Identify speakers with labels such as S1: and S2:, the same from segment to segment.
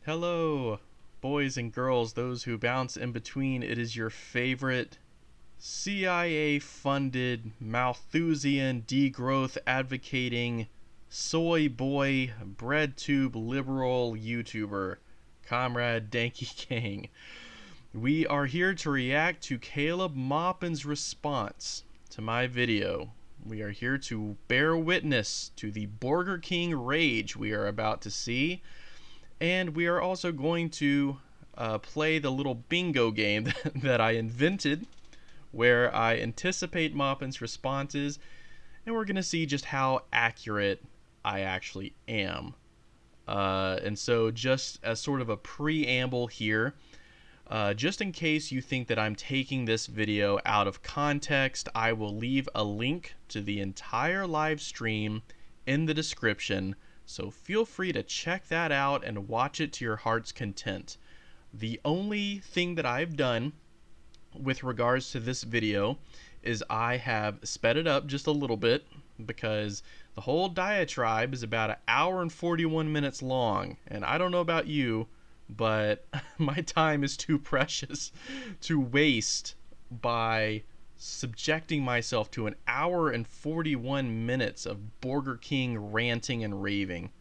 S1: Hello, boys and girls, those who bounce in between. It is your favorite CIA funded, Malthusian, degrowth advocating, soy boy, bread tube liberal YouTuber, Comrade Danky King. We are here to react to Caleb Maupin's response to my video. We are here to bear witness to the Burger King rage we are about to see. And we are also going to play the little bingo game that I invented, where I anticipate Maupin's responses, and we're going to see just how accurate I actually am. And so just as sort of a preamble here, just in case you think that I'm taking this video out of context, I will leave a link to the entire live stream in the description, so feel free to check that out and watch it to your heart's content. The only thing that I've done with regards to this video is I have sped it up just a little bit, because the whole diatribe is about an hour and 41 minutes long, and I don't know about you, but my time is too precious to waste by subjecting myself to an hour and 41 minutes of Burger King ranting and raving.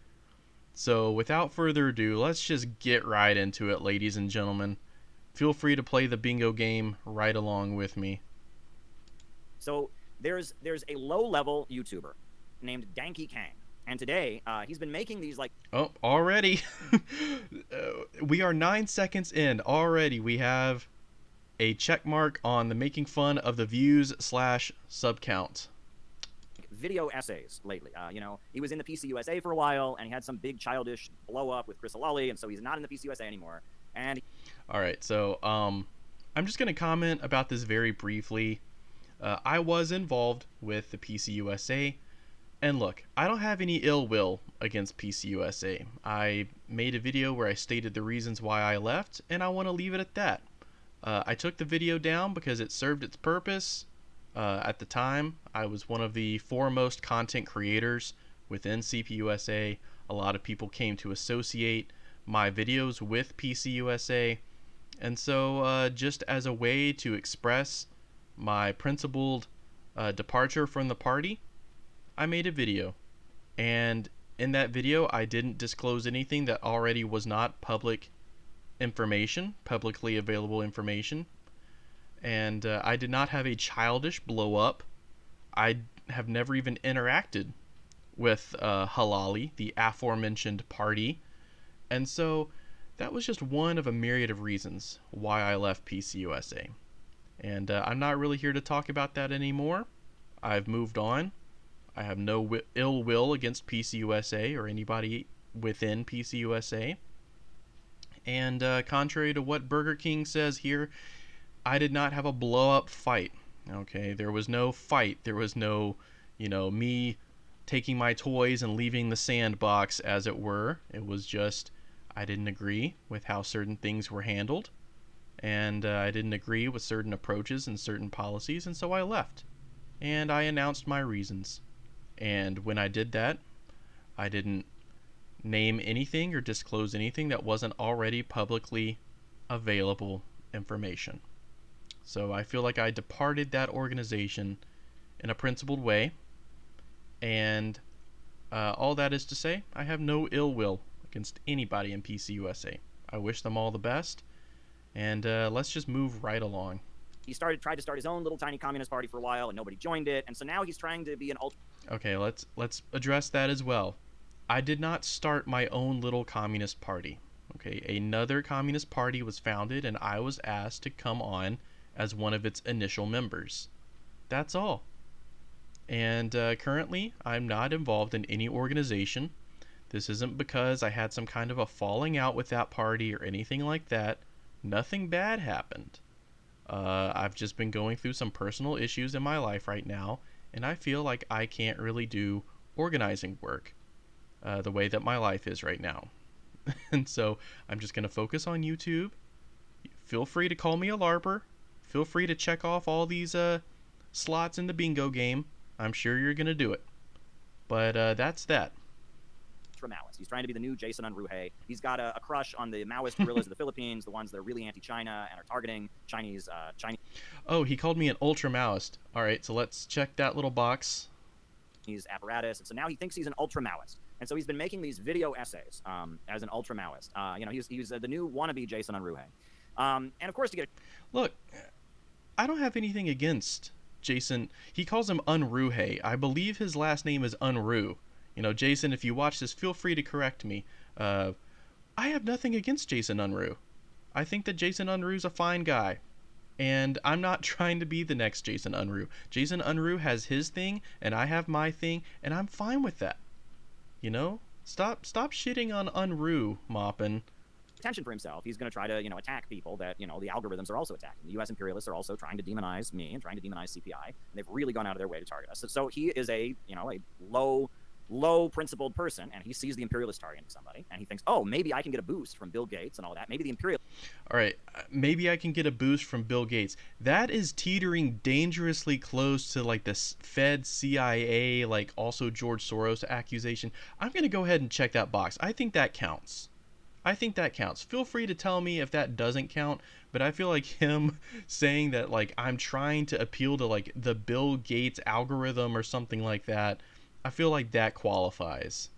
S1: So without further ado, let's just get right into it, ladies and gentlemen. Feel free to play the bingo game right along with me.
S2: So there's a low-level YouTuber named Danky Kang, and today he's been making these like...
S1: Oh, already. We are 9 seconds in. Already we have a check mark on the making fun of the views / sub count.
S2: video essays lately. He was in the PC USA for a while, and he had some big childish blow up with Chris Lolly, and so he's not in the PC USA anymore. And
S1: all right, so I'm just going to comment about this very briefly. I was involved with the PC USA, and look, I don't have any ill will against PC USA. I made a video where I stated the reasons why I left, and I want to leave it at that. I took the video down because it served its purpose. At the time, I was one of the foremost content creators within CPUSA. A lot of people came to associate my videos with PCUSA, and so just as a way to express my principled departure from the party, I made a video. And in that video, I didn't disclose anything that already was not public information, publicly available information. And I did not have a childish blow up. I have never even interacted with Halali, the aforementioned party. And so that was just one of a myriad of reasons why I left PCUSA. And I'm not really here to talk about that anymore. I've moved on. I have no ill will against PCUSA or anybody within PCUSA. And contrary to what Burger King says here, I did not have a blow-up fight. Okay, there was no fight. There was no, me taking my toys and leaving the sandbox, as it were. It was just I didn't agree with how certain things were handled, and I didn't agree with certain approaches and certain policies, and so I left. And I announced my reasons. And when I did that, I didn't name anything or disclose anything that wasn't already publicly available information. So I feel like I departed that organization in a principled way, and all that is to say, I have no ill will against anybody in PCUSA. I wish them all the best, and let's just move right along.
S2: he tried to start his own little tiny communist party for a while, and nobody joined it, and so now he's trying to be an
S1: Okay, let's address that as well. I did not start my own little communist party. Okay, another communist party was founded, and I was asked to come on as one of its initial members. That's all. And currently, I'm not involved in any organization. This isn't because I had some kind of a falling out with that party or anything like that. Nothing bad happened. I've just been going through some personal issues in my life right now, and I feel like I can't really do organizing work the way that my life is right now. And so I'm just going to focus on YouTube. Feel free to call me a LARPer. Feel free to check off all these slots in the bingo game. I'm sure you're going to do it. But that's that.
S2: ultra-Maoist. He's trying to be the new Jason Unruhe. He's got a crush on the Maoist guerrillas of the Philippines, the ones that are really anti-China and are targeting Chinese.
S1: Oh, he called me an ultra Maoist. All right, so let's check that little box.
S2: Apparatus, and so now he thinks he's an ultra-Maoist. And so he's been making these video essays as an ultra-Maoist. He's the new wannabe Jason Unruhe. And of course, to get
S1: Look, I don't have anything against Jason. He calls him Unruhe. I believe his last name is Unru. Jason, if you watch this, feel free to correct me. I have nothing against Jason Unruh. I think that Jason Unruh's a fine guy. And I'm not trying to be the next Jason Unruh. Jason Unruh has his thing, and I have my thing, and I'm fine with that. Stop shitting on Unruh, Maupin.
S2: attention for himself, he's going to try to, attack people that, the algorithms are also attacking. The U.S. imperialists are also trying to demonize me and trying to demonize CPI, and they've really gone out of their way to target us. So he is a low principled person, and he sees the imperialist targeting somebody, and he thinks, oh, maybe I can get a boost from Bill Gates and all that. Maybe the imperial.
S1: All right, maybe I can get a boost from Bill Gates. That is teetering dangerously close to like the Fed, CIA, like also George Soros accusation. I'm gonna go ahead and check that box. I think that counts. Feel free to tell me if that doesn't count, but I feel like him saying that like I'm trying to appeal to like the Bill Gates algorithm or something like that, I feel like that qualifies.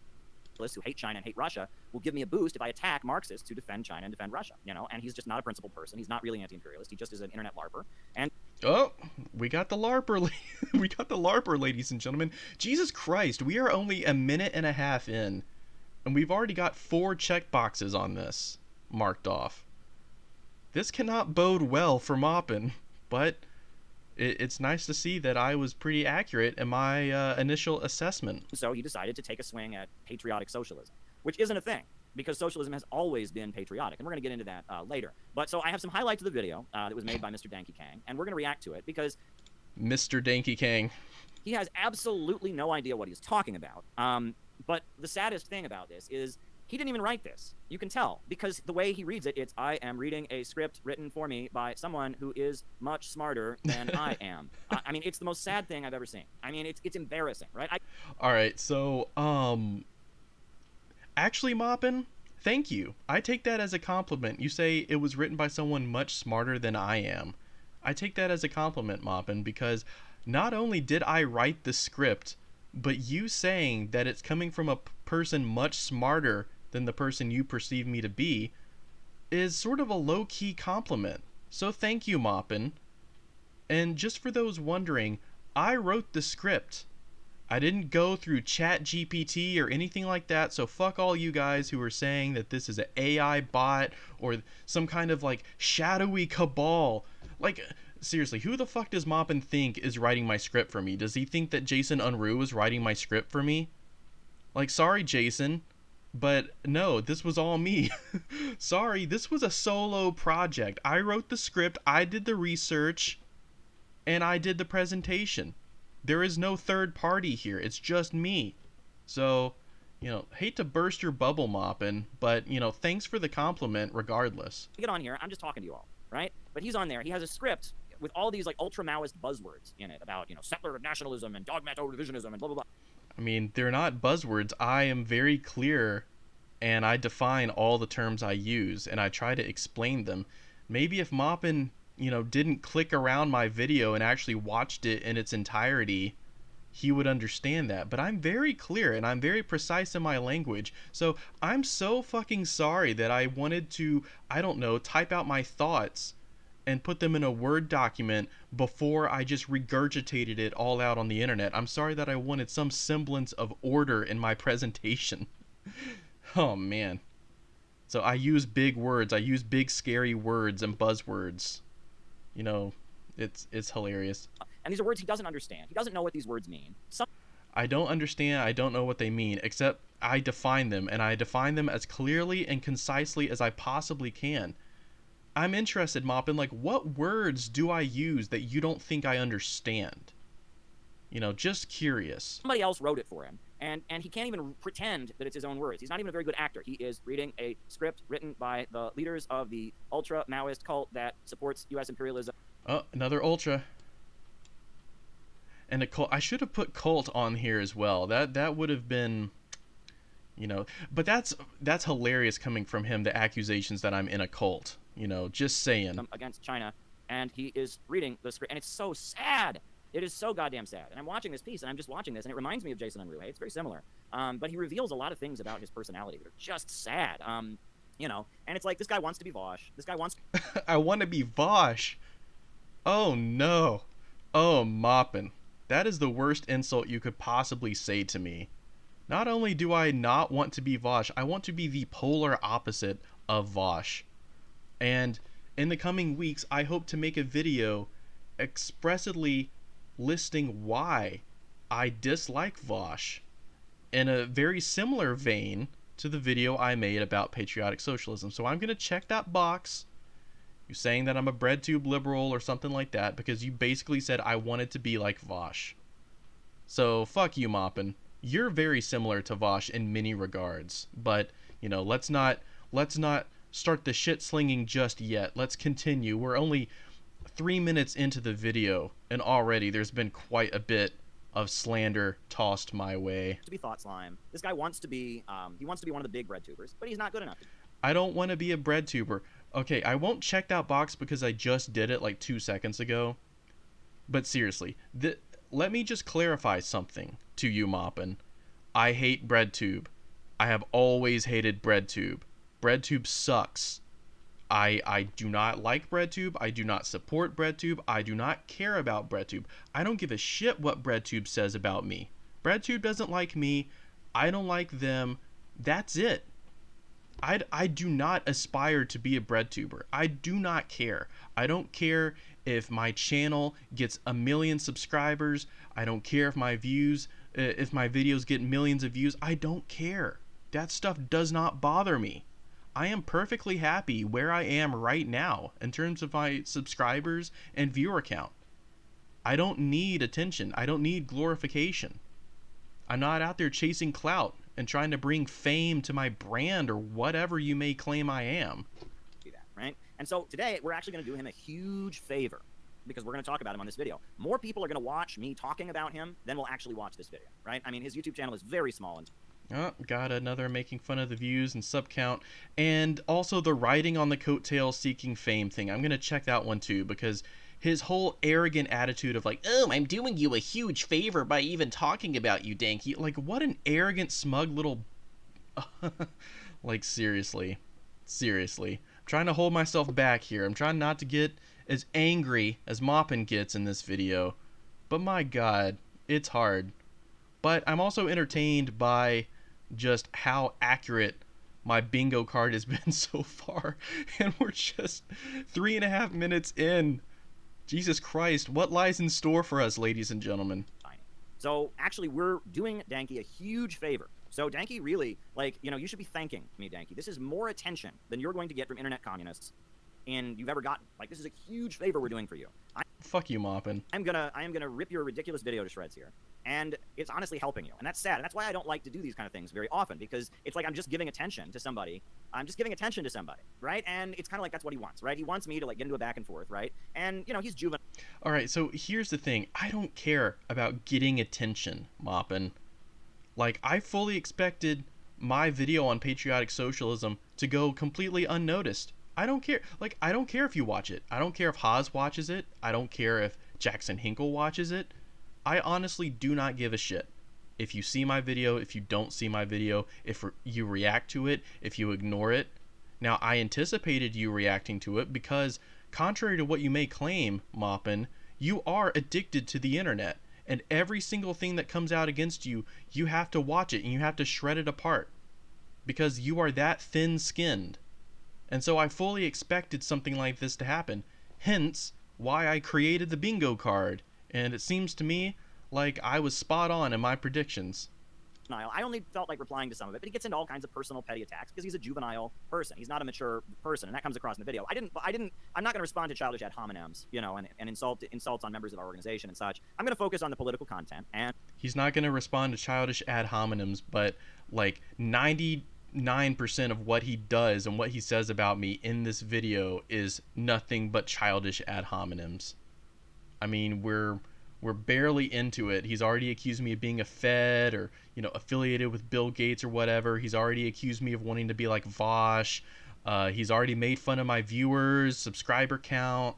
S2: Who hate China and hate Russia will give me a boost if I attack Marxists who defend China and defend Russia, and he's just not a principled person. He's not really anti-imperialist. He just is an internet LARPer. And
S1: oh, we got the LARPer. We got the LARPer, ladies and gentlemen. Jesus Christ, we are only a minute and a half in, and we've already got 4 check boxes on this marked off. This cannot bode well for Maupin, but it's nice to see that I was pretty accurate in my initial assessment.
S2: So he decided to take a swing at patriotic socialism, which isn't a thing, because socialism has always been patriotic, and we're going to get into that later. But so I have some highlights of the video that was made by Mr. Danky Kang, and we're going to react to it because
S1: Mr. Danky Kang,
S2: he has absolutely no idea what he's talking about. But the saddest thing about this is he didn't even write this. You can tell, because the way he reads it, it's, I am reading a script written for me by someone who is much smarter than I am. I mean, it's the most sad thing I've ever seen. I mean, it's embarrassing, right?
S1: All right, so, actually, Maupin, thank you. I take that as a compliment. You say it was written by someone much smarter than I am. I take that as a compliment, Maupin, because not only did I write the script, but you saying that it's coming from a person much smarter than the person you perceive me to be is sort of a low-key compliment. So thank you, Maupin. And just for those wondering, I wrote the script. I didn't go through ChatGPT or anything like that, so fuck all you guys who are saying that this is an AI bot or some kind of like shadowy cabal. Like, seriously, who the fuck does Maupin think is writing my script for me? Does he think that Jason Unruh is writing my script for me? Like, sorry, Jason, but no, this was all me. Sorry, this was a solo project. I wrote the script, I did the research, and I did the presentation. There is no third party here. It's just me. So, hate to burst your bubble, Maupin, but, thanks for the compliment regardless.
S2: Get on here. I'm just talking to you all, right? But he's on there. He has a script with all these like ultra-Maoist buzzwords in it about, settler nationalism and dogmatic revisionism and blah, blah, blah.
S1: I mean, they're not buzzwords. I am very clear, and I define all the terms I use, and I try to explain them. Maybe if Maupin, didn't click around my video and actually watched it in its entirety, he would understand that. But I'm very clear, and I'm very precise in my language. So I'm so fucking sorry that I wanted to, type out my thoughts and put them in a Word document before I just regurgitated it all out on the internet. I'm sorry that I wanted some semblance of order in my presentation. Oh, man. So I use big words. I use big, scary words and buzzwords. It's hilarious.
S2: And these are words he doesn't understand. He doesn't know what these words mean.
S1: I don't understand. I don't know what they mean, except I define them, and I define them as clearly and concisely as I possibly can. I'm interested, Maupin, like, what words do I use that you don't think I understand? Just curious.
S2: Somebody else wrote it for him, and he can't even pretend that it's his own words. He's not even a very good actor. He is reading a script written by the leaders of the ultra-Maoist cult that supports U.S. imperialism.
S1: Oh, another ultra. And a cult. I should have put cult on here as well. That would have been, But that's hilarious coming from him, the accusations that I'm in a cult, just saying.
S2: Against China, and he is reading the script, and it's so sad. It is so goddamn sad. And I'm watching this piece, and I'm just watching this, and it reminds me of Jason Unruh. It's very similar, but he reveals a lot of things about his personality that are just sad. And it's like, this guy wants to be Vosh. This guy wants.
S1: I want to be Vosh. Oh no. Oh, Maupin. That is the worst insult you could possibly say to me. Not only do I not want to be Vosh, I want to be the polar opposite of Vosh. And in the coming weeks, I hope to make a video expressly listing why I dislike Vosh, in a very similar vein to the video I made about patriotic socialism. So I'm going to check that box. You saying that I'm a bread tube liberal or something like that, because you basically said I wanted to be like Vosh. So fuck you, Maupin. You're very similar to Vosh in many regards, but let's not start the shit slinging just yet. Let's continue. We're only 3 minutes into the video, and already there's been quite a bit of slander tossed my way.
S2: To be thought slime. This guy wants to be one of the big bread tubers, but he's not good enough.
S1: I don't want to be a bread tuber. Okay, I won't check that box because I just did it like 2 seconds ago. But seriously, let me just clarify something to you, Maupin. I hate BreadTube. I have always hated BreadTube. BreadTube sucks. I do not like BreadTube. I do not support BreadTube. I do not care about BreadTube. I don't give a shit what BreadTube says about me. BreadTube doesn't like me. I don't like them. That's it. I do not aspire to be a BreadTuber. I do not care. I don't care if my channel gets 1 million subscribers. I don't care if my videos get millions of views. I don't care. That stuff does not bother me. I am perfectly happy where I am right now in terms of my subscribers and viewer count. I don't need attention. I don't need glorification. I'm not out there chasing clout and trying to bring fame to my brand or whatever you may claim I am.
S2: Do that, right? And so today we're actually going to do him a huge favor, because we're going to talk about him on this video. More people are going to watch me talking about him than will actually watch this video, right? I mean, his YouTube channel is very small.
S1: Oh, got another making fun of the views and sub count, and also the riding on the coattail seeking fame thing. I'm going to check that one too, because his whole arrogant attitude of like, oh, I'm doing you a huge favor by even talking about you, Danky. Like, what an arrogant, smug little... like, seriously. I'm trying to hold myself back here. I'm trying not to get as angry as Maupin gets in this video. But my god, it's hard. But I'm also entertained by just how accurate my bingo card has been so far. And we're just 3.5 minutes in. Jesus Christ, what lies in store for us, ladies and gentlemen?
S2: So actually, we're doing Danky a huge favor. So Danky, really, you should be thanking me, Danky. This is more attention than you're going to get from internet communists and you've ever gotten. Like, this is a huge favor we're doing for you.
S1: Fuck you, Maupin.
S2: I am gonna rip your ridiculous video to shreds here, and it's honestly helping you, and that's sad. And that's why I don't like to do these kind of things very often, because it's like I'm just giving attention to somebody. Right? And it's kind of like that's what he wants, right? He wants me to get into a back and forth, right? And he's juvenile.
S1: All right, so here's the thing. I don't care about getting attention, Maupin. Like, I fully expected my video on patriotic socialism to go completely unnoticed. I don't care. Like, I don't care if you watch it. I don't care if Haas watches it. I don't care if Jackson Hinkle watches it. I honestly do not give a shit. If you see my video, if you don't see my video, if you react to it, if you ignore it. Now, I anticipated you reacting to it because, contrary to what you may claim, Maupin, you are addicted to the internet. And every single thing that comes out against you, you have to watch it and you have to shred it apart. Because you are that thin-skinned. And so I fully expected something like this to happen. Hence, why I created the bingo card. And it seems to me like I was spot on in my predictions.
S2: I only felt like replying to some of it, but he gets into all kinds of personal petty attacks because he's a juvenile person. He's not a mature person, and that comes across in the video. I'm not going to respond to childish ad hominems, and insults on members of our organization and such. I'm going to focus on the political content. And
S1: he's not going to respond to childish ad hominems, but like 99% of what he does and what he says about me in this video is nothing but childish ad hominems. I mean, we're We're barely into it. He's already accused me of being a Fed or, affiliated with Bill Gates or whatever. He's already accused me of wanting to be like Vosh. He's already made fun of my viewers, subscriber count.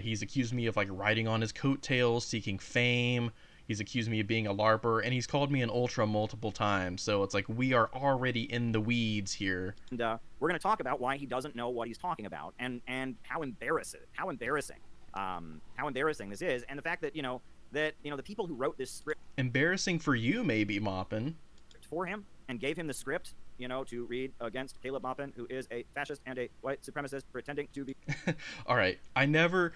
S1: He's accused me of like riding on his coattails, seeking fame. He's accused me of being a LARPer, and he's called me an ultra multiple times. So it's like we are already in the weeds here.
S2: And we're going to talk about why he doesn't know what he's talking about, and how embarrassing this is, and the fact that the people who wrote this script
S1: Embarrassing for you, maybe, Maupin.
S2: for him and gave him the script, to read against Caleb Maupin, who is a fascist and a white supremacist pretending to be.
S1: All right, I never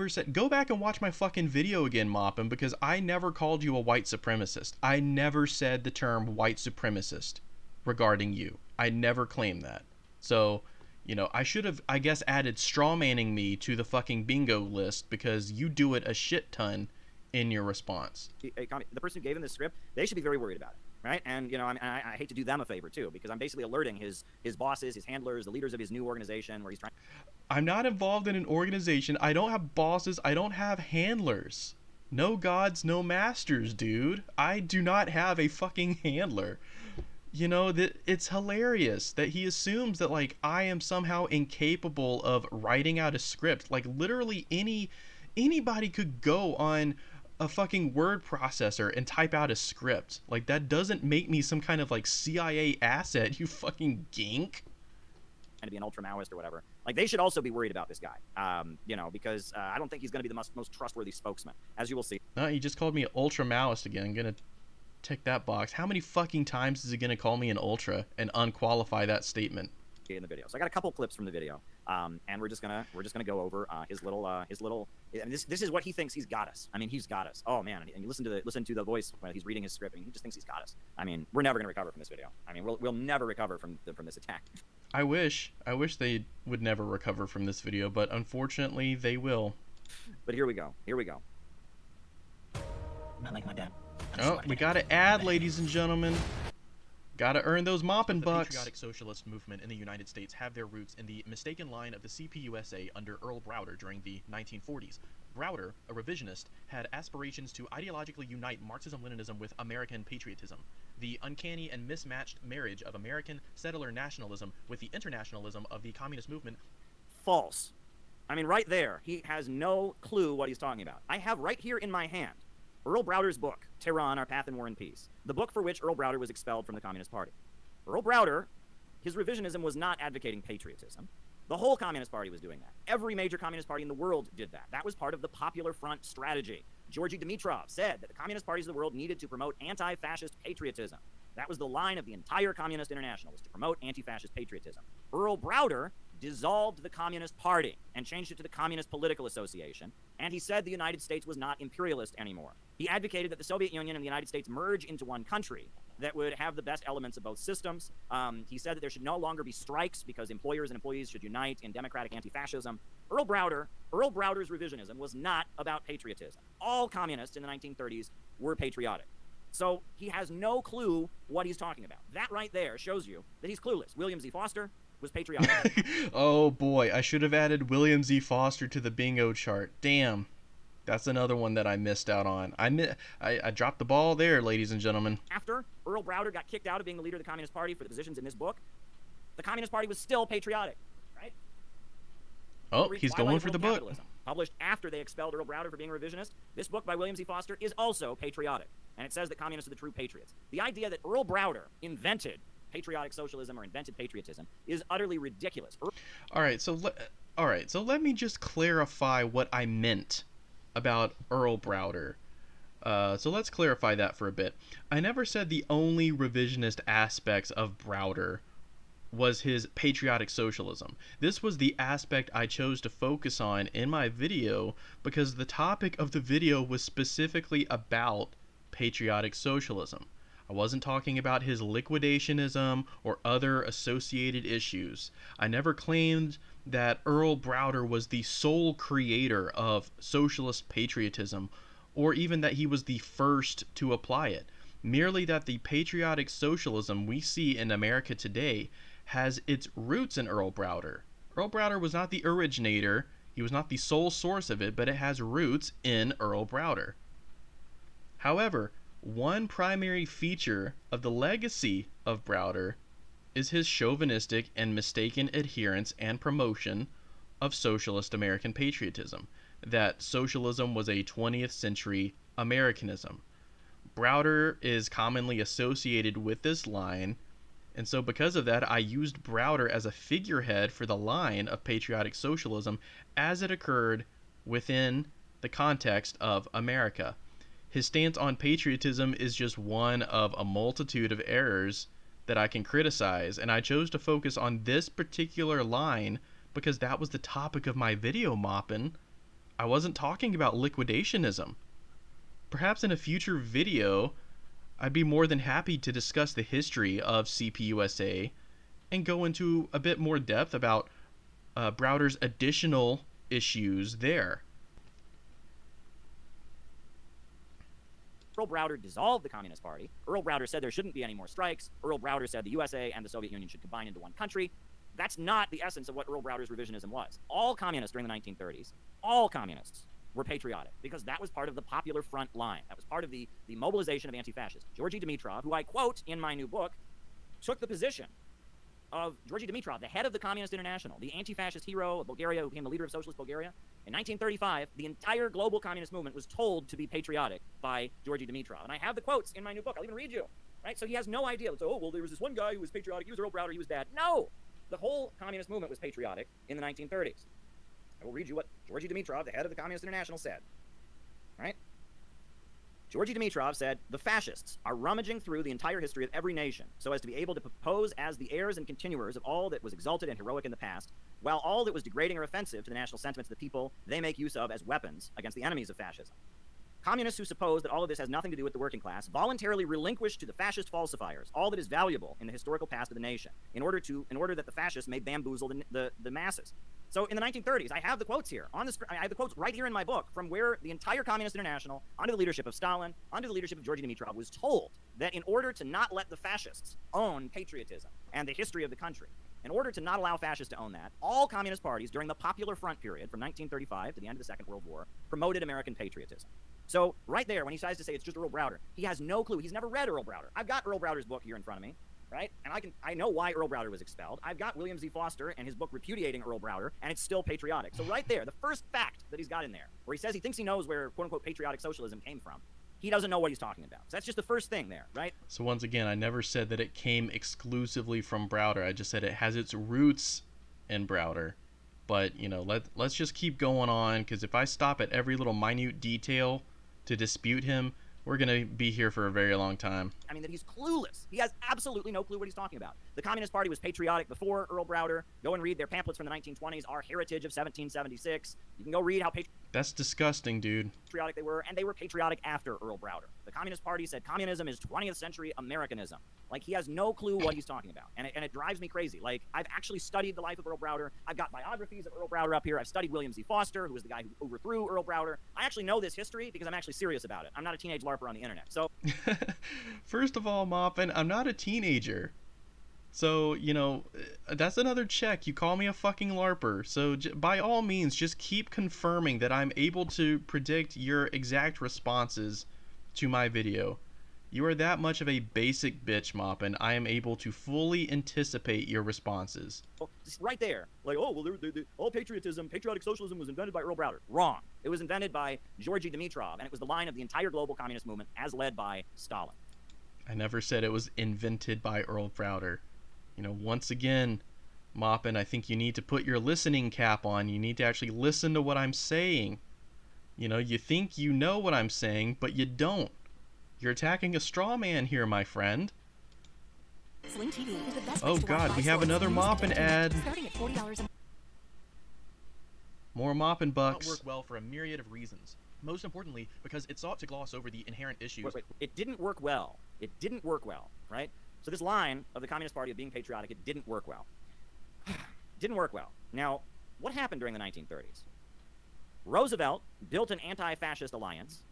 S1: said. Go back and watch my fucking video again, Maupin, because I never called you a white supremacist. I never said the term white supremacist regarding you. I never claimed that. So, I should have, I guess, added strawmanning me to the fucking bingo list because you do it a shit ton in your response.
S2: The person who gave him the script, they should be very worried about it. Right, and I hate to do them a favor too, because I'm basically alerting his bosses, his handlers, the leaders of his new organization, where he's trying.
S1: I'm not involved in an organization. I don't have bosses. I don't have handlers. No gods, no masters, dude. I do not have a fucking handler. That it's hilarious that he assumes that like I am somehow incapable of writing out a script. Like literally anybody could go on a fucking word processor and type out a script. Like that doesn't make me some kind of like CIA asset, you fucking gink.
S2: And to be an ultra Maoist or whatever. Like they should also be worried about this guy. Because I don't think he's going to be the most trustworthy spokesman, as you will see.
S1: No, he just called me an ultra Maoist again. I'm gonna tick that box. How many fucking times is he gonna call me an ultra and unqualify that statement?
S2: In the video, so I got a couple clips from the video, and we're just gonna go over his little. And this is what he thinks he's got us. I mean, he's got us. Oh man, and you listen to the voice when he's reading his script, and he just thinks he's got us. I mean, we're never gonna recover from this video. I mean, we'll never recover from this attack.
S1: I wish they would never recover from this video, but unfortunately they will.
S2: But here we go.
S3: Not like my dad.
S1: Oh, we got to add, ladies and gentlemen. Got to earn those Maupin bucks.
S4: The patriotic socialist movement in the United States have their roots in the mistaken line of the CPUSA under Earl Browder during the 1940s. Browder, a revisionist, had aspirations to ideologically unite Marxism-Leninism with American patriotism. The uncanny and mismatched marriage of American settler nationalism with the internationalism of the communist movement.
S2: False. I mean, right there, he has no clue what he's talking about. I have right here in my hand Earl Browder's book, Tehran, Our Path in War and Peace, the book for which Earl Browder was expelled from the Communist Party. Earl Browder, his revisionism was not advocating patriotism. The whole Communist Party was doing that. Every major Communist Party in the world did that. That was part of the Popular Front strategy. Georgy Dimitrov said that the Communist parties of the world needed to promote anti-fascist patriotism. That was the line of the entire Communist International, was to promote anti-fascist patriotism. Earl Browder dissolved the Communist Party and changed it to the Communist Political Association, and he said the United States was not imperialist anymore. He advocated that the Soviet Union and the United States merge into one country that would have the best elements of both systems. He said that there should no longer be strikes because employers and employees should unite in democratic anti-fascism. Earl Browder's revisionism was not about patriotism. All communists in the 1930s were patriotic. So he has no clue what he's talking about. That right there shows you that he's clueless. William Z. Foster was patriotic.
S1: Oh boy, I should have added William Z. Foster to the bingo chart. Damn. That's another one that I missed out on. I dropped the ball there, ladies and gentlemen.
S2: After Earl Browder got kicked out of being the leader of the Communist Party for the positions in this book, the Communist Party was still patriotic, right?
S1: Oh, he's going for the book.
S2: Published after they expelled Earl Browder for being a revisionist, this book by William Z. Foster is also patriotic. And it says that communists are the true patriots. The idea that Earl Browder invented patriotic socialism or invented patriotism is utterly ridiculous.
S1: All right, so let me just clarify what I meant about Earl Browder. So let's clarify that for a bit. I never said the only revisionist aspects of Browder was his patriotic socialism. This was the aspect I chose to focus on in my video because the topic of the video was specifically about patriotic socialism. I wasn't talking about his liquidationism or other associated issues. I never claimed that Earl Browder was the sole creator of socialist patriotism, or even that he was the first to apply it. Merely that the patriotic socialism we see in America today has its roots in Earl Browder. Earl Browder was not the originator. He He was not the sole source of it, but it has roots in Earl Browder. However, one primary feature of the legacy of Browder is his chauvinistic and mistaken adherence and promotion of socialist American patriotism, that socialism was a 20th century Americanism. Browder is commonly associated with this line, and so because of that, I used Browder as a figurehead for the line of patriotic socialism as it occurred within the context of America. His stance on patriotism is just one of a multitude of errors that I can criticize, and I chose to focus on this particular line because that was the topic of my video, Maupin. I wasn't talking about liquidationism. Perhaps in a future video, I'd be more than happy to discuss the history of CPUSA and go into a bit more depth about Browder's additional issues there.
S2: Earl Browder dissolved the Communist Party. Earl Browder said there shouldn't be any more strikes. Earl Browder said the USA and the Soviet Union should combine into one country. That's not the essence of what Earl Browder's revisionism was. All communists during the 1930s, all communists were patriotic because that was part of the Popular Front line. That was part of the mobilization of anti-fascists. Georgy Dimitrov, who I quote in my new book, took the position of Georgy Dimitrov, the head of the Communist International, the anti-fascist hero of Bulgaria who became the leader of socialist Bulgaria. In 1935, the entire global communist movement was told to be patriotic by Georgy Dimitrov. And I have the quotes in my new book. I'll even read you. Right? So he has no idea. So, oh, well, there was this one guy who was patriotic. He was Earl Browder. He was bad. No! The whole communist movement was patriotic in the 1930s. I will read you what Georgy Dimitrov, the head of the Communist International, said. Right? Georgy Dimitrov said, the fascists are rummaging through the entire history of every nation so as to be able to propose as the heirs and continuers of all that was exalted and heroic in the past, while all that was degrading or offensive to the national sentiments of the people they make use of as weapons against the enemies of fascism. Communists who suppose that all of this has nothing to do with the working class voluntarily relinquish to the fascist falsifiers all that is valuable in the historical past of the nation in order that the fascists may bamboozle the masses. So in the 1930s, I have the quotes here on the I have the quotes right here in my book from where the entire Communist International, under the leadership of Stalin, under the leadership of Georgy Dimitrov, was told that in order to not let the fascists own patriotism and the history of the country, in order to not allow fascists to own that, all communist parties during the Popular Front period from 1935 to the end of the Second World War promoted American patriotism. So right there, when he tries to say it's just Earl Browder, he has no clue. He's never read Earl Browder. I've got Earl Browder's book here in front of me, right? And I know why Earl Browder was expelled. I've got William Z. Foster and his book repudiating Earl Browder, and it's still patriotic. So right there, the first fact that he's got in there, where he says he thinks he knows where quote-unquote patriotic socialism came from, he doesn't know what he's talking about. So that's just the first thing there, right?
S1: So once again, I never said that it came exclusively from Browder. I just said it has its roots in Browder. But, you know, let's just keep going on, because if I stop at every little minute detail to dispute him, we're going to be here for a very long time.
S2: I mean, that he's clueless. He has absolutely no clue what he's talking about. The Communist Party was patriotic before Earl Browder. Go and read their pamphlets from the 1920s, Our Heritage of 1776. You can go read how
S1: That's disgusting, dude.
S2: patriotic they were, and they were patriotic after Earl Browder. The Communist Party said communism is 20th century Americanism. Like, he has no clue what he's talking about, and it drives me crazy. Like, I've actually studied the life of Earl Browder. I've got biographies of Earl Browder up here. I've studied William Z. Foster, who was the guy who overthrew Earl Browder. I actually know this history because I'm actually serious about it. I'm not a teenage LARPer on the internet. So,
S1: First of all, Maupin, I'm not a teenager. So, you know, that's another check. You call me a fucking LARPer. So, by all means, just keep confirming that I'm able to predict your exact responses to my video. You are that much of a basic bitch, Maupin. I am able to fully anticipate your responses.
S2: just right there, like, oh, well, all patriotic socialism was invented by Earl Browder. Wrong. It was invented by Georgy Dimitrov, and it was the line of the entire global communist movement as led by Stalin.
S1: I never said it was invented by Earl Browder. You know, once again, Maupin, I think you need to put your listening cap on. You need to actually listen to what I'm saying. You know, you think you know what I'm saying, but you don't. You're attacking a straw man here, my friend.
S3: Sling TV is the best
S1: Oh God, we have another Maupin ad.
S3: Starting at $40
S1: More Maupin bucks.
S4: Not work well for a myriad of reasons. Most importantly, because it sought to gloss over the inherent issues.
S2: Wait. It didn't work well. It didn't work well, right? So this line of the Communist Party of being patriotic, it didn't work well. Didn't work well. Now, what happened during the 1930s? Roosevelt built an anti-fascist alliance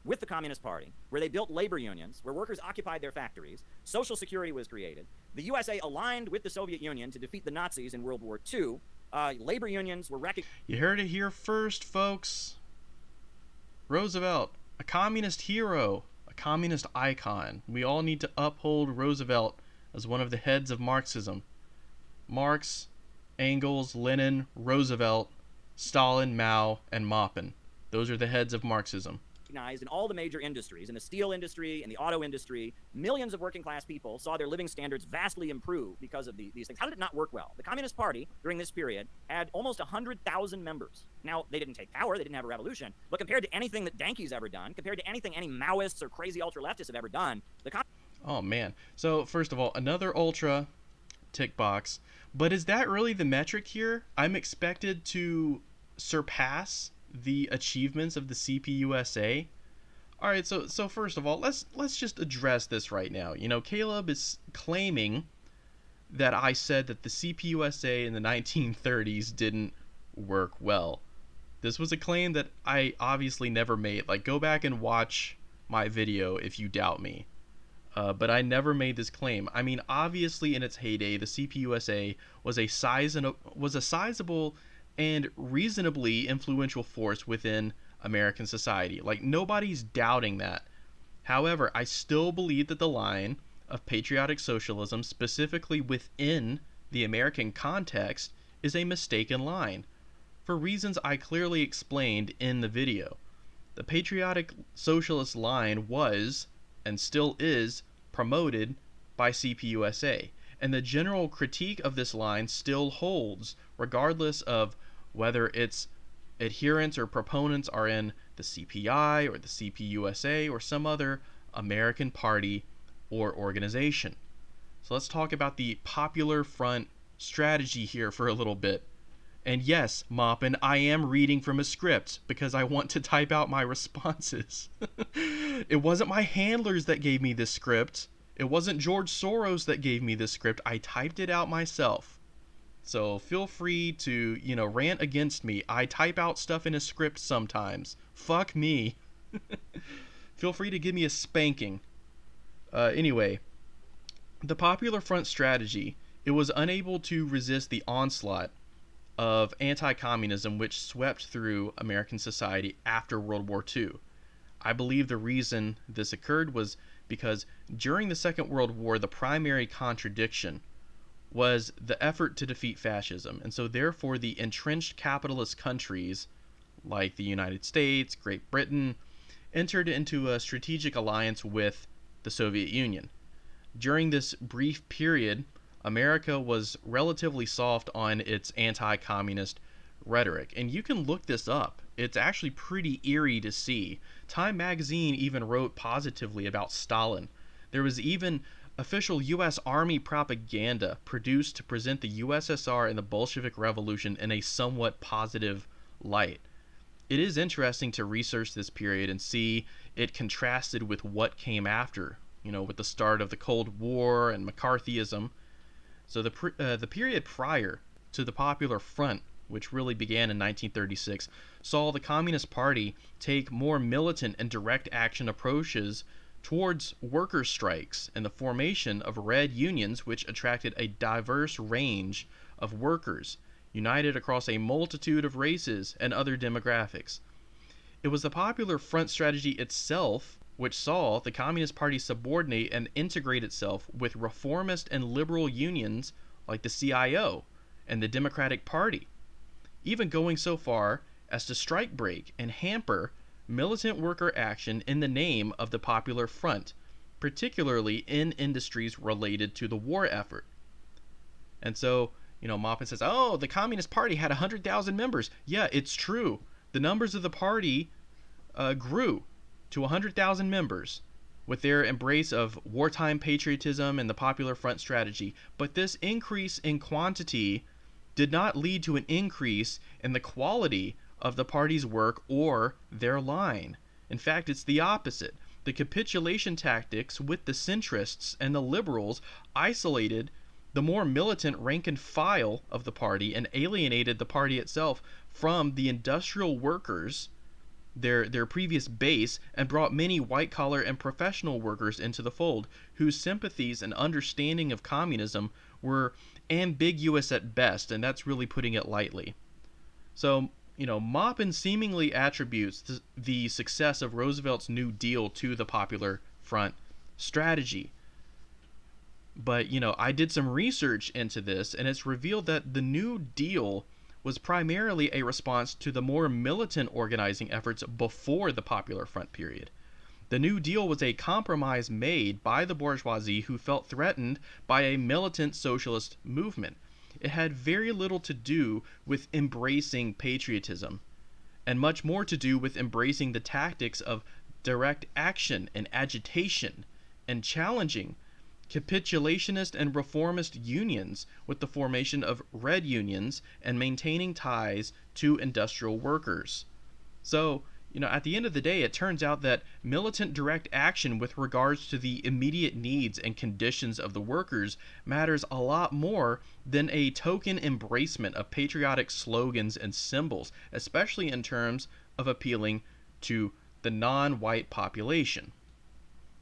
S2: with the Communist Party, where they built labor unions, where workers occupied their factories, Social Security was created, the USA aligned with the Soviet Union to defeat the Nazis in World War II, Labor unions were recognized.
S1: You heard it here first, folks. Roosevelt, a communist hero, a communist icon. We all need to uphold Roosevelt as one of the heads of Marxism. Marx, Engels, Lenin, Roosevelt, Stalin, Mao, and Maupin. Those are the heads of Marxism.
S2: In all the major industries, in the steel industry, in the auto industry, millions of working class people saw their living standards vastly improve because of these things. How did it not work well? The Communist Party, during this period, had almost 100,000 members. Now, they didn't take power, they didn't have a revolution, but compared to anything that Danke's ever done, compared to anything any Maoists or crazy ultra-leftists have ever done,
S1: Oh, man. So, first of all, another ultra tick box. But is that really the metric here? I'm expected to surpass the achievements of the CPUSA. All right, so first of all, let's just address this right now. You know, Caleb is claiming that I said that the CPUSA in the 1930s didn't work well. This was a claim that I obviously never made. Like, go back and watch my video if you doubt me. But I never made this claim. I mean, obviously, in its heyday, the CPUSA was a sizable and reasonably influential force within American society. Like, nobody's doubting that. However, I still believe that the line of patriotic socialism, specifically within the American context, is a mistaken line, for reasons I clearly explained in the video. The patriotic socialist line was, and still is, promoted by CPUSA, and the general critique of this line still holds, regardless of whether its adherents or proponents are in the CPI or the CPUSA or some other American party or organization. So let's talk about the Popular Front strategy here for a little bit. And yes, Maupin, I am reading from a script because I want to type out my responses. It wasn't my handlers that gave me this script. It wasn't George Soros that gave me this script. I typed it out myself. So feel free to, rant against me. I type out stuff in a script sometimes. Fuck me. Feel free to give me a spanking. Anyway, the Popular Front strategy, it was unable to resist the onslaught of anti-communism which swept through American society after World War II. I believe the reason this occurred was because during the Second World War, the primary contradiction was the effort to defeat fascism, and so therefore the entrenched capitalist countries like the United States, Great Britain, entered into a strategic alliance with the Soviet Union. During this brief period, America was relatively soft on its anti-communist rhetoric, and you can look this up. It's actually pretty eerie to see. Time magazine even wrote positively about Stalin. There was even official U.S. Army propaganda produced to present the USSR and the Bolshevik Revolution in a somewhat positive light. It is interesting to research this period and see it contrasted with what came after, with the start of the Cold War and McCarthyism. So the period prior to the Popular Front, which really began in 1936, saw the Communist Party take more militant and direct action approaches towards worker strikes and the formation of red unions, which attracted a diverse range of workers united across a multitude of races and other demographics. It was the Popular Front strategy itself which saw the Communist Party subordinate and integrate itself with reformist and liberal unions like the CIO and the Democratic Party, even going so far as to strike break and hamper militant worker action in the name of the Popular Front, particularly in industries related to the war effort. And so, Maupin says, oh, the Communist Party had 100,000 members. Yeah, it's true. The numbers of the party grew to 100,000 members with their embrace of wartime patriotism and the Popular Front strategy. But this increase in quantity did not lead to an increase in the quality of the party's work or their line. In fact, it's the opposite. The capitulation tactics with the centrists and the liberals isolated the more militant rank and file of the party and alienated the party itself from the industrial workers, their previous base, and brought many white-collar and professional workers into the fold, whose sympathies and understanding of communism were ambiguous at best, and that's really putting it lightly. So, Maupin seemingly attributes the success of Roosevelt's New Deal to the Popular Front strategy. But, I did some research into this, and it's revealed that the New Deal was primarily a response to the more militant organizing efforts before the Popular Front period. The New Deal was a compromise made by the bourgeoisie who felt threatened by a militant socialist movement. It had very little to do with embracing patriotism, and much more to do with embracing the tactics of direct action and agitation, and challenging capitulationist and reformist unions with the formation of red unions and maintaining ties to industrial workers. So, at the end of the day, it turns out that militant direct action with regards to the immediate needs and conditions of the workers matters a lot more than a token embracement of patriotic slogans and symbols, especially in terms of appealing to the non-white population.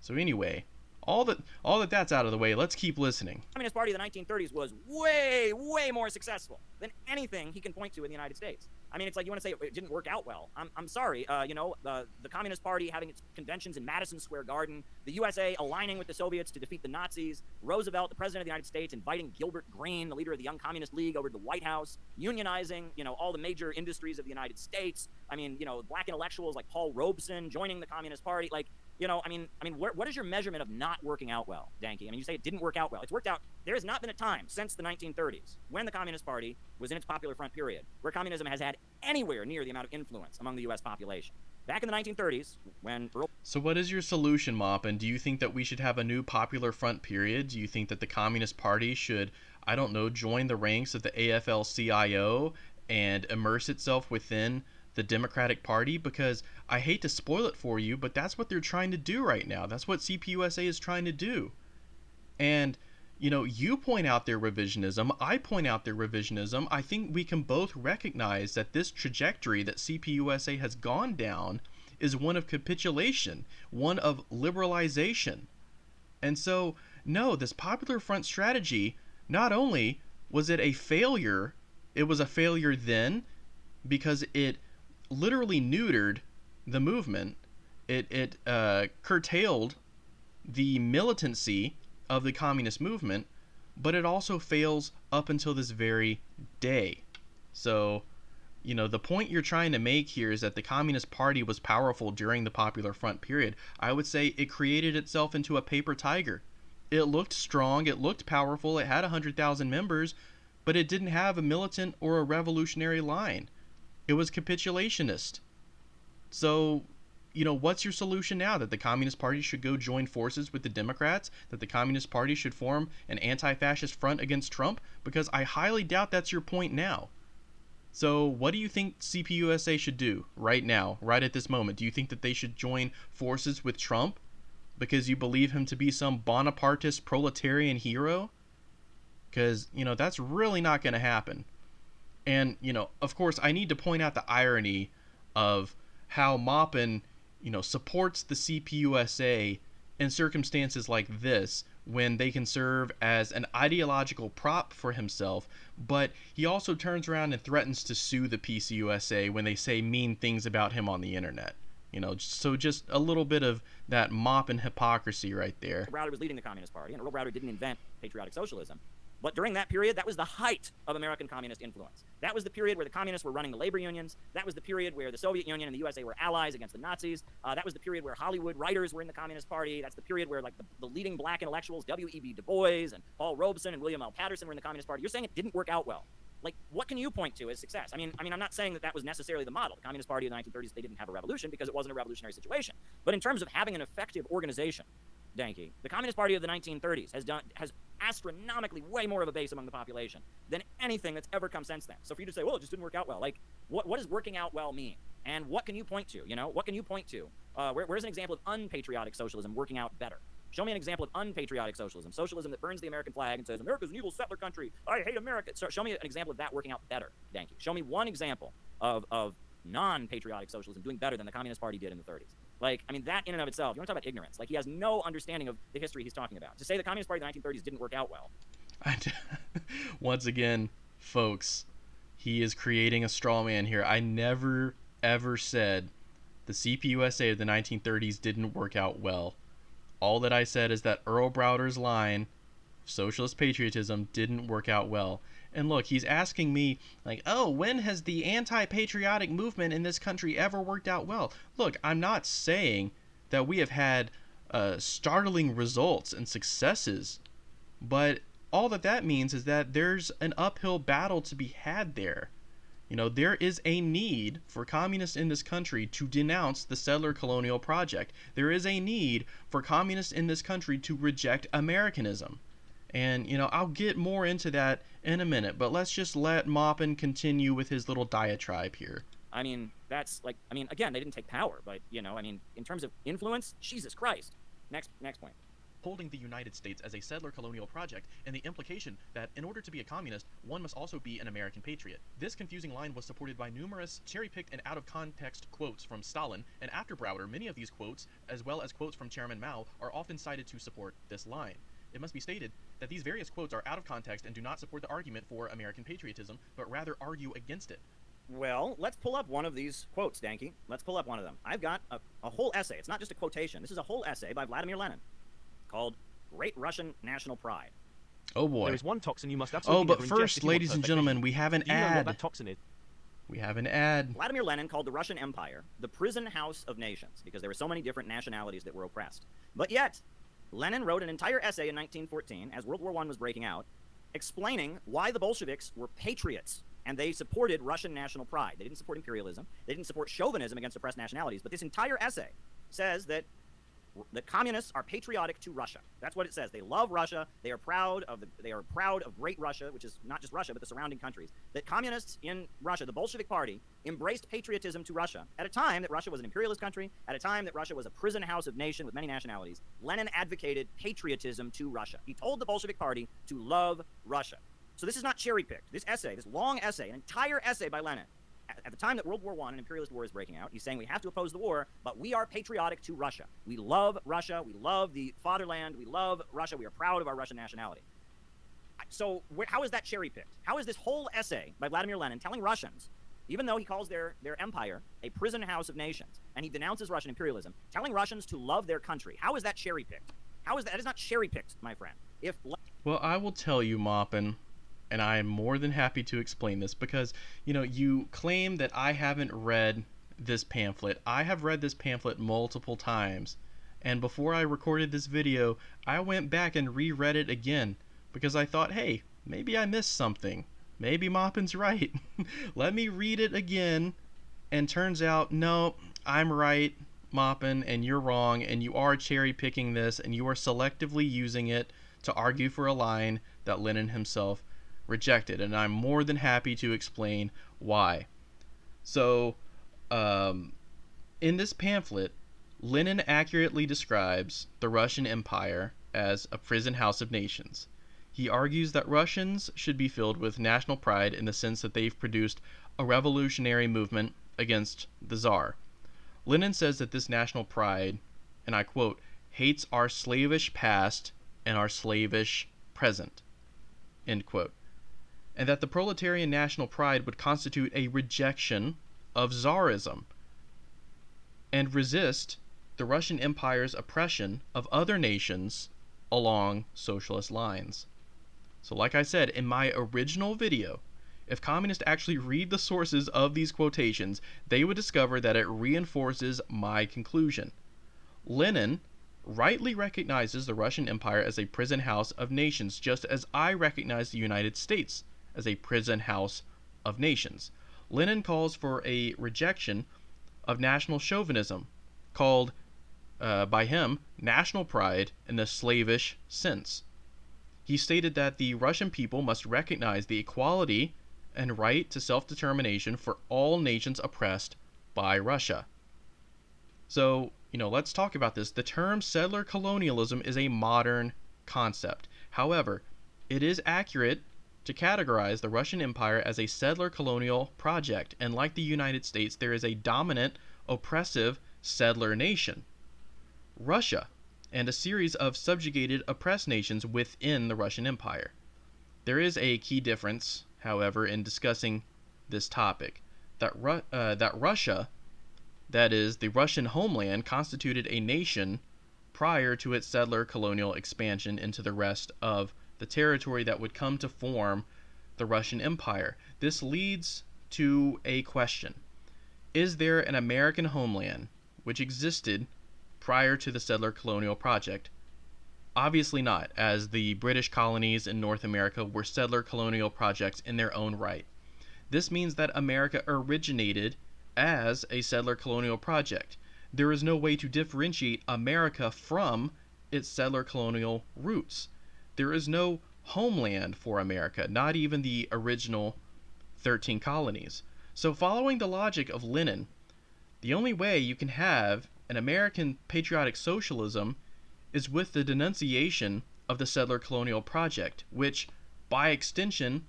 S1: So anyway, all that's out of the way, let's keep listening.
S2: The Communist Party of the 1930s was way, way more successful than anything he can point to in the United States. I mean, it's like you want to say it didn't work out well. I'm sorry. The Communist Party having its conventions in Madison Square Garden, the USA aligning with the Soviets to defeat the Nazis, Roosevelt, the president of the United States, inviting Gilbert Grain, the leader of the Young Communist League, over to the White House, unionizing, all the major industries of the United States. I mean, black intellectuals like Paul Robeson joining the Communist Party. Like, what is your measurement of not working out well, Danke? I mean, you say it didn't work out well. It's worked out. There has not been a time since the 1930s, when the Communist Party was in its Popular Front period, where communism has had anywhere near the amount of influence among the U.S. population. Back in the 1930s, when...
S1: So what is your solution, Maupin? Do you think that we should have a new Popular Front period? Do you think that the Communist Party should, join the ranks of the AFL-CIO and immerse itself within the Democratic Party? Because I hate to spoil it for you, but that's what they're trying to do right now. That's what CPUSA is trying to do. And, you point out their revisionism, I point out their revisionism. I think we can both recognize that this trajectory that CPUSA has gone down is one of capitulation, one of liberalization. And so, no, this Popular Front strategy, not only was it a failure, it was a failure then because it literally neutered the movement. It curtailed the militancy of the communist movement, but it also fails up until this very day. So, the point you're trying to make here is that the Communist Party was powerful during the Popular Front period. I would say it created itself into a paper tiger. It looked strong, it looked powerful, it had 100,000 members, but it didn't have a militant or a revolutionary line. It was capitulationist. So, what's your solution now? That the Communist Party should go join forces with the Democrats? That the Communist Party should form an anti-fascist front against Trump? Because I highly doubt that's your point now. So what do you think CPUSA should do right now, right at this moment? Do you think that they should join forces with Trump because you believe him to be some Bonapartist proletarian hero? Because, that's really not going to happen. And, of course, I need to point out the irony of how Maupin, supports the CPUSA in circumstances like this when they can serve as an ideological prop for himself, but he also turns around and threatens to sue the PCUSA when they say mean things about him on the internet. So just a little bit of that Maupin hypocrisy right there.
S2: Browder was leading the Communist Party, and Earl Browder didn't invent patriotic socialism. But during that period, that was the height of American communist influence. That was the period where the communists were running the labor unions. That was the period where the Soviet Union and the USA were allies against the Nazis. That was the period where Hollywood writers were in the Communist Party. That's the period where the leading black intellectuals, W.E.B. Du Bois and Paul Robeson and William L. Patterson were in the Communist Party. You're saying it didn't work out well. Like, what can you point to as success? I mean, I'm not saying that was necessarily the model. The Communist Party of the 1930s, they didn't have a revolution because it wasn't a revolutionary situation. But in terms of having an effective organization, Danke, the Communist Party of the 1930s has astronomically way more of a base among the population than anything that's ever come since then. So for you to say, well, it just didn't work out well, like, what does working out well mean? And what can you point to? What can you point to? Where's an example of unpatriotic socialism working out better? Show me an example of unpatriotic socialism, socialism that burns the American flag and says, America's an evil settler country, I hate America. So show me an example of that working out better, Danke. Show me one example of non-patriotic socialism doing better than the Communist Party did in the 30s. Like, I mean, that in and of itself, you want to talk about ignorance. Like, he has no understanding of the history he's talking about. To say the Communist Party of the 1930s didn't work out well.
S1: I, once again, folks, he is creating a straw man here. I never, ever said the CPUSA of the 1930s didn't work out well. All that I said is that Earl Browder's line, socialist patriotism, didn't work out well. And look, he's asking me, like, oh, when has the anti-patriotic movement in this country ever worked out well? Look, I'm not saying that we have had startling results and successes, but all that means is that there's an uphill battle to be had there. There is a need for communists in this country to denounce the settler colonial project. There is a need for communists in this country to reject Americanism. And, I'll get more into that in a minute, but let's just let Maupin continue with his little diatribe here.
S2: I mean, that's like, again, they didn't take power, but, in terms of influence, Jesus Christ. Next point.
S4: Holding the United States as a settler colonial project, and the implication that in order to be a communist, one must also be an American patriot. This confusing line was supported by numerous cherry-picked and out-of-context quotes from Stalin, and after Browder, many of these quotes, as well as quotes from Chairman Mao, are often cited to support this line. It must be stated that these various quotes are out of context and do not support the argument for American patriotism, but rather argue against it.
S2: Well, let's pull up one of these quotes, Danky. Let's pull up one of them. I've got a whole essay. It's not just a quotation. This is a whole essay by Vladimir Lenin called Great Russian National Pride.
S1: Oh boy.
S5: There is one toxin you must absolutely
S1: but
S5: never ingest
S1: first,
S5: if you want
S1: ladies and
S5: perfect
S1: gentlemen,
S5: vision.
S1: we have an
S5: Do you know what
S1: ad.
S5: that toxin is?
S1: We have an ad.
S2: Vladimir Lenin called the Russian Empire the prison house of nations because there were so many different nationalities that were oppressed. But yet, Lenin wrote an entire essay in 1914, as World War I was breaking out, explaining why the Bolsheviks were patriots, and they supported Russian national pride. They didn't support imperialism. They didn't support chauvinism against oppressed nationalities. But this entire essay says that the communists are patriotic to Russia. That's what it says. They love Russia. They are proud of great Russia, which is not just Russia, but the surrounding countries. That communists in Russia, the Bolshevik Party, embraced patriotism to Russia at a time that Russia was an imperialist country, at a time that Russia was a prison house of nation with many nationalities. Lenin advocated patriotism to Russia. He told the Bolshevik Party to love Russia. So this is not cherry-picked. This essay, this long essay, an entire essay by Lenin, at the time that World War I, an imperialist war, is breaking out, he's saying we have to oppose the war, but we are patriotic to Russia. We love Russia. We love the fatherland. We love Russia. We are proud of our Russian nationality. So how is that cherry-picked? How is this whole essay by Vladimir Lenin telling Russians, even though he calls their empire a prison house of nations, and he denounces Russian imperialism, telling Russians to love their country? How is that cherry-picked? How is that? That is not cherry-picked, my friend.
S1: Well, I will tell you, Maupin, and I am more than happy to explain this because, you claim that I haven't read this pamphlet. I have read this pamphlet multiple times, and before I recorded this video, I went back and reread it again because I thought, hey, maybe I missed something. Maybe Maupin's right. Let me read it again, and turns out, no, I'm right, Maupin, and you're wrong, and you are cherry-picking this, and you are selectively using it to argue for a line that Lenin himself rejected, and I'm more than happy to explain why. So, in this pamphlet, Lenin accurately describes the Russian Empire as a prison house of nations. He argues that Russians should be filled with national pride in the sense that they've produced a revolutionary movement against the Tsar. Lenin says that this national pride, and I quote, hates our slavish past and our slavish present, end quote. And that the proletarian national pride would constitute a rejection of Tsarism and resist the Russian Empire's oppression of other nations along socialist lines. So like I said in my original video, if communists actually read the sources of these quotations, they would discover that it reinforces my conclusion. Lenin rightly recognizes the Russian Empire as a prison house of nations, just as I recognize the United States as a prison house of nations. Lenin calls for a rejection of national chauvinism, called by him national pride in the slavish sense. He stated that the Russian people must recognize the equality and right to self-determination for all nations oppressed by Russia. So, let's talk about this. The term settler colonialism is a modern concept. However, it is accurate to categorize the Russian Empire as a settler colonial project, and like the United States, there is a dominant, oppressive settler nation, Russia, and a series of subjugated, oppressed nations within the Russian Empire. There is a key difference, however, in discussing this topic. That Russia, that is, the Russian homeland, constituted a nation prior to its settler colonial expansion into the rest of the territory that would come to form the Russian Empire. This leads to a question. Is there an American homeland which existed prior to the settler colonial project? Obviously not, as the British colonies in North America were settler colonial projects in their own right. This means that America originated as a settler colonial project. There is no way to differentiate America from its settler colonial roots. There is no homeland for America, not even the original 13 colonies. So, following the logic of Lenin, the only way you can have an American patriotic socialism is with the denunciation of the settler colonial project, which, by extension,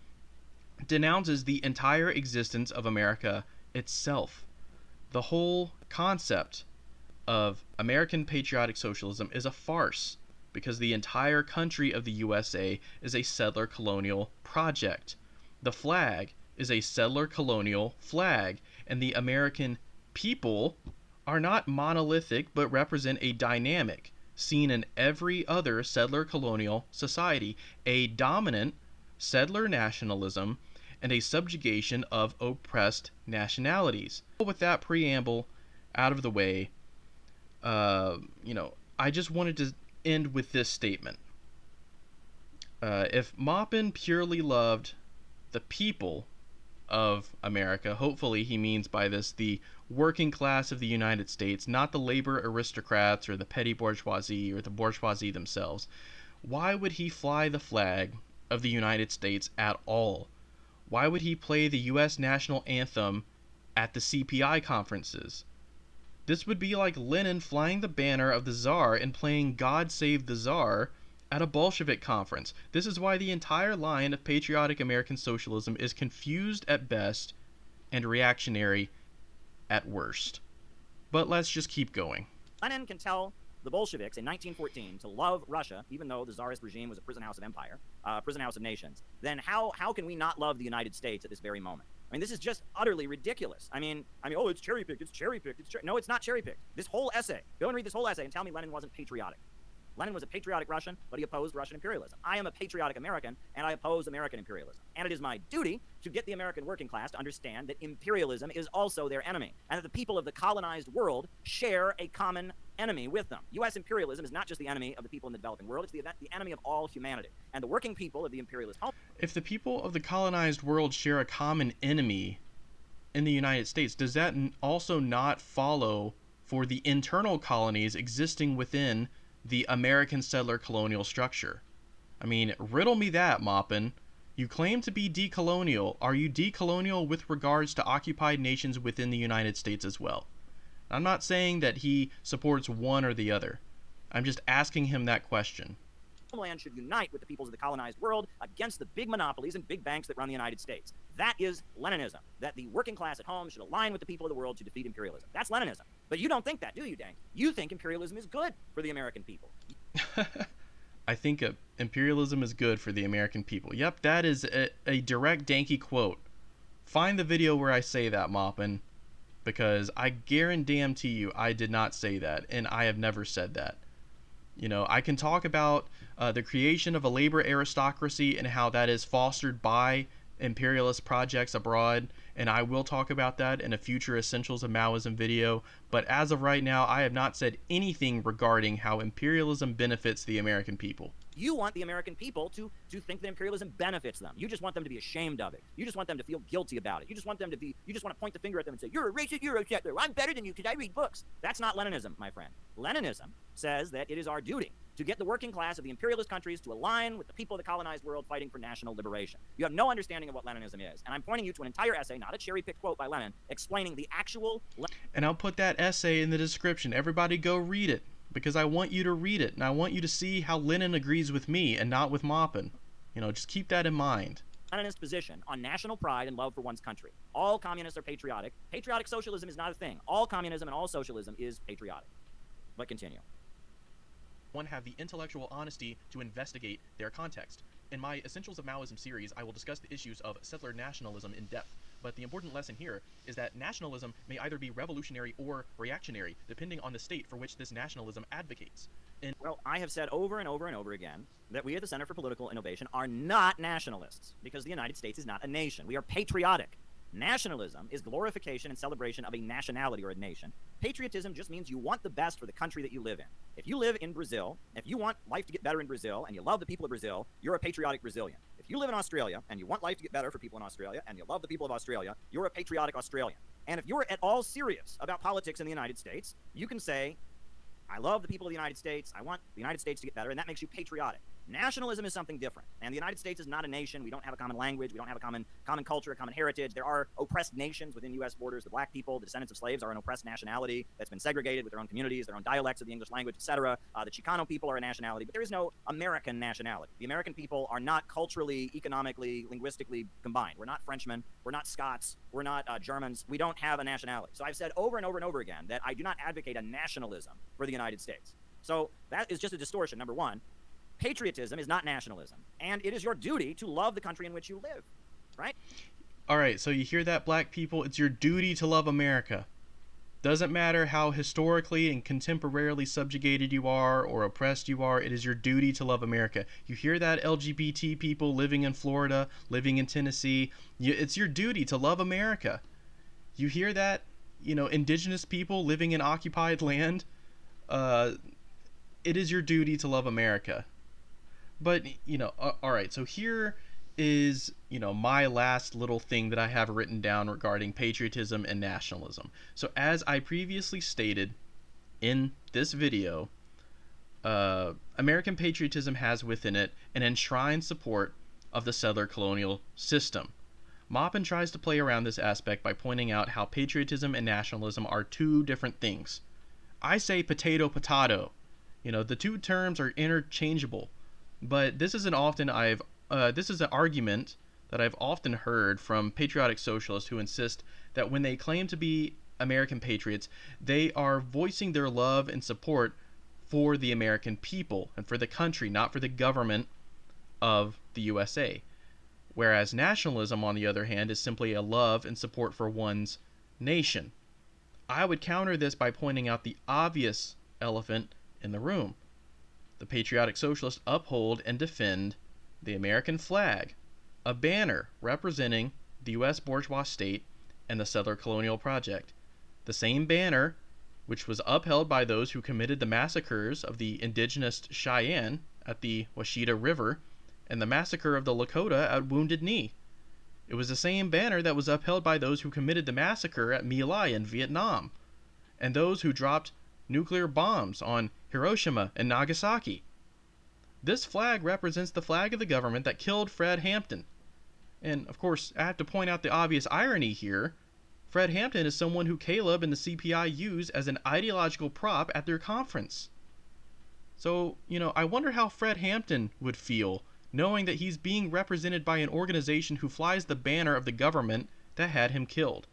S1: denounces the entire existence of America itself. The whole concept of American patriotic socialism is a farce because the entire country of the USA is a settler colonial project. The flag is a settler colonial flag, and the American people are not monolithic but represent a dynamic seen in every other settler colonial society, a dominant settler nationalism and a subjugation of oppressed nationalities. With that preamble out of the way, I just wanted to end with this statement. If Maupin purely loved the people of America, hopefully he means by this the working class of the United States, not the labor aristocrats or the petty bourgeoisie or the bourgeoisie themselves, why would he fly the flag of the United States at all? Why would he play the U.S. national anthem at the CPI conferences? This would be like Lenin flying the banner of the Tsar and playing God Save the Tsar at a Bolshevik conference. This is why the entire line of patriotic American socialism is confused at best and reactionary at worst. But let's just keep going.
S2: Lenin can tell the Bolsheviks in 1914 to love Russia, even though the Tsarist regime was a prison house of empire, prison house of nations. Then how can we not love the United States at this very moment? I mean, this is just utterly ridiculous. I mean, oh, it's cherry-picked, No, it's not cherry-picked. This whole essay, go and read this whole essay and tell me Lenin wasn't patriotic. Lenin was a patriotic Russian, but he opposed Russian imperialism. I am a patriotic American, and I oppose American imperialism. And it is my duty to get the American working class to understand that imperialism is also their enemy, and that the people of the colonized world share a common enemy with them. U.S. imperialism is not just the enemy of the people in the developing world, it's the enemy of all humanity. And the working people of the imperialist home...
S1: If the people of the colonized world share a common enemy in the United States, does that also not follow for the internal colonies existing within the American settler colonial structure? I mean, riddle me that, Maupin. You claim to be decolonial. Are you decolonial with regards to occupied nations within the United States as well? I'm not saying that he supports one or the other. I'm just asking him that question.
S2: Homeland should unite with the peoples of the colonized world against the big monopolies and big banks that run the United States. That is Leninism. That the working class at home should align with the people of the world to defeat imperialism. That's Leninism. But you don't think that, do you, Dank? You think imperialism is good for the American people.
S1: I think imperialism is good for the American people. Yep, that is a direct Danky quote. Find the video where I say that, Maupin, because I guarantee you I did not say that, and I have never said that. You know, I can talk about the creation of a labor aristocracy and how that is fostered by imperialist projects abroad, and I will talk about that in a future Essentials of Maoism video, but as of right now, I have not said anything regarding how imperialism benefits the American people.
S2: You want the American people to think that imperialism benefits them. You just want them to be ashamed of it. You just want them to feel guilty about it. You just want to point the finger at them and say, you're a racist, you're a settler, I'm better than you because I read books. That's not Leninism, my friend. Leninism says that it is our duty to get the working class of the imperialist countries to align with the people of the colonized world fighting for national liberation. You have no understanding of what Leninism is. And I'm pointing you to an entire essay, not a cherry-picked quote by Lenin, explaining the actual...
S1: And I'll put that essay in the description. Everybody go read it, because I want you to read it, and I want you to see how Lenin agrees with me and not with Maupin. You know, just keep that in mind.
S2: Leninist position on national pride and love for one's country. All communists are patriotic. Patriotic socialism is not a thing. All communism and all socialism is patriotic. But continue.
S4: One, have the intellectual honesty to investigate their context. In my Essentials of Maoism series, I will discuss the issues of settler nationalism in depth, but the important lesson here is that nationalism may either be revolutionary or reactionary, depending on the state for which this nationalism advocates.
S2: Well, I have said over and over and over again that we at the Center for Political Innovation are not nationalists, because the United States is not a nation. We are patriotic. Nationalism is glorification and celebration of a nationality or a nation. Patriotism just means you want the best for the country that you live in. If you live in Brazil, if you want life to get better in Brazil and you love the people of Brazil, you're a patriotic Brazilian. If you live in Australia and you want life to get better for people in Australia and you love the people of Australia, you're a patriotic Australian. And if you're at all serious about politics in the United States, you can say, I love the people of the United States, I want the United States to get better, and that makes you patriotic. Nationalism is something different, and the United States is not a nation. We don't have a common language. We don't have a common culture, a common heritage. There are oppressed nations within U.S. borders. The black people, the descendants of slaves, are an oppressed nationality that's been segregated with their own communities, their own dialects of the English language, etc. The Chicano people are a nationality, but there is no American nationality. The American people are not culturally, economically, linguistically combined. We're not Frenchmen. We're not Scots. We're not Germans. We don't have a nationality. So I've said over and over and over again that I do not advocate a nationalism for the United States. So that is just a distortion, number one. Patriotism is not nationalism, and it is your duty to love the country in which you live, right?
S1: All right, so you hear that, black people? It's your duty to love America. Doesn't matter how historically and contemporarily subjugated you are or oppressed you are, it is your duty to love America. You hear that, LGBT people living in Florida, living in Tennessee? It's your duty to love America. You hear that, indigenous people living in occupied land? It is your duty to love America. But, all right, so here is, my last little thing that I have written down regarding patriotism and nationalism. So as I previously stated in this video, American patriotism has within it an enshrined support of the settler colonial system. Maupin tries to play around this aspect by pointing out how patriotism and nationalism are two different things. I say potato, potato. The two terms are interchangeable. But this is an argument that I've often heard from patriotic socialists who insist that when they claim to be American patriots, they are voicing their love and support for the American people and for the country, not for the government of the USA. Whereas nationalism, on the other hand, is simply a love and support for one's nation. I would counter this by pointing out the obvious elephant in the room. The patriotic socialists uphold and defend the American flag, a banner representing the U.S. bourgeois state and the settler colonial project. The same banner which was upheld by those who committed the massacres of the indigenous Cheyenne at the Washita River and the massacre of the Lakota at Wounded Knee. It was the same banner that was upheld by those who committed the massacre at My Lai in Vietnam, and those who dropped nuclear bombs on Hiroshima and Nagasaki. This flag represents the flag of the government that killed Fred Hampton. And, of course, I have to point out the obvious irony here. Fred Hampton is someone who Caleb and the CPI used as an ideological prop at their conference. So, I wonder how Fred Hampton would feel knowing that he's being represented by an organization who flies the banner of the government that had him killed.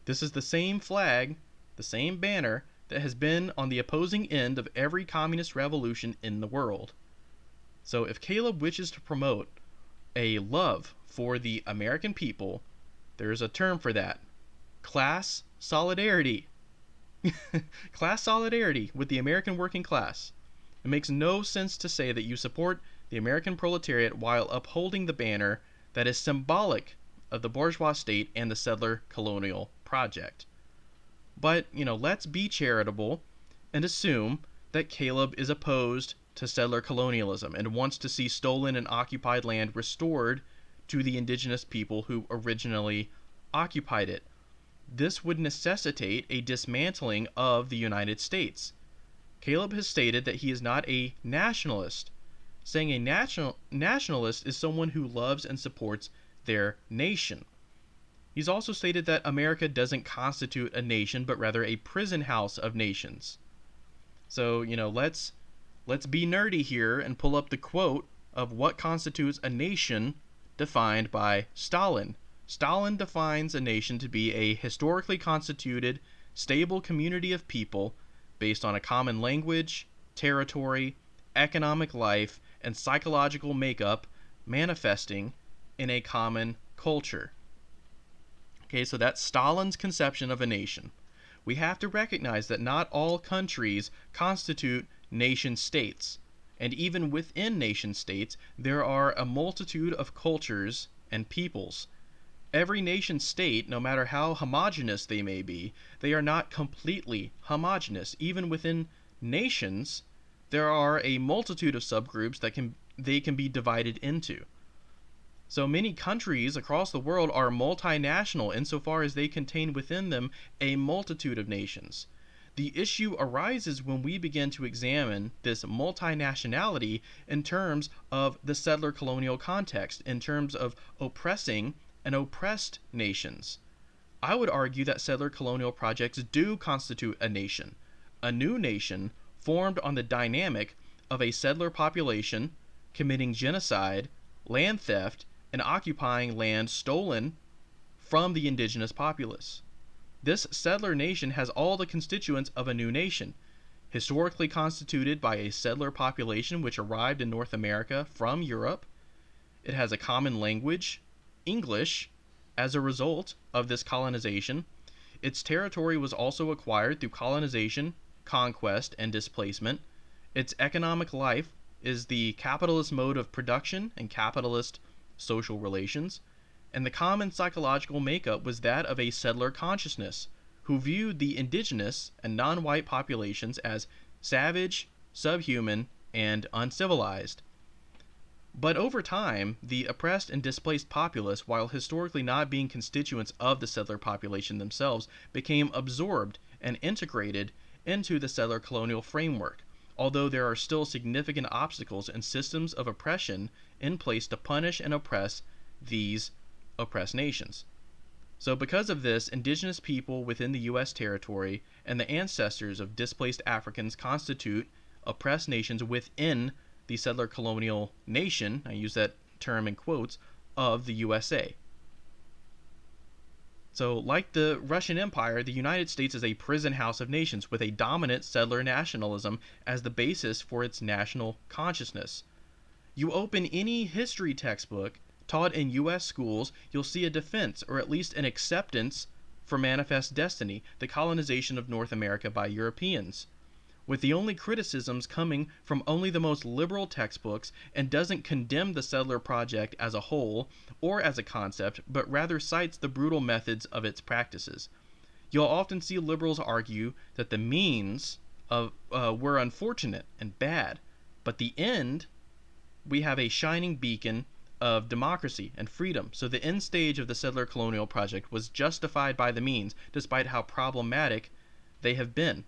S1: This is the same flag, the same banner, that has been on the opposing end of every communist revolution in the world. So if Caleb wishes to promote a love for the American people, there's a term for that. Class solidarity. Class solidarity with the American working class. It makes no sense to say that you support the American proletariat while upholding the banner that is symbolic of the bourgeois state and the settler colonial project. But, let's be charitable and assume that Caleb is opposed to settler colonialism and wants to see stolen and occupied land restored to the indigenous people who originally occupied it. This would necessitate a dismantling of the United States. Caleb has stated that he is not a nationalist, saying a nationalist is someone who loves and supports their nation. He's also stated that America doesn't constitute a nation, but rather a prison house of nations. So, let's be nerdy here and pull up the quote of what constitutes a nation defined by Stalin. Stalin defines a nation to be a historically constituted, stable community of people based on a common language, territory, economic life, and psychological makeup manifesting in a common culture. Okay, so that's Stalin's conception of a nation. We have to recognize that not all countries constitute nation states. And even within nation states, there are a multitude of cultures and peoples. Every nation state, no matter how homogeneous they may be, they are not completely homogeneous. Even within nations, there are a multitude of subgroups that they can be divided into. So many countries across the world are multinational insofar as they contain within them a multitude of nations. The issue arises when we begin to examine this multinationality in terms of the settler colonial context, in terms of oppressing and oppressed nations. I would argue that settler colonial projects do constitute a nation, a new nation formed on the dynamic of a settler population committing genocide, land theft, and occupying land stolen from the indigenous populace. This settler nation has all the constituents of a new nation, historically constituted by a settler population which arrived in North America from Europe. It has a common language, English, as a result of this colonization. Its territory was also acquired through colonization, conquest, and displacement. Its economic life is the capitalist mode of production and capitalist social relations, and the common psychological makeup was that of a settler consciousness, who viewed the indigenous and non-white populations as savage, subhuman, and uncivilized. But over time, the oppressed and displaced populace, while historically not being constituents of the settler population themselves, became absorbed and integrated into the settler colonial framework, although there are still significant obstacles and systems of oppression in place to punish and oppress these oppressed nations. So because of this, indigenous people within the U.S. territory and the ancestors of displaced Africans constitute oppressed nations within the settler colonial nation, I use that term in quotes, of the USA. So, like the Russian Empire, the United States is a prison house of nations with a dominant settler nationalism as the basis for its national consciousness. You open any history textbook taught in U.S. schools, you'll see a defense, or at least an acceptance, for manifest destiny, the colonization of North America by Europeans, with the only criticisms coming from only the most liberal textbooks, and doesn't condemn the settler project as a whole or as a concept, but rather cites the brutal methods of its practices. You'll often see liberals argue that the means were unfortunate and bad, but the end, we have a shining beacon of democracy and freedom. So the end stage of the settler colonial project was justified by the means, despite how problematic they have been.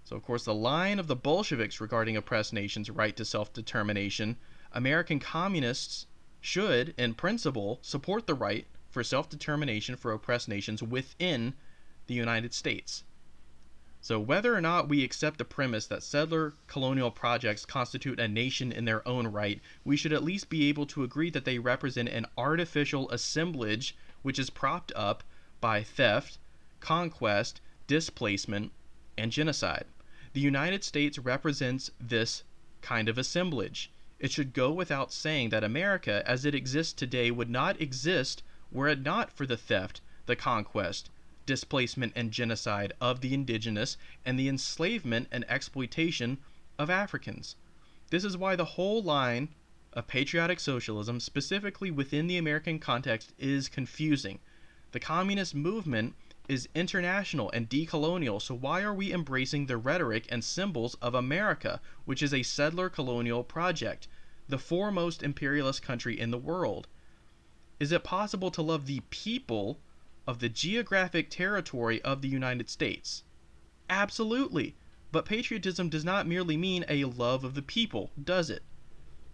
S1: So, of course, the line of the Bolsheviks regarding oppressed nations' right to self-determination, American communists should, in principle, support the right for self-determination for oppressed nations within the United States. So whether or not we accept the premise that settler colonial projects constitute a nation in their own right, we should at least be able to agree that they represent an artificial assemblage which is propped up by theft, conquest, displacement, and genocide. The United States represents this kind of assemblage. It should go without saying that America, as it exists today, would not exist were it not for the theft, the conquest, displacement, and genocide of the indigenous, and the enslavement and exploitation of Africans. This is why the whole line of patriotic socialism, specifically within the American context, is confusing. The communist movement is international and decolonial, so why are we embracing the rhetoric and symbols of America, which is a settler colonial project, the foremost imperialist country in the world? Is it possible to love the people of the geographic territory of the United States? Absolutely. But patriotism does not merely mean a love of the people, does it?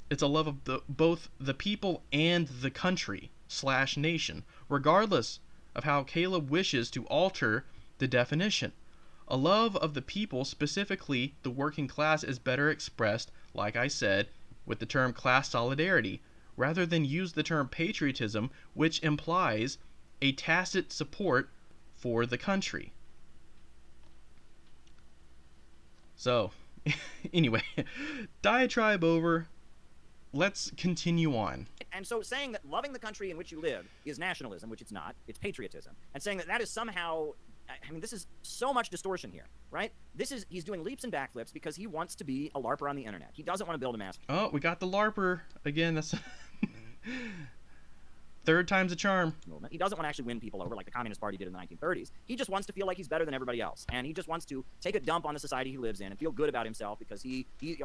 S1: It's a love of both the people and the country / nation, regardless of how Caleb wishes to alter the definition. A love of the people, specifically the working class, is better expressed, like I said, with the term class solidarity, rather than use the term patriotism, which implies a tacit support for the country. So, anyway, diatribe over. let's continue on.
S2: And so saying that loving the country in which you live is nationalism, which it's not, it's patriotism, and saying that that is somehow, I mean, this is so much distortion here, right? He's doing leaps and backflips because he wants to be a LARPer on the internet. He doesn't want to build a mass.
S1: Oh, we got the LARPer again. That's third time's a charm.
S2: Movement. He doesn't want to actually win people over like the Communist Party did in the 1930s. He just wants to feel like he's better than everybody else, and he just wants to take a dump on the society he lives in and feel good about himself because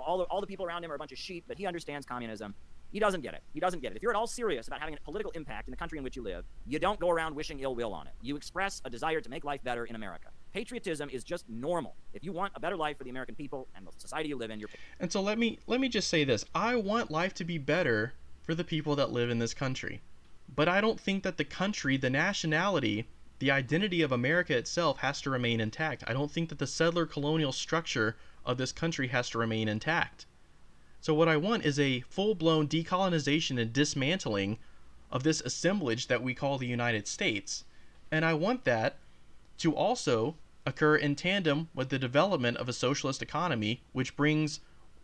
S2: all the people around him are a bunch of sheep, but he understands communism. He doesn't get it. He doesn't get it. If you're at all serious about having a political impact in the country in which you live, you don't go around wishing ill will on it. You express a desire to make life better in America. Patriotism is just normal. If you want a better life for the American people and the society you live in, you're.
S1: And so let me just say this. I want life to be better for the people that live in this country. But I don't think that the country, the nationality, the identity of America itself has to remain intact. I don't think that the settler colonial structure of this country has to remain intact. So what I want is a full-blown decolonization and dismantling of this assemblage that we call the United States. And I want that to also occur in tandem with the development of a socialist economy which brings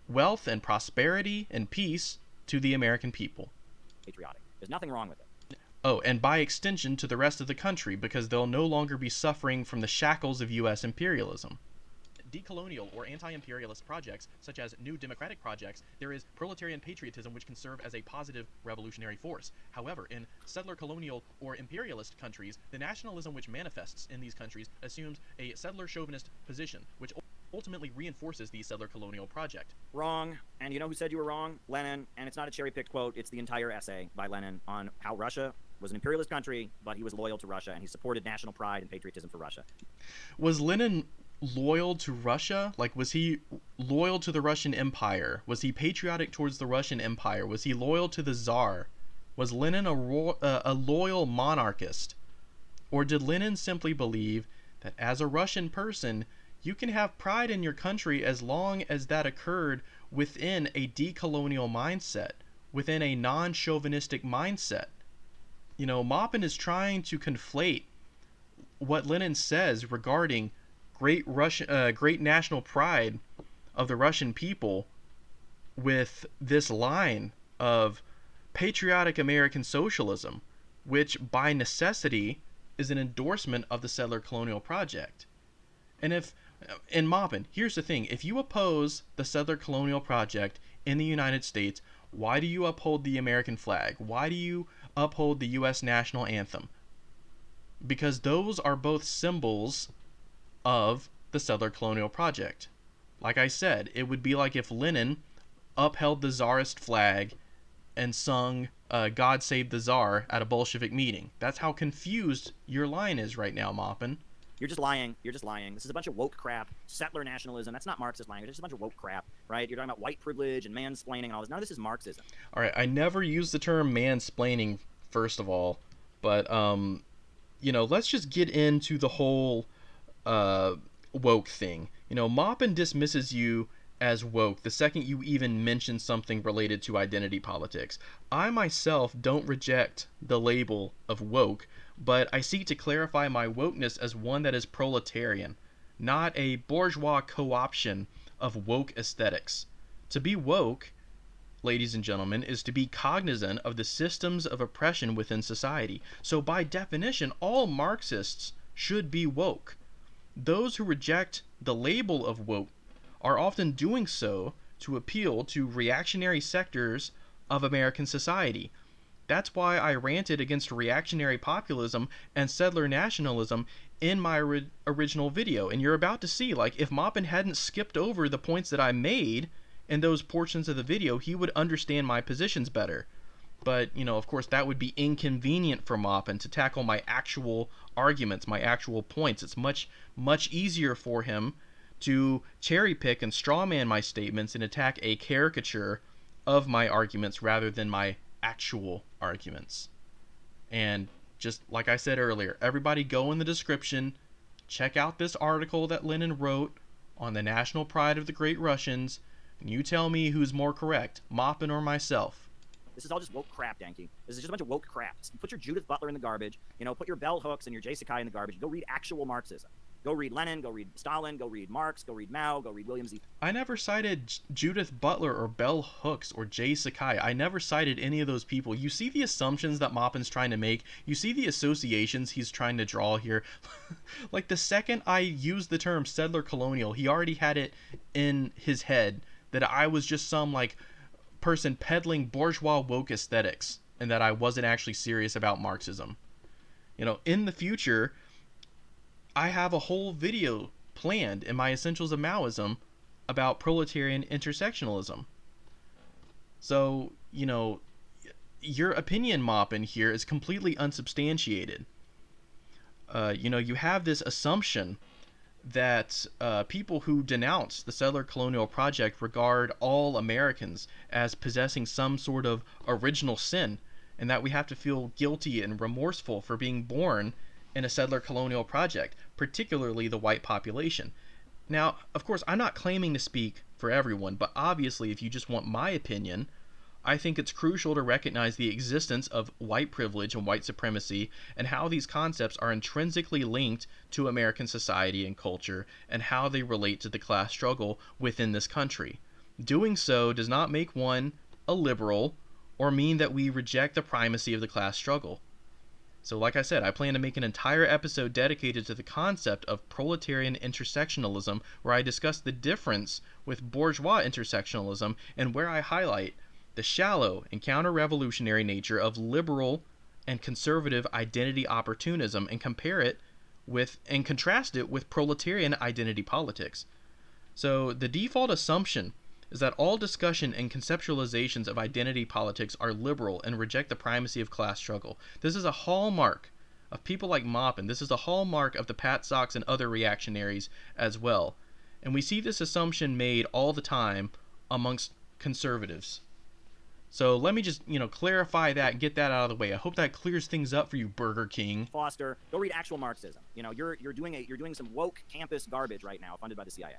S1: wealth and prosperity and peace to the American people.
S2: Patriotic. There's nothing wrong with it.
S1: Oh, and by extension to the rest of the country, because they'll no longer be suffering from the shackles of U.S. imperialism.
S4: Decolonial or anti-imperialist projects, such as new democratic projects, there is proletarian patriotism which can serve as a positive revolutionary force. However, in settler colonial or imperialist countries, the nationalism which manifests in these countries assumes a settler chauvinist position, which ultimately reinforces the settler colonial project.
S2: Wrong. And you know who said you were wrong? Lenin. And it's not a cherry-picked quote. It's the entire essay by Lenin on how Russia was an imperialist country, but he was loyal to Russia, and he supported national pride and patriotism for Russia.
S1: Was Lenin loyal to Russia? Like, was he loyal to the Russian Empire? Was he patriotic towards the Russian Empire? Was he loyal to the Tsar? Was Lenin a loyal monarchist? Or did Lenin simply believe that as a Russian person, you can have pride in your country as long as that occurred within a decolonial mindset, within a non-chauvinistic mindset? You know, Maupin is trying to conflate what Lenin says regarding great national pride of the Russian people with this line of patriotic American socialism, which by necessity is an endorsement of the settler colonial project. And Maupin, here's the thing, if you oppose the settler colonial project in the United States, why do you uphold the American flag? Why do you uphold the U.S. national anthem? Because those are both symbols of the settler colonial project. Like I said, it would be like if Lenin upheld the Tsarist flag and sung God Save the Tsar at a Bolshevik meeting. That's how confused your line is right now, Maupin.
S2: You're just lying. You're just lying. This is a bunch of woke crap. Settler nationalism. That's not Marxist language. It's just a bunch of woke crap, right? You're talking about white privilege and mansplaining and all this. None of this is Marxism.
S1: All right, I never use the term mansplaining, first of all, but you know, let's just get into the whole woke thing. You know, Maupin dismisses you as woke the second you even mention something related to identity politics. I myself don't reject the label of woke, but I seek to clarify my wokeness as one that is proletarian, not a bourgeois co-option of woke aesthetics. To be woke, ladies and gentlemen, is to be cognizant of the systems of oppression within society. So by definition, all Marxists should be woke. Those who reject the label of woke are often doing so to appeal to reactionary sectors of American society. That's why I ranted against reactionary populism and settler nationalism in my original video. And you're about to see, like, if Maupin hadn't skipped over the points that I made in those portions of the video, he would understand my positions better. But, you know, of course, that would be inconvenient for Maupin to tackle my actual arguments, my actual points. It's much, much easier for him to cherry pick and strawman my statements and attack a caricature of my arguments rather than my actual arguments. And just like I said earlier, everybody go in the description, check out this article that Lenin wrote on the national pride of the great Russians, and you tell me who's more correct, Maupin or myself.
S2: This is all just woke crap, Yankee. This is just a bunch of woke crap. Put your Judith Butler in the garbage. You know, put your bell hooks and your J. Sakai in the garbage. Go read actual Marxism. Go read Lenin, go read Stalin, go read Marx, go read Mao, go read William Z.
S1: I never cited Judith Butler or Bell Hooks or Jay Sakai. I never cited any of those people. You see the assumptions that Maupin's trying to make. You see the associations he's trying to draw here. Like, the second I used the term settler colonial, he already had it in his head that I was just some, like, person peddling bourgeois woke aesthetics and that I wasn't actually serious about Marxism. You know, in the future, I have a whole video planned in my Essentials of Maoism about proletarian intersectionalism. So, you know, your opinion, Maupin, here is completely unsubstantiated. You know, you have this assumption that people who denounce the settler colonial project regard all Americans as possessing some sort of original sin, and that we have to feel guilty and remorseful for being born in a settler colonial project, particularly the white population. Now, of course, I'm not claiming to speak for everyone, but obviously, if you just want my opinion, I think it's crucial to recognize the existence of white privilege and white supremacy and how these concepts are intrinsically linked to American society and culture and how they relate to the class struggle within this country. Doing so does not make one a liberal or mean that we reject the primacy of the class struggle. So like I said, I plan to make an entire episode dedicated to the concept of proletarian intersectionalism, where I discuss the difference with bourgeois intersectionalism and where I highlight the shallow and counter-revolutionary nature of liberal and conservative identity opportunism and compare it with and contrast it with proletarian identity politics. So the default assumption is that all discussion and conceptualizations of identity politics are liberal and reject the primacy of class struggle. This is a hallmark of people like Maupin. This is a hallmark of the Pat Socks and other reactionaries as well. And we see this assumption made all the time amongst conservatives. So let me just, clarify that and get that out of the way. I hope that clears things up for you, Burger King.
S2: Foster, go read actual Marxism. You're doing some woke campus garbage right now, funded by the CIA.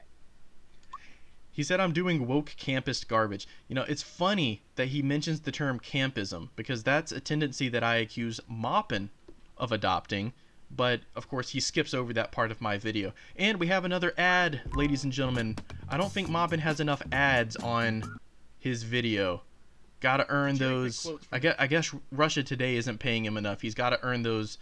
S1: He said I'm doing woke campus garbage. It's funny that he mentions the term campism, because that's a tendency that I accuse Maupin of adopting, but of course he skips over that part of my video. And we have another ad, ladies and gentlemen. I don't think Maupin has enough ads on his video. Gotta earn those. I guess Russia Today isn't paying him enough. He's gotta earn those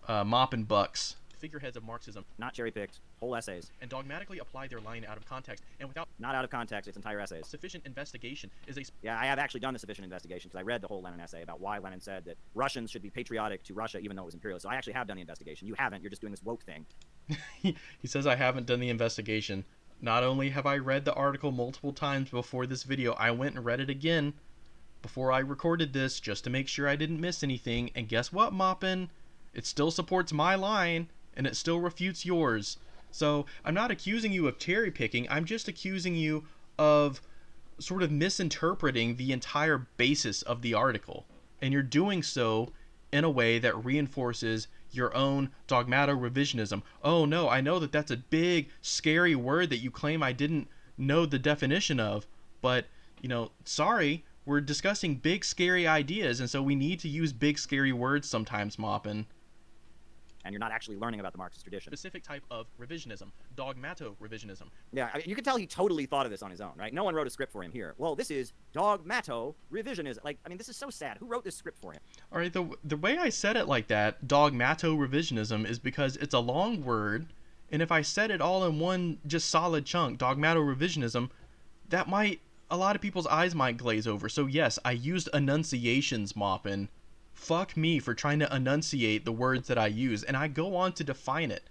S1: Maupin bucks.
S4: Figureheads of Marxism,
S2: Not cherry-picked, whole essays.
S4: and dogmatically apply their line out of context and without
S2: Not out of context, it's entire essays.
S4: sufficient investigation is a
S2: Yeah, I have actually done the sufficient investigation because I read the whole Lenin essay about why Lenin said that Russians should be patriotic to Russia even though it was imperialist. So I actually have done the investigation. You haven't. You're just doing this woke thing.
S1: He says I haven't done the investigation. Not only have I read the article multiple times before this video, I went and read it again before I recorded this just to make sure I didn't miss anything. And guess what, Maupin? It still supports my line, and it still refutes yours. So I'm not accusing you of cherry picking. I'm just accusing you of sort of misinterpreting the entire basis of the article. And you're doing so in a way that reinforces your own dogmato-revisionism. Oh no, I know that that's a big, scary word that you claim I didn't know the definition of, but, sorry, we're discussing big, scary ideas, and so we need to use big, scary words sometimes, Maupin.
S2: And you're not actually learning about the Marxist tradition.
S4: specific type of revisionism, dogmato-revisionism.
S2: Yeah, you can tell he totally thought of this on his own, right? No one wrote a script for him here. Well, this is dogmato-revisionism. This is so sad. Who wrote this script for him?
S1: All right, the way I said it like that, dogmato-revisionism, is because it's a long word, and if I said it all in one just solid chunk, dogmato-revisionism, a lot of people's eyes might glaze over. So yes, I used enunciations, Maupin. Fuck me for trying to enunciate the words that I use, and I go on to define it.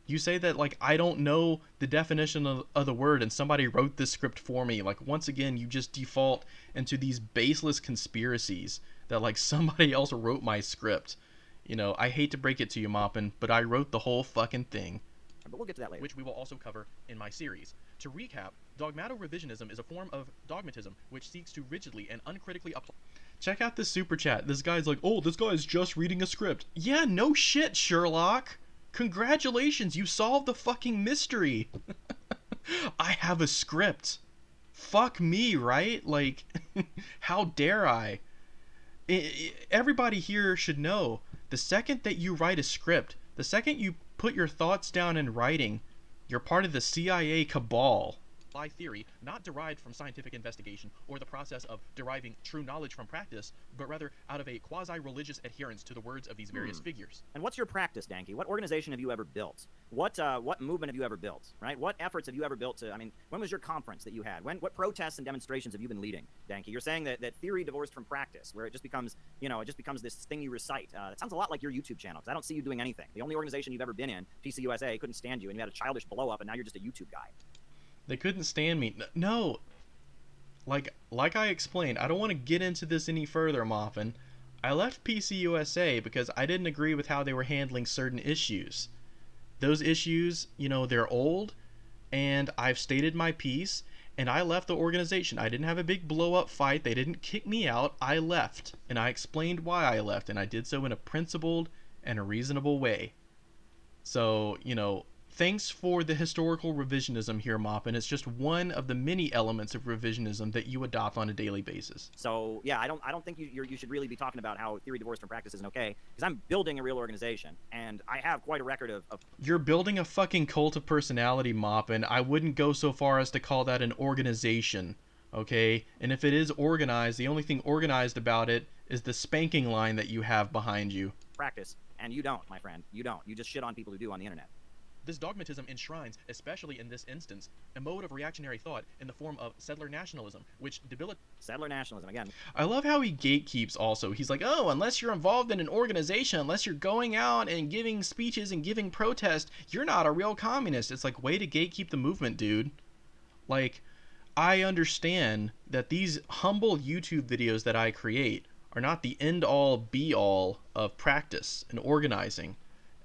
S1: You say that, I don't know the definition of the word, and somebody wrote this script for me. Once again, you just default into these baseless conspiracies that, somebody else wrote my script. I hate to break it to you, Maupin, but I wrote the whole fucking thing.
S2: But we'll get to that later.
S4: Which we will also cover in my series. To recap, dogmato-revisionism is a form of dogmatism which seeks to rigidly and uncritically apply.
S1: Check out this super chat. This guy's like, oh, this guy's just reading a script. Yeah, no shit, Sherlock. Congratulations, you solved the fucking mystery. I have a script. Fuck me, right? How dare I? Everybody here should know, the second that you write a script, the second you put your thoughts down in writing. You're part of the CIA cabal.
S4: Theory not derived from scientific investigation or the process of deriving true knowledge from practice, but rather out of a quasi-religious adherence to the words of these various figures.
S2: And what's your practice, Danke? What organization have you ever built? What movement have you ever built? Right? What efforts have you ever built to? I mean, when was your conference that you had? What protests and demonstrations have you been leading, Danke? You're saying that theory divorced from practice, where it just becomes, this thing you recite. It sounds a lot like your YouTube channel, because I don't see you doing anything. The only organization you've ever been in, PCUSA, couldn't stand you, and you had a childish blow up, and now you're just a YouTube guy.
S1: They couldn't stand me. No. Like I explained, I don't want to get into this any further, Maupin. I left PCUSA because I didn't agree with how they were handling certain issues. Those issues, they're old, and I've stated my piece, and I left the organization. I didn't have a big blow-up fight. They didn't kick me out. I left, and I explained why I left, and I did so in a principled and a reasonable way. So, thanks for the historical revisionism here, Maupin. It's just one of the many elements of revisionism that you adopt on a daily basis.
S2: So yeah, I don't think you should really be talking about how theory divorced from practice isn't okay, because I'm building a real organization, and I have quite a record of...
S1: You're building a fucking cult of personality, Maupin. I wouldn't go so far as to call that an organization, okay? And if it is organized, the only thing organized about it is the spanking line that you have behind you.
S2: Practice, and you don't, my friend. You don't. You just shit on people who do on the internet.
S4: This dogmatism enshrines, especially in this instance, a mode of reactionary thought in the form of settler nationalism, which debilitates...
S2: Settler nationalism, again.
S1: I love how he gatekeeps also. He's like, oh, unless you're involved in an organization, unless you're going out and giving speeches and giving protest, you're not a real communist. It's like, way to gatekeep the movement, dude. Like, I understand that these humble YouTube videos that I create are not the end-all, be-all of practice and organizing.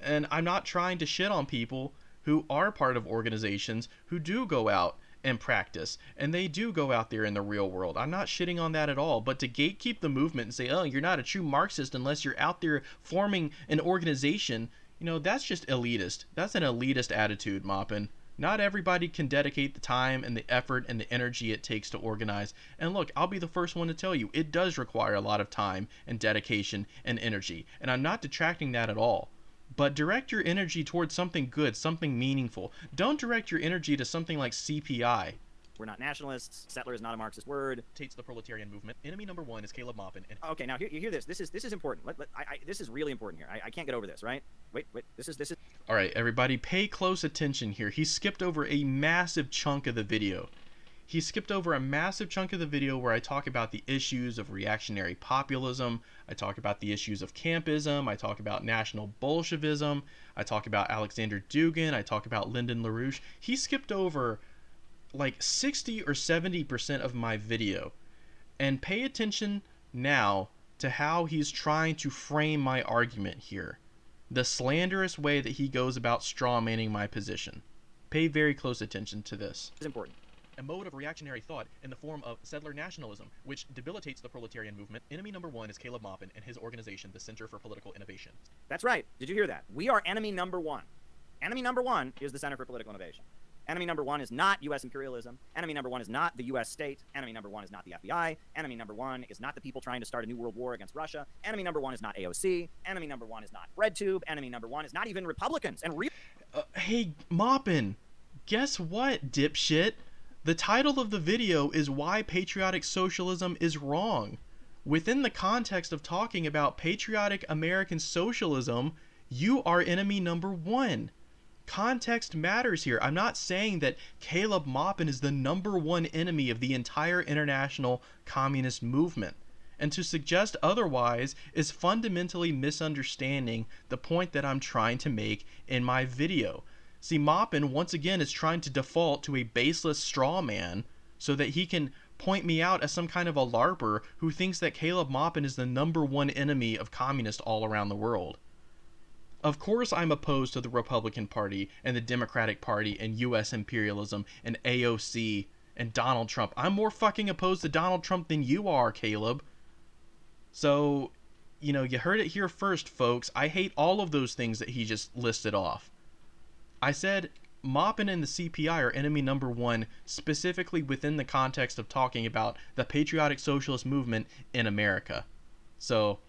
S1: And I'm not trying to shit on people who are part of organizations who do go out and practice, and they do go out there in the real world. I'm not shitting on that at all. But to gatekeep the movement and say, oh, you're not a true Marxist unless you're out there forming an organization, that's just elitist. That's an elitist attitude, Maupin. Not everybody can dedicate the time and the effort and the energy it takes to organize. And look, I'll be the first one to tell you, it does require a lot of time and dedication and energy. And I'm not detracting that at all. But direct your energy towards something good, something meaningful. Don't direct your energy to something like CPI.
S2: We're not nationalists. Settler is not a Marxist word.
S4: The proletarian movement. Enemy number one is Caleb Maupin. And...
S2: Okay, now you hear this. This is important. This is really important here. I can't get over this, right? Wait. This is.
S1: All right, everybody, pay close attention here. He skipped over a massive chunk of the video. He skipped over a massive chunk of the video where I talk about the issues of reactionary populism. I talk about the issues of campism. I talk about National Bolshevism. I talk about Alexander Dugin. I talk about Lyndon LaRouche. He skipped over like 60 or 70% of my video. And pay attention now to how he's trying to frame my argument here. The slanderous way that he goes about strawmanning my position. Pay very close attention to this.
S2: It's important.
S4: A mode of reactionary thought in the form of settler nationalism, which debilitates the proletarian movement. Enemy number one is Caleb Maupin and his organization, the Center for Political Innovation.
S2: That's right. Did you hear that? We are enemy number one. Enemy number one is the Center for Political Innovation. Enemy number one is not U.S. imperialism. Enemy number one is not the U.S. state. Enemy number one is not the FBI. Enemy number one is not the people trying to start a new world war against Russia. Enemy number one is not AOC. Enemy number one is not RedTube. Enemy number one is not even Republicans. And
S1: hey, Maupin, guess what, dipshit? The title of the video is Why Patriotic Socialism is Wrong. Within the context of talking about patriotic American socialism, you are enemy number one. Context matters here. I'm not saying that Caleb Maupin is the number one enemy of the entire international communist movement. And to suggest otherwise is fundamentally misunderstanding the point that I'm trying to make in my video. See, Maupin, once again, is trying to default to a baseless straw man so that he can point me out as some kind of a LARPer who thinks that Caleb Maupin is the number one enemy of communists all around the world. Of course I'm opposed to the Republican Party and the Democratic Party and U.S. imperialism and AOC and Donald Trump. I'm more fucking opposed to Donald Trump than you are, Caleb. So, you heard it here first, folks. I hate all of those things that he just listed off. I said Maupin and the CPI are enemy number one specifically within the context of talking about the patriotic socialist movement in America. So,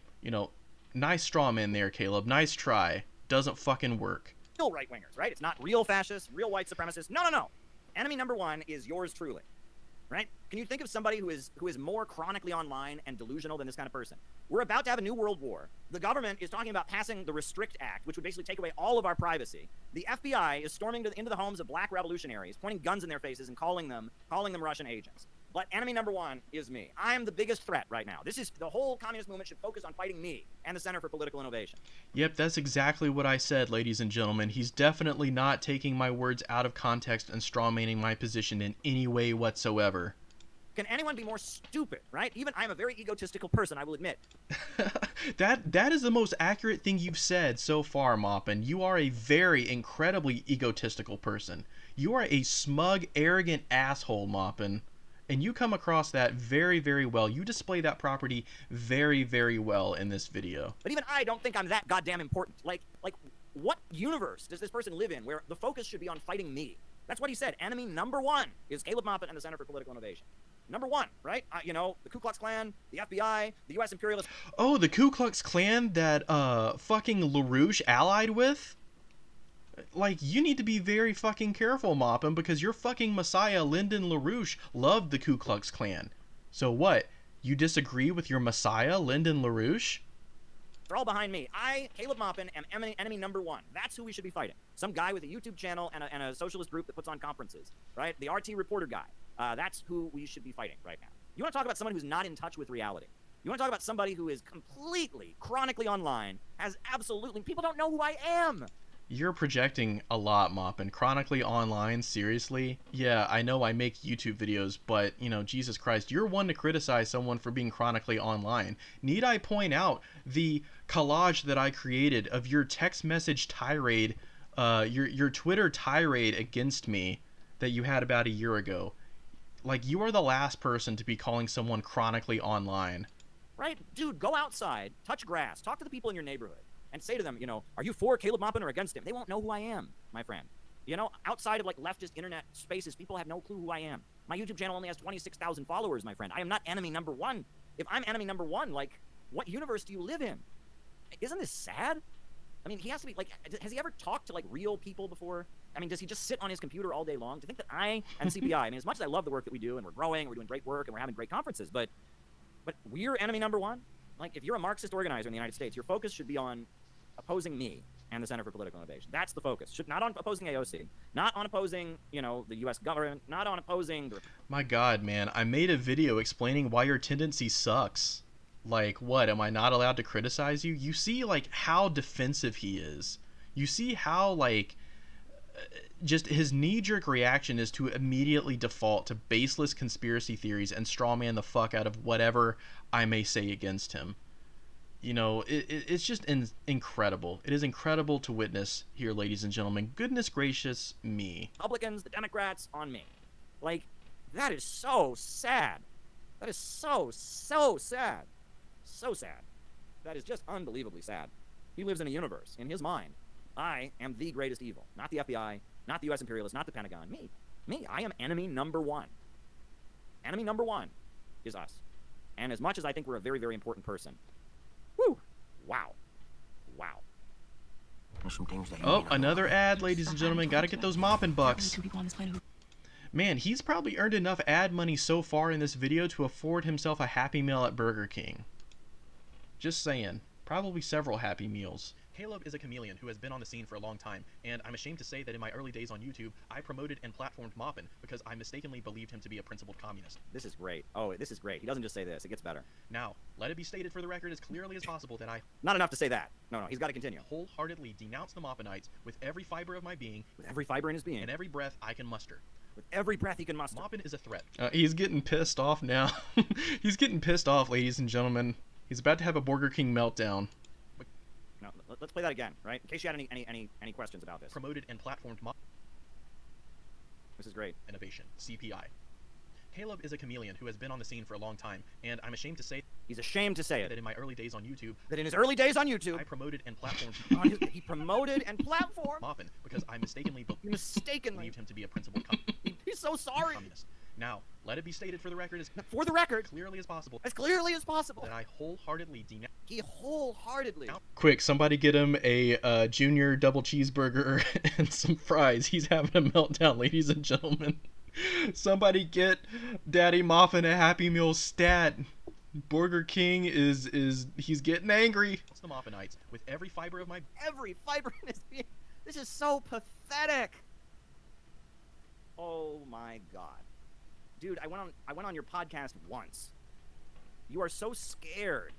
S1: nice straw man there, Caleb. Nice try. Doesn't fucking work.
S2: real right-wingers, right? It's not real fascists, real white supremacists. No, no, no. Enemy number one is yours truly, right? Can you think of somebody who is more chronically online and delusional than this kind of person? We're about to have a new world war. The government is talking about passing the Restrict Act, which would basically take away all of our privacy. The FBI is storming into the homes of black revolutionaries, pointing guns in their faces and calling them Russian agents. But enemy number one is me. I am the biggest threat right now. This is the whole communist movement should focus on fighting me and the Center for Political Innovation.
S1: Yep, that's exactly what I said, ladies and gentlemen. He's definitely not taking my words out of context and strawmanning my position in any way whatsoever.
S2: Can anyone be more stupid, right? Even I'm a very egotistical person, I will admit.
S1: That is the most accurate thing you've said so far, Maupin. You are a very incredibly egotistical person. You are a smug, arrogant asshole, Maupin. And you come across that very, very well. You display that property very, very well in this video.
S2: But even I don't think I'm that goddamn important. Like, what universe does this person live in where the focus should be on fighting me? That's what he said. Enemy number one is Caleb Maupin and the Center for Political Innovation. Number one, right? You know, the Ku Klux Klan, the FBI, the U.S. imperialists.
S1: Oh, the Ku Klux Klan that fucking LaRouche allied with? Like, you need to be very fucking careful, Maupin, because your fucking messiah, Lyndon LaRouche, loved the Ku Klux Klan. So what? You disagree with your messiah, Lyndon LaRouche?
S2: They're all behind me. I, Caleb Maupin, am enemy number one. That's who we should be fighting. Some guy with a YouTube channel and a socialist group that puts on conferences, right? The RT reporter guy. That's who we should be fighting right now. You want to talk about someone who's not in touch with reality. You want to talk about somebody who is completely, chronically online, has absolutely... People don't know who I am.
S1: You're projecting a lot, Maupin. Chronically online, seriously? Yeah, I know I make YouTube videos, but, you know, Jesus Christ, you're one to criticize someone for being chronically online. Need I point out the collage that I created of your text message tirade, your Twitter tirade against me that you had about a year ago? Like, you are the last person to be calling someone chronically online.
S2: Right? Dude, go outside, touch grass, talk to the people in your neighborhood. And say to them, you know, are you for Caleb Maupin or against him? They won't know who I am, my friend. You know, outside of like leftist internet spaces, people have no clue who I am. My YouTube channel only has 26,000 followers, my friend. I am not enemy number one. If I'm enemy number one, like, what universe do you live in? Isn't this sad? I mean, he has to be, like, has he ever talked to, like, real people before? I mean, does he just sit on his computer all day long? To think that I and CPI, I mean, as much as I love the work that we do, and we're growing, we're doing great work, and we're having great conferences, but we're enemy number one? Like, if you're a Marxist organizer in the United States, your focus should be on opposing me and the Center for Political Innovation. That's the focus. Not on opposing AOC. Not on opposing, you know, the U.S. government. Not on opposing...
S1: My God, man. I made a video explaining why your tendency sucks. Like, what? Am I not allowed to criticize you? You see, like, how defensive he is. You see how, like... just his knee-jerk reaction is to immediately default to baseless conspiracy theories and strawman the fuck out of whatever I may say against him. You know, it's just incredible. It is incredible to witness here, ladies and gentlemen. Goodness gracious me.
S2: Republicans, the Democrats, on me. Like, that is so sad. That is so sad. So sad. That is just unbelievably sad. He lives in a universe. In his mind, I am the greatest evil. Not the FBI, not the U.S. imperialists, not the Pentagon. Me. I am enemy number one. Enemy number one is us. And as much as I think we're a very, very important person, whew, wow.
S1: Oh, another ad, ladies and gentlemen. Gotta get those Maupin bucks. Man, he's probably earned enough ad money so far in this video to afford himself a Happy Meal at Burger King. Just saying. Probably several Happy Meals.
S4: Caleb is a chameleon who has been on the scene for a long time, and I'm ashamed to say that in my early days on YouTube, I promoted and platformed Maupin because I mistakenly believed him to be a principled communist.
S2: This is great. Oh, this is great. He doesn't just say this. It gets better.
S4: Now, let it be stated for the record as clearly as possible that I...
S2: Not enough to say that. No, he's got to continue.
S4: ...wholeheartedly denounce the Maupinites with every fiber of my being...
S2: With every fiber in his being.
S4: And every breath I can muster.
S2: With every breath he can muster.
S4: Maupin is a threat.
S1: He's getting pissed off now. He's getting pissed off, ladies and gentlemen. He's about to have a Burger King meltdown.
S2: No, let's play that again, right? In case you had any questions about this.
S4: Promoted and platformed
S2: This is great.
S4: Innovation, CPI. Caleb is a chameleon who has been on the scene for a long time, and I'm ashamed to say...
S2: He's ashamed to say it.
S4: ...that in my early days on YouTube...
S2: That in his early days on YouTube...
S4: I promoted and platformed...
S2: He promoted and platformed...
S4: Maupin, because I mistakenly...
S2: You mistakenly...
S4: ...believed him to be a principled
S2: He's so sorry.
S4: communist. Now, let it be stated for the record as
S2: For the record,
S4: clearly as possible
S2: as clearly as possible,
S4: that I wholeheartedly denounce.
S2: he wholeheartedly.
S1: Quick, somebody get him a junior double cheeseburger and some fries. He's having a meltdown, ladies and gentlemen. Somebody get Daddy Maupin a Happy Meal stat. Burger King he's getting angry.
S4: The Maupinites with every fiber of my
S2: Every fiber in his being. This is so pathetic. Oh my god. Dude, I went on your podcast once. You are so scared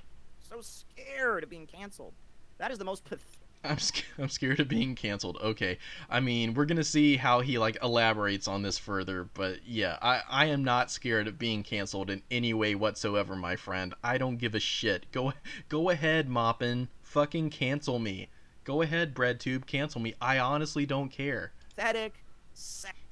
S2: of being canceled. That is the most pathetic.
S1: I'm scared of being canceled. Okay, I mean, we're gonna see how he like elaborates on this further, but yeah, I am not scared of being canceled in any way whatsoever, my friend. I don't give a shit. Go ahead, Maupin. Fucking cancel me. Go ahead, BreadTube, cancel me. I honestly don't care.
S2: Pathetic.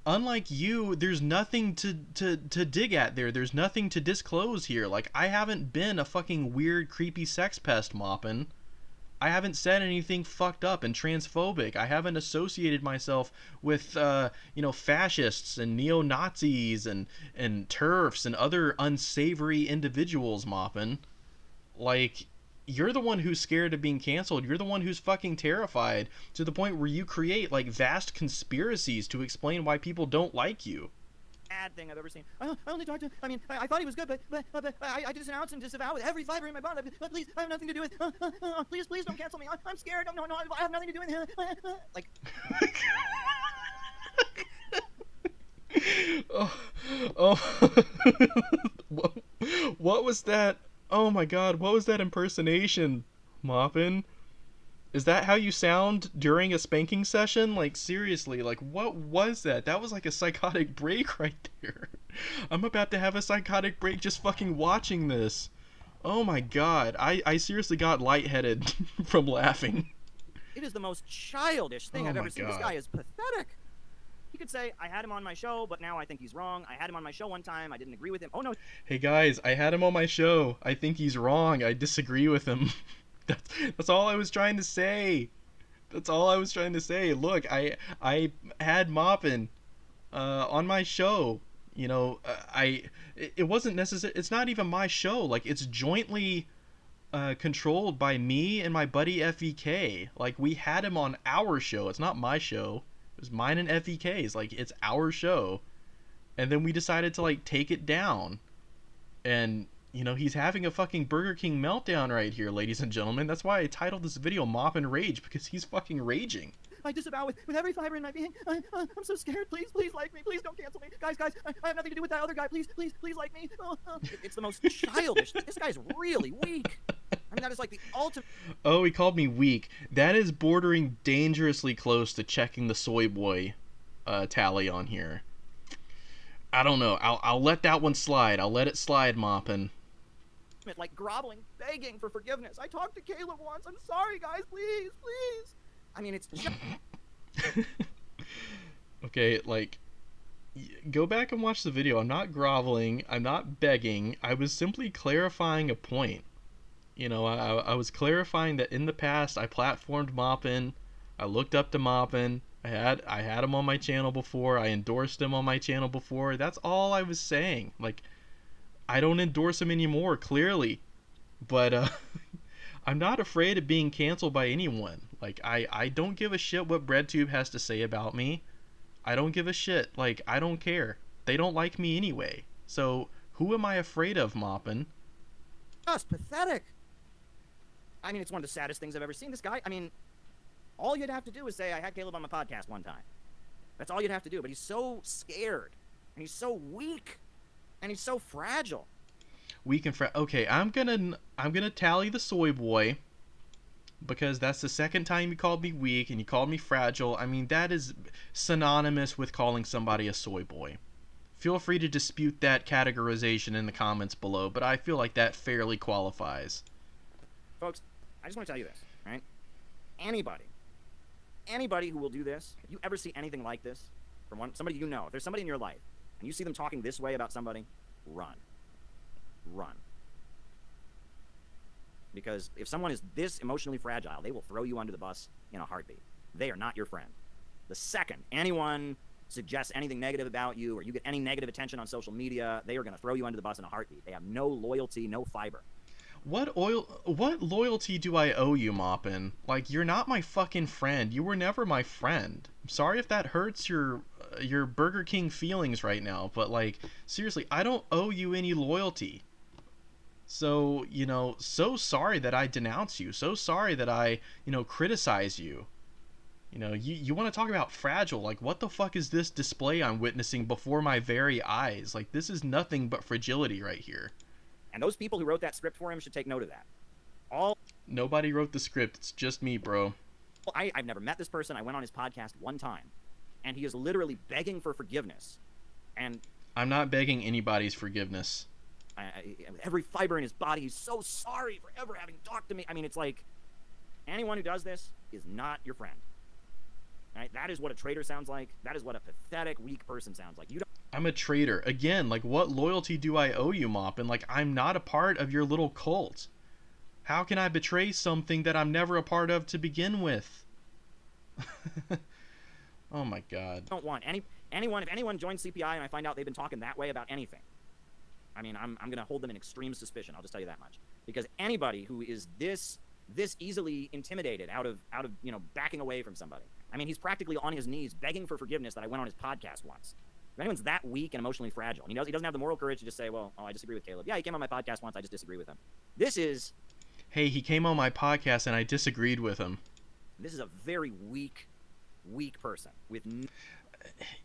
S1: Unlike you, there's nothing to dig at there. There's nothing to disclose here. Like, I haven't been a fucking weird, creepy sex pest, Maupin. I haven't said anything fucked up and transphobic. I haven't associated myself with, fascists and neo-Nazis and TERFs and other unsavory individuals, Maupin. Like, you're the one who's scared of being canceled. You're the one who's fucking terrified to the point where you create, like, vast conspiracies to explain why people don't like you.
S2: Bad thing I've ever seen. I only talked to. I mean, I thought he was good, but I just announced and disavow with every fiber in my body. Please, I have nothing to do with. Please don't cancel me. I'm scared. No, I have nothing to do with it. Like.
S1: What was that? Oh my god, what was that impersonation, Maupin? Is that how you sound during a spanking session? Like, seriously, like, what was that? That was like a psychotic break right there. I'm about to have a psychotic break just fucking watching this. Oh my god, I seriously got lightheaded from laughing.
S2: It is the most childish thing I've ever seen. This
S1: God.
S2: guy is pathetic. He could say, I had him on my show, but now I think he's wrong. I had him on my show one time. I didn't agree with him. Oh, no.
S1: Hey guys, I had him on my show. I think he's wrong. I disagree with him. That's all I was trying to say. That's all I was trying to say. Look, I had Maupin on my show. You know, it wasn't necessary. It's not even my show. Like, it's jointly controlled by me and my buddy FEK. Like, we had him on our show. It's not my show. It was mine and FEK's. Like, it's our show. And then we decided to, like, take it down. And, you know, he's having a fucking Burger King meltdown right here, ladies and gentlemen. That's why I titled this video Maupin Rage, because he's fucking raging.
S2: I disavow with every fiber in my being. I'm so scared. Please like me. Please don't cancel me. Guys, I have nothing to do with that other guy. Please like me. It's the most childish. This guy's really weak. I mean, that is like the ultimate.
S1: Oh, he called me weak. That is bordering dangerously close to checking the soy boy tally on here. I don't know. I'll let that one slide. I'll let it slide, Maupin.
S2: Like groveling, begging for forgiveness. I talked to Caleb once. I'm sorry, guys. Please. I mean, it's just...
S1: Okay, like, go back and watch the video. I'm not groveling. I'm not begging. I was simply clarifying a point. You know, I was clarifying that in the past I platformed Maupin. I looked up to Maupin. I had him on my channel before. I endorsed him on my channel before. That's all I was saying. Like, I don't endorse him anymore, clearly. But I'm not afraid of being canceled by anyone. Like, I don't give a shit what BreadTube has to say about me. I don't give a shit. Like, I don't care. They don't like me anyway. So, who am I afraid of, Maupin?
S2: Just pathetic. I mean, it's one of the saddest things I've ever seen. This guy, I mean, all you'd have to do is say, I had Caleb on my podcast one time. That's all you'd have to do. But he's so scared. And he's so weak. And he's so fragile.
S1: Weak and okay, I'm gonna tally the soy boy, because that's the second time you called me weak and you called me fragile. I mean, that is synonymous with calling somebody a soy boy. Feel free to dispute that categorization in the comments below, but I feel like that fairly qualifies.
S2: Folks, I just want to tell you this, right? Anybody who will do this, if you ever see anything like this from somebody you know, if there's somebody in your life and you see them talking this way about somebody, run. Because if someone is this emotionally fragile, they will throw you under the bus in a heartbeat. They are not your friend. The second anyone suggests anything negative about you or you get any negative attention on social media, they are going to throw you under the bus in a heartbeat. They have no loyalty, no fiber.
S1: What loyalty do I owe you, Maupin? Like, you're not my fucking friend. You were never my friend. I'm sorry if that hurts your Burger King feelings right now, but like, seriously, I don't owe you any loyalty. So, so sorry that I denounce you. So sorry that I, criticize you. You want to talk about fragile. Like, what the fuck is this display I'm witnessing before my very eyes? Like, this is nothing but fragility right here.
S2: And those people who wrote that script for him should take note of that.
S1: Nobody wrote the script. It's just me, bro.
S2: I've never met this person. I went on his podcast one time, and he is literally begging for forgiveness. And
S1: I'm not begging anybody's forgiveness.
S2: Every fiber in his body, he's so sorry for ever having talked to me. I mean, it's like, anyone who does this is not your friend. Right? That is what a traitor sounds like. That is what a pathetic, weak person sounds like.
S1: I'm a traitor. Again, like, what loyalty do I owe you, Maupin? Like, I'm not a part of your little cult. How can I betray something that I'm never a part of to begin with? Oh my god.
S2: I don't want anyone, if anyone joins CPI and I find out they've been talking that way about anything, I mean, I'm going to hold them in extreme suspicion. I'll just tell you that much. Because anybody who is this easily intimidated out of backing away from somebody. I mean, he's practically on his knees begging for forgiveness that I went on his podcast once. If anyone's that weak and emotionally fragile, and he doesn't have the moral courage to just say, well, I disagree with Caleb. Yeah, he came on my podcast once. I just disagree with him.
S1: Hey, he came on my podcast and I disagreed with him.
S2: This is a very weak person with.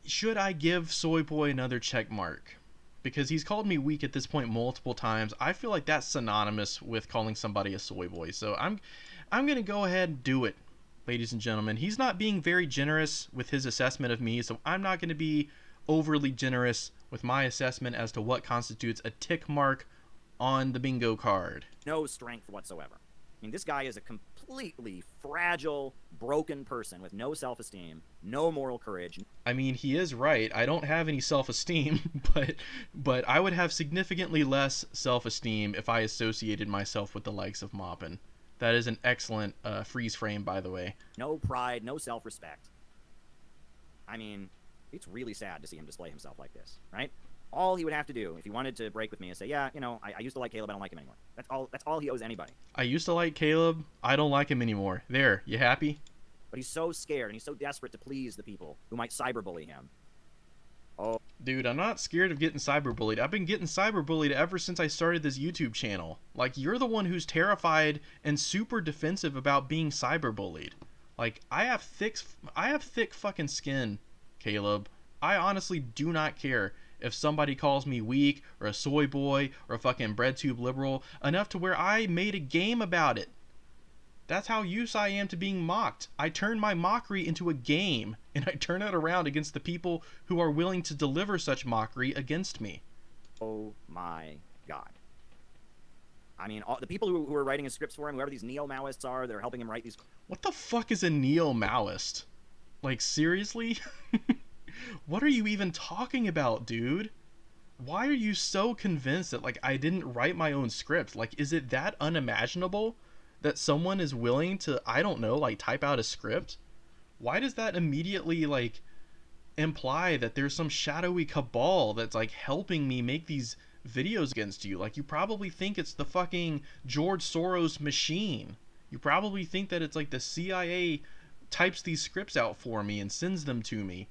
S1: Should I give Soy Boy another check mark? Because he's called me weak at this point multiple times. I feel like that's synonymous with calling somebody a soy boy. So I'm going to go ahead and do it, ladies and gentlemen. He's not being very generous with his assessment of me, so I'm not going to be overly generous with my assessment as to what constitutes a tick mark on the bingo card.
S2: No strength whatsoever. I mean, this guy is a completely fragile, broken person with no self-esteem, no moral courage.
S1: I mean, he is right. I don't have any self-esteem, but I would have significantly less self-esteem if I associated myself with the likes of Maupin. That is an excellent freeze frame, by the way.
S2: No pride, no self-respect. I mean, it's really sad to see him display himself like this, right? All he would have to do if he wanted to break with me is say, yeah, I used to like Caleb, I don't like him anymore. That's all he owes anybody.
S1: I used to like Caleb, I don't like him anymore. There, you happy?
S2: But he's so scared and he's so desperate to please the people who might cyberbully him. Oh,
S1: dude, I'm not scared of getting cyberbullied. I've been getting cyberbullied ever since I started this YouTube channel. Like, you're the one who's terrified and super defensive about being cyberbullied. Like, I have thick fucking skin, Caleb. I honestly do not care if somebody calls me weak or a soy boy or a fucking breadtube liberal, enough to where I made a game about it. That's how used I am to being mocked. I turn my mockery into a game, and I turn it around against the people who are willing to deliver such mockery against me.
S2: Oh my god. I mean, the people who are writing his scripts for him, whoever these neo-Maoists are that are helping him write these...
S1: What the fuck is a neo-Maoist? Like, seriously? What are you even talking about, dude? Why are you so convinced that, like, I didn't write my own script? Like, is it that unimaginable that someone is willing to, I don't know, like, type out a script? Why does that immediately, like, imply that there's some shadowy cabal that's, like, helping me make these videos against you? Like, you probably think it's the fucking George Soros machine. You probably think that it's, like, the CIA types these scripts out for me and sends them to me.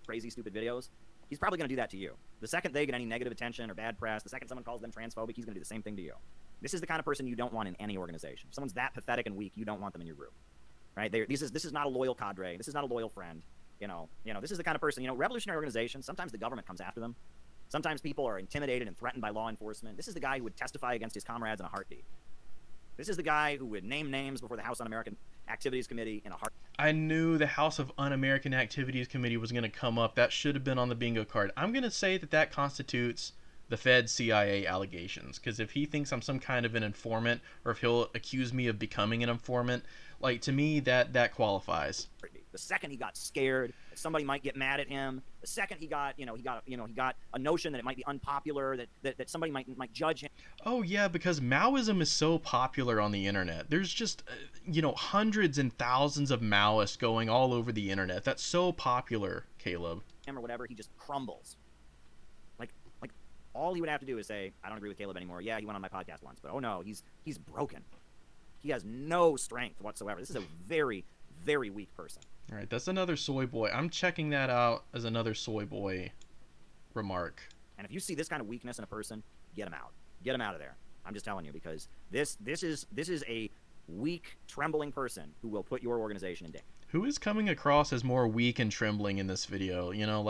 S2: Crazy, stupid videos. He's probably going to do that to you. The second they get any negative attention or bad press, the second someone calls them transphobic, he's going to do the same thing to you. This is the kind of person you don't want in any organization. If someone's that pathetic and weak, you don't want them in your group, right? This is not a loyal cadre. This is not a loyal friend. This is the kind of person. Revolutionary organizations. Sometimes the government comes after them. Sometimes people are intimidated and threatened by law enforcement. This is the guy who would testify against his comrades in a heartbeat. This is the guy who would name names before the House Un-American Activities Committee in a heartbeat.
S1: I knew the House of Un-American Activities Committee was going to come up. That should have been on the bingo card. I'm going to say that constitutes the Fed CIA allegations, because if he thinks I'm some kind of an informant, or if he'll accuse me of becoming an informant, like, to me, that qualifies.
S2: The second he got scared that somebody might get mad at him, the second he got a notion that it might be unpopular, that somebody might judge him.
S1: Oh yeah, because Maoism is so popular on the internet. There's just hundreds and thousands of Maoists going all over the internet. That's so popular, Caleb.
S2: him or whatever, he just crumbles. Like all he would have to do is say, I don't agree with Caleb anymore. Yeah, he went on my podcast once, but oh no, he's broken. He has no strength whatsoever. This is a very, very weak person.
S1: All right, that's another soy boy. I'm checking that out as another soy boy remark.
S2: And if you see this kind of weakness in a person, get him out. Get him out of there. I'm just telling you, because this is a weak, trembling person who will put your organization in danger.
S1: Who is coming across as more weak and trembling in this video? You know,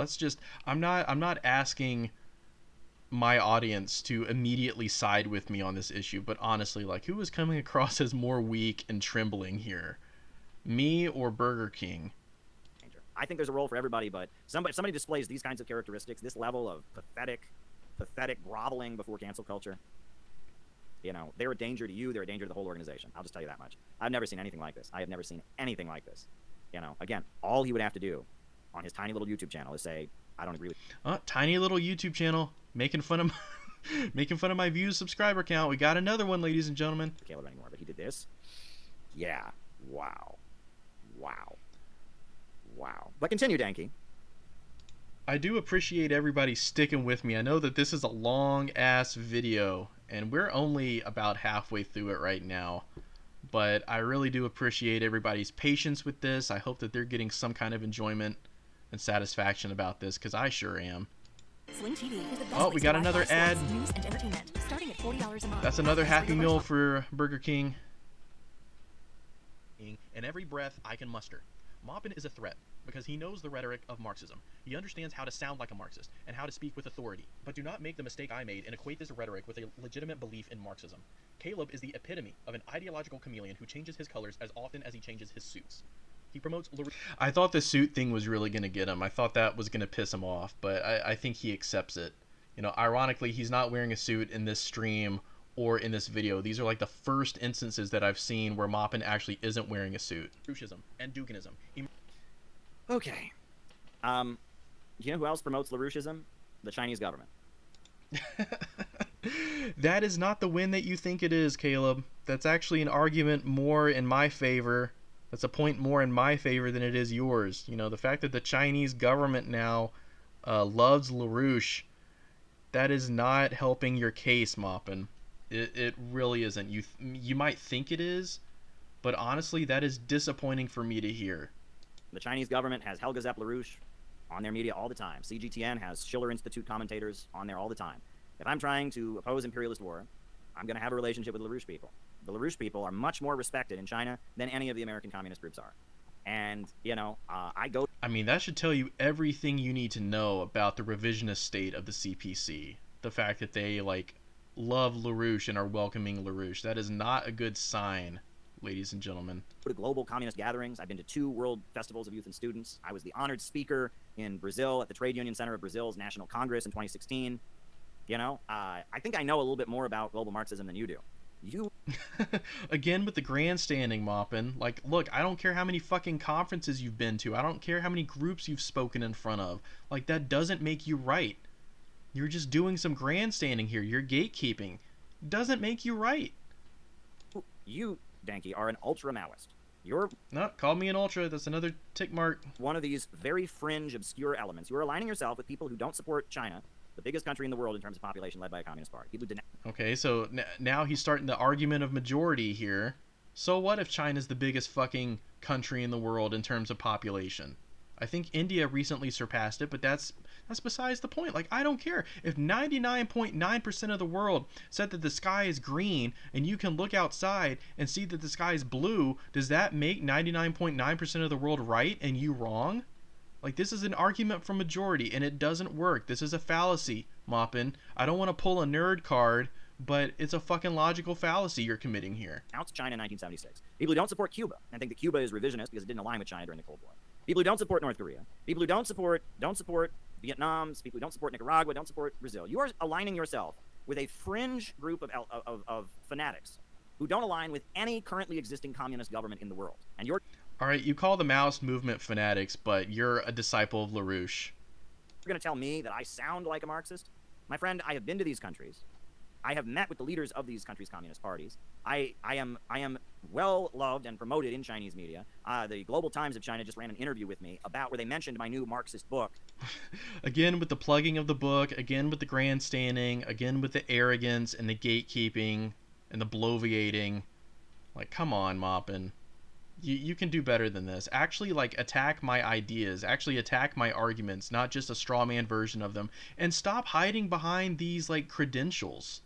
S1: I'm not asking my audience to immediately side with me on this issue, but honestly, like, who is coming across as more weak and trembling here? Me or Burger King?
S2: I think there's a role for everybody, but somebody displays these kinds of characteristics, this level of pathetic groveling before cancel culture. You know, they're a danger to you. They're a danger to the whole organization. I'll just tell you that much. I've never seen anything like this. I have never seen anything like this. You know, again, all he would have to do on his tiny little YouTube channel is say, I don't agree with
S1: tiny little YouTube channel making fun of my views subscriber count. We got another one, ladies and gentlemen.
S2: Caleb anymore, but he did this. Yeah. Wow. But continue, Danky.
S1: I do appreciate everybody sticking with me. I know that this is a long ass video and we're only about halfway through it right now, but I really do appreciate everybody's patience with this. I hope that they're getting some kind of enjoyment and satisfaction about this, because I sure am.
S3: Sling TV is the best
S1: Oh, we
S3: place
S1: got
S3: to watch
S1: another
S3: live
S1: ad.
S3: sports, news, and entertainment, starting at $40 a month.
S1: That's another Happy Meal for Burger King.
S4: And every breath I can muster. Maupin is a threat because he knows the rhetoric of Marxism. He understands how to sound like a Marxist and how to speak with authority. But do not make the mistake I made and equate this rhetoric with a legitimate belief in Marxism. Caleb is the epitome of an ideological chameleon who changes his colors as often as he changes his suits. He promotes
S1: I thought the suit thing was really going to get him. I thought that was going to piss him off, but I think he accepts it. You know, ironically, he's not wearing a suit in this stream or in this video. These are like the first instances that I've seen where Maupin actually isn't wearing a suit.
S4: LaRoucheism and Duginism.
S2: Okay. You know who else promotes LaRoucheism? The Chinese government.
S1: That is not the win that you think it is, Caleb. That's actually an argument more in my favor. That's a point more in my favor than it is yours. You know, the fact that the Chinese government now loves LaRouche, that is not helping your case, Maupin. It really isn't. You might think it is, but honestly, that is disappointing for me to hear.
S2: The Chinese government has Helga Zepp LaRouche on their media all the time. CGTN has Schiller Institute commentators on there all the time. If I'm trying to oppose imperialist war, I'm going to have a relationship with LaRouche people. The LaRouche people are much more respected in China than any of the American communist groups are. And, you know, I mean,
S1: that should tell you everything you need to know about the revisionist state of the CPC. The fact that they, like, love LaRouche and are welcoming LaRouche. That is not a good sign, ladies and gentlemen.
S2: Go to global communist gatherings. I've been to 2 World Festivals of Youth and Students. I was the honored speaker in Brazil at the Trade Union Center of Brazil's National Congress in 2016. You know, I think I know a little bit more about global Marxism than you do.
S1: Again with the grandstanding, Maupin. Like, look, I don't care how many fucking conferences you've been to. I don't care how many groups you've spoken in front of. Like, that doesn't make you right. You're just doing some grandstanding here. You're gatekeeping. Doesn't make you right.
S2: You, Danky, are an ultra-Maoist.
S1: No, call me an ultra. That's another tick mark.
S2: One of these very fringe, obscure elements. You're aligning yourself with people who don't support China, the biggest country in the world in terms of population, led by a communist party. People who
S1: okay, so now he's starting the argument of majority here. So what if China's the biggest fucking country in the world in terms of population? I think India recently surpassed it, but that's besides the point. Like, I don't care. If 99.9% of the world said that the sky is green and you can look outside and see that the sky is blue, does that make 99.9% of the world right and you wrong? Like, this is an argument from majority, and it doesn't work. This is a fallacy, Maupin. I don't want to pull a nerd card, but it's a fucking logical fallacy you're committing here.
S2: Announced China in 1976. People who don't support Cuba and think that Cuba is revisionist because it didn't align with China during the Cold War. People who don't support North Korea. People who don't support Vietnam. People who don't support Nicaragua, don't support Brazil. You are aligning yourself with a fringe group of fanatics who don't align with any currently existing communist government in the world. And you're...
S1: All right, you call the Maoist movement fanatics, but you're a disciple of LaRouche.
S2: You're going to tell me that I sound like a Marxist? My friend, I have been to these countries. I have met with the leaders of these countries' communist parties. I am well loved and promoted in Chinese media. The Global Times of China just ran an interview with me about where they mentioned my new Marxist book.
S1: Again with the plugging of the book, again with the grandstanding, again with the arrogance and the gatekeeping and the bloviating. Like, come on, Maupin. You can do better than this. Actually, like, attack my ideas. Actually attack my arguments, not just a straw man version of them. And stop hiding behind these, like, credentials.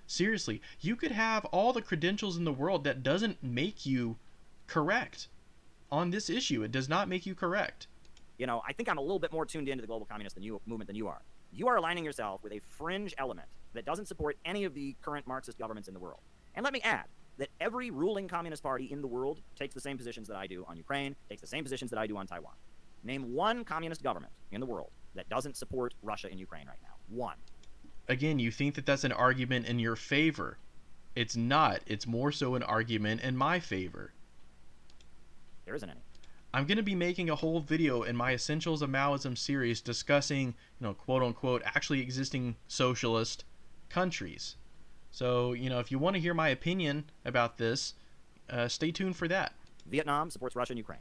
S1: Seriously, you could have all the credentials in the world. That doesn't make you correct on this issue. It does not make you correct.
S2: You know, I think I'm a little bit more tuned into the global communist movement than you are. You are aligning yourself with a fringe element that doesn't support any of the current Marxist governments in the world. And let me add that every ruling communist party in the world takes the same positions that I do on Ukraine, takes the same positions that I do on Taiwan. Name one communist government in the world that doesn't support Russia and Ukraine right now. One.
S1: Again, you think that that's an argument in your favor. It's not. It's more so an argument in my favor.
S2: There isn't any.
S1: I'm going to be making a whole video in my Essentials of Maoism series discussing, quote unquote, actually existing socialist countries. So, if you want to hear my opinion about this, stay tuned for that.
S2: Vietnam supports Russia and Ukraine.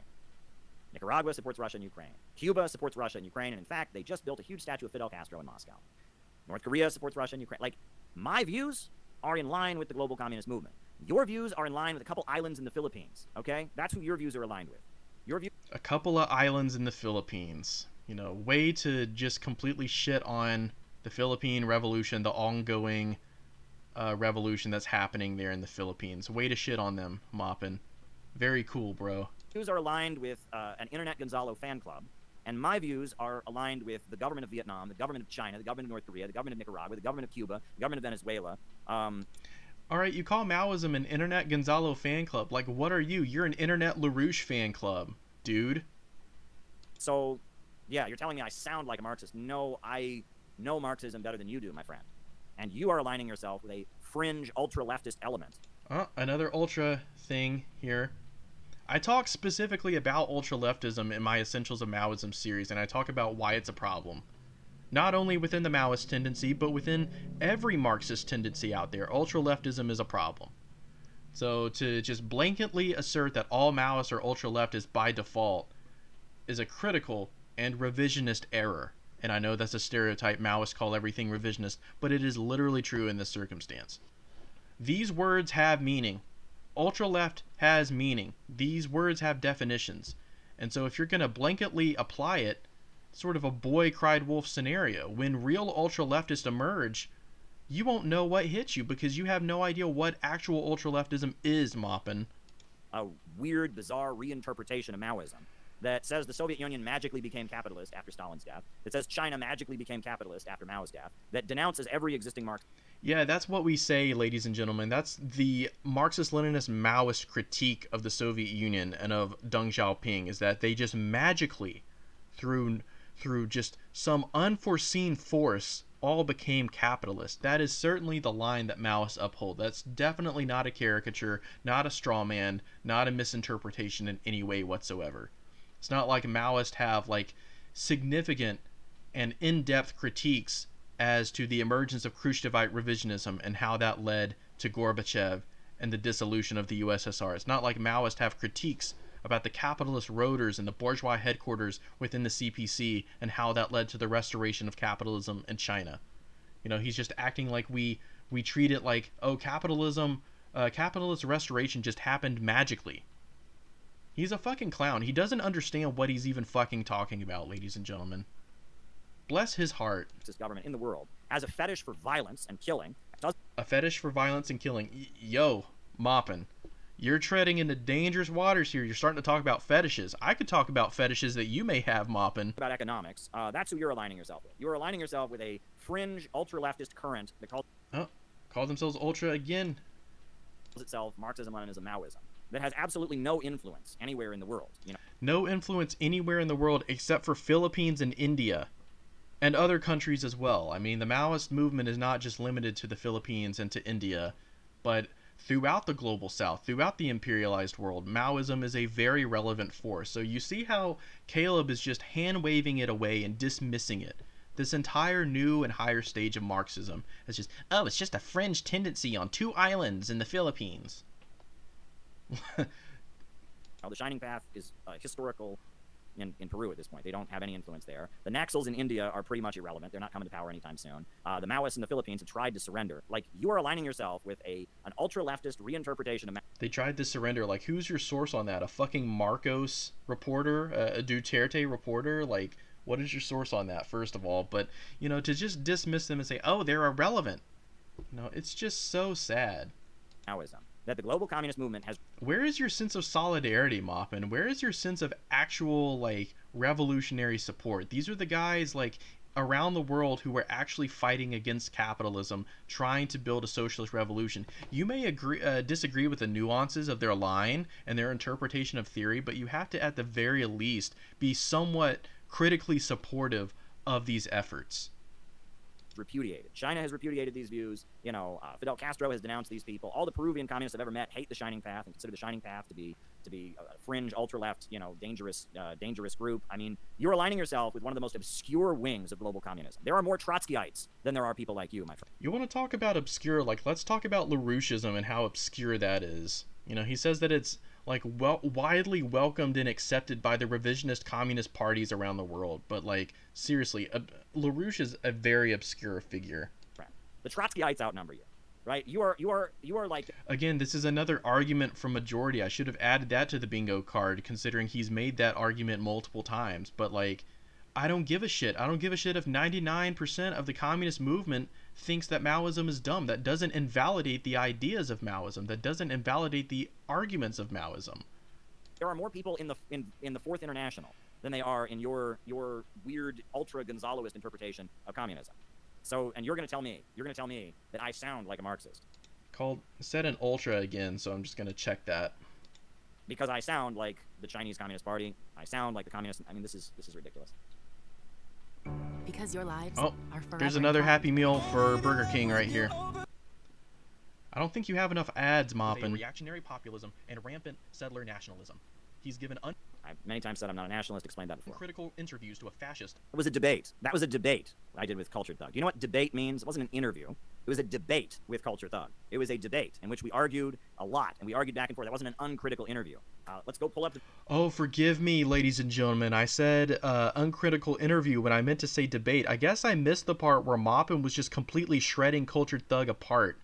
S2: Nicaragua supports Russia and Ukraine. Cuba supports Russia and Ukraine. And in fact, they just built a huge statue of Fidel Castro in Moscow. North Korea supports Russia and Ukraine. Like, my views are in line with the global communist movement. Your views are in line with a couple islands in the Philippines, okay? That's who your views are aligned with. Your view.
S1: A couple of islands in the Philippines. Way to just completely shit on the Philippine Revolution, the ongoing revolution that's happening there in the Philippines. Way to shit on them, Maupin. Very cool, bro.
S2: Views are aligned with an Internet Gonzalo fan club, and my views are aligned with the government of Vietnam, the government of China, the government of North Korea, the government of Nicaragua, the government of Cuba, the government of Venezuela.
S1: All right, you call Maoism an Internet Gonzalo fan club. Like, what are you? You're an Internet LaRouche fan club, dude.
S2: So, yeah, you're telling me I sound like a Marxist. No, I know Marxism better than you do, my friend. And you are aligning yourself with a fringe ultra-leftist element.
S1: Another ultra thing here. I talk specifically about ultra-leftism in my Essentials of Maoism series, and I talk about why it's a problem. Not only within the Maoist tendency, but within every Marxist tendency out there, ultra-leftism is a problem. So to just blanketly assert that all Maoists are ultra-leftist by default is a critical and revisionist error. And I know that's a stereotype. Maoists call everything revisionist, but it is literally true in this circumstance. These words have meaning. Ultra-left has meaning. These words have definitions. And so if you're going to blanketly apply it, sort of a boy cried wolf scenario, when real ultra-leftists emerge, you won't know what hits you because you have no idea what actual ultra-leftism is, Maupin.
S2: A weird, bizarre reinterpretation of Maoism that says the Soviet Union magically became capitalist after Stalin's death, that says China magically became capitalist after Mao's death, that denounces every existing Marxist.
S1: Yeah, that's what we say, ladies and gentlemen. That's the Marxist-Leninist Maoist critique of the Soviet Union and of Deng Xiaoping, is that they just magically, through just some unforeseen force, all became capitalist. That is certainly the line that Maoists uphold. That's definitely not a caricature, not a straw man, not a misinterpretation in any way whatsoever. It's not like Maoists have like significant and in-depth critiques as to the emergence of Khrushchevite revisionism and how that led to Gorbachev and the dissolution of the USSR. It's not like Maoists have critiques about the capitalist roaders and the bourgeois headquarters within the CPC and how that led to the restoration of capitalism in China. He's just acting like we treat it like, oh, capitalist restoration just happened magically. He's a fucking clown. He doesn't understand what he's even fucking talking about, ladies and gentlemen. Bless his heart.
S2: This government in the world has a fetish for violence and killing.
S1: A fetish for violence and killing. Yo, Maupin, you're treading into dangerous waters here. You're starting to talk about fetishes. I could talk about fetishes that you may have, Maupin.
S2: About economics. That's who you're aligning yourself with. You're aligning yourself with a fringe ultra-leftist current that
S1: call themselves ultra again.
S2: Calls itself Marxism, Leninism, Maoism. That has absolutely no influence anywhere in the world.
S1: No influence anywhere in the world except for Philippines and India. And other countries as well. I mean, the Maoist movement is not just limited to the Philippines and to India, but throughout the global south, throughout the imperialized world, Maoism is a very relevant force. So you see how Caleb is just hand-waving it away and dismissing it. this entire new and higher stage of Marxism as just, oh, it's just a fringe tendency on 2 islands in the Philippines.
S2: Now, the Shining Path is historical in Peru at this point. They don't have any influence there. The Naxals in India are pretty much irrelevant. They're not coming to power anytime soon. The Maoists in the Philippines have tried to surrender. Like, you are aligning yourself with an ultra-leftist reinterpretation of...
S1: They tried to surrender. Like, who's your source on that? A fucking Marcos reporter? A Duterte reporter? Like, what is your source on that, first of all? But, you know, to just dismiss them and say, oh, they're irrelevant. You know, it's just so sad.
S2: Maoism. That the global communist movement has...
S1: Where is your sense of solidarity, Maupin? Where is your sense of actual, like, revolutionary support? These are the guys, like, around the world who are actually fighting against capitalism, trying to build a socialist revolution. You may disagree with the nuances of their line and their interpretation of theory, but you have to, at the very least, be somewhat critically supportive of these efforts.
S2: Repudiated. China has repudiated these views. You know, Fidel Castro has denounced these people. All the Peruvian communists I've ever met hate the Shining Path and consider the Shining Path to be a fringe, ultra-left, you know, dangerous group. I mean, you're aligning yourself with one of the most obscure wings of global communism. There are more Trotskyites than there are people like you, my friend.
S1: You want to talk about obscure? Like, let's talk about LaRoucheism and how obscure that is. You know, he says that it's like widely welcomed and accepted by the revisionist communist parties around the world. But like, seriously, LaRouche is a very obscure figure.
S2: Right. The Trotskyites outnumber you, right? You are like...
S1: Again, this is another argument from majority. I should have added that to the bingo card, considering he's made that argument multiple times. But like, I don't give a shit. I don't give a shit if 99% of the communist movement thinks that Maoism is dumb. That doesn't invalidate the ideas of Maoism. That doesn't invalidate the arguments of Maoism.
S2: There are more people in the Fourth International than they are in your weird ultra Gonzaloist interpretation of communism. So, and you're going to tell me that I sound like a Marxist.
S1: Said an ultra again, so I'm just going to check that.
S2: Because I sound like the Chinese Communist Party. I sound like the communist. I mean, this is ridiculous.
S3: Because your lives
S1: are
S3: forever.
S1: There's another Happy Meal for Burger King right here. I don't think you have enough ads, Maupin.
S4: Reactionary populism and rampant settler nationalism. He's given
S2: I've many times said I'm not a nationalist. Explained that before.
S4: critical interviews to a fascist.
S2: It was a debate. That was a debate I did with Cultured Thug. You know what debate means? It wasn't an interview. It was a debate with Cultured Thug. It was a debate in which we argued a lot, and we argued back and forth. That wasn't an uncritical interview. Let's go pull up the...
S1: Oh, forgive me, ladies and gentlemen. I said uncritical interview when I meant to say debate. I guess I missed the part where Maupin was just completely shredding Cultured Thug apart.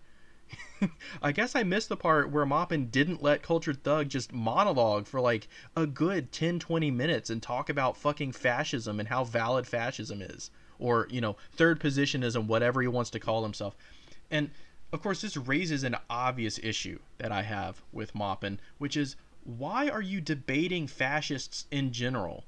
S1: I guess I missed the part where Maupin didn't let Cultured Thug just monologue for like a good 10-20 minutes and talk about fucking fascism and how valid fascism is. Or, you know, third positionism, whatever he wants to call himself. And, of course, this raises an obvious issue that I have with Maupin, which is, why are you debating fascists in general?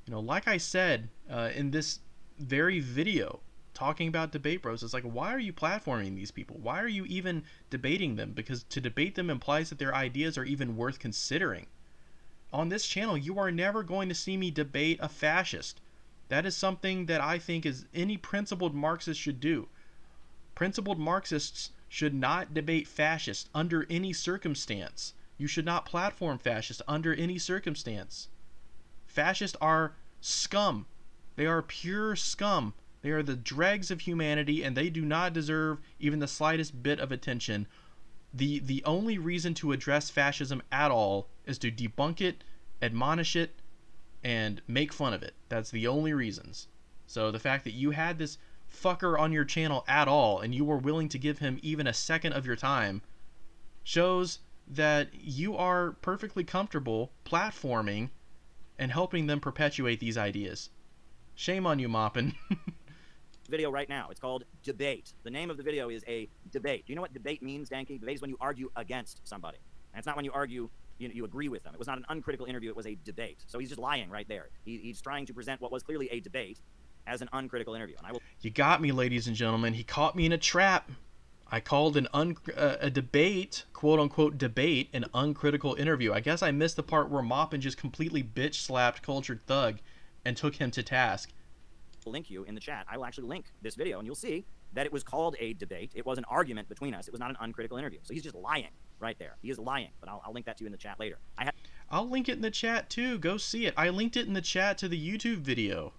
S1: You know, like I said in this very video, talking about debate bros, it's like, why are you platforming these people? Why are you even debating them? Because to debate them implies that their ideas are even worth considering. On this channel, you are never going to see me debate a fascist. That is something that I think is any principled Marxist should do. Principled Marxists should not debate fascists under any circumstance. You should not platform fascists under any circumstance. Fascists are scum. They are pure scum. They are the dregs of humanity, and they do not deserve even the slightest bit of attention. The only reason to address fascism at all is to debunk it, admonish it, and make fun of it. That's the only reasons. So the fact that you had this fucker on your channel at all, and you were willing to give him even a second of your time, shows that you are perfectly comfortable platforming and helping them perpetuate these ideas. Shame on you, Maupin.
S2: Video right now. It's called Debate. The name of the video is a debate. Do you know what debate means, Danky? Debate is when you argue against somebody. And it's not when you argue, you agree with them. It was not an uncritical interview. It was a debate. So he's just lying right there. He's trying to present what was clearly a debate as an uncritical interview. And I will...
S1: You got me, ladies and gentlemen. He caught me in a trap. I called a debate, quote-unquote debate, an uncritical interview. I guess I missed the part where Maupin just completely bitch-slapped Cultured Thug and took him to task.
S2: Link you in the chat. I will actually link this video, and you'll see that it was called a debate. It was an argument between us. It was not an uncritical interview. So he's just lying right there. He is lying, but I'll link that to you in the chat later. I'll
S1: link it in the chat too. Go see it. I linked it in the chat to the YouTube video.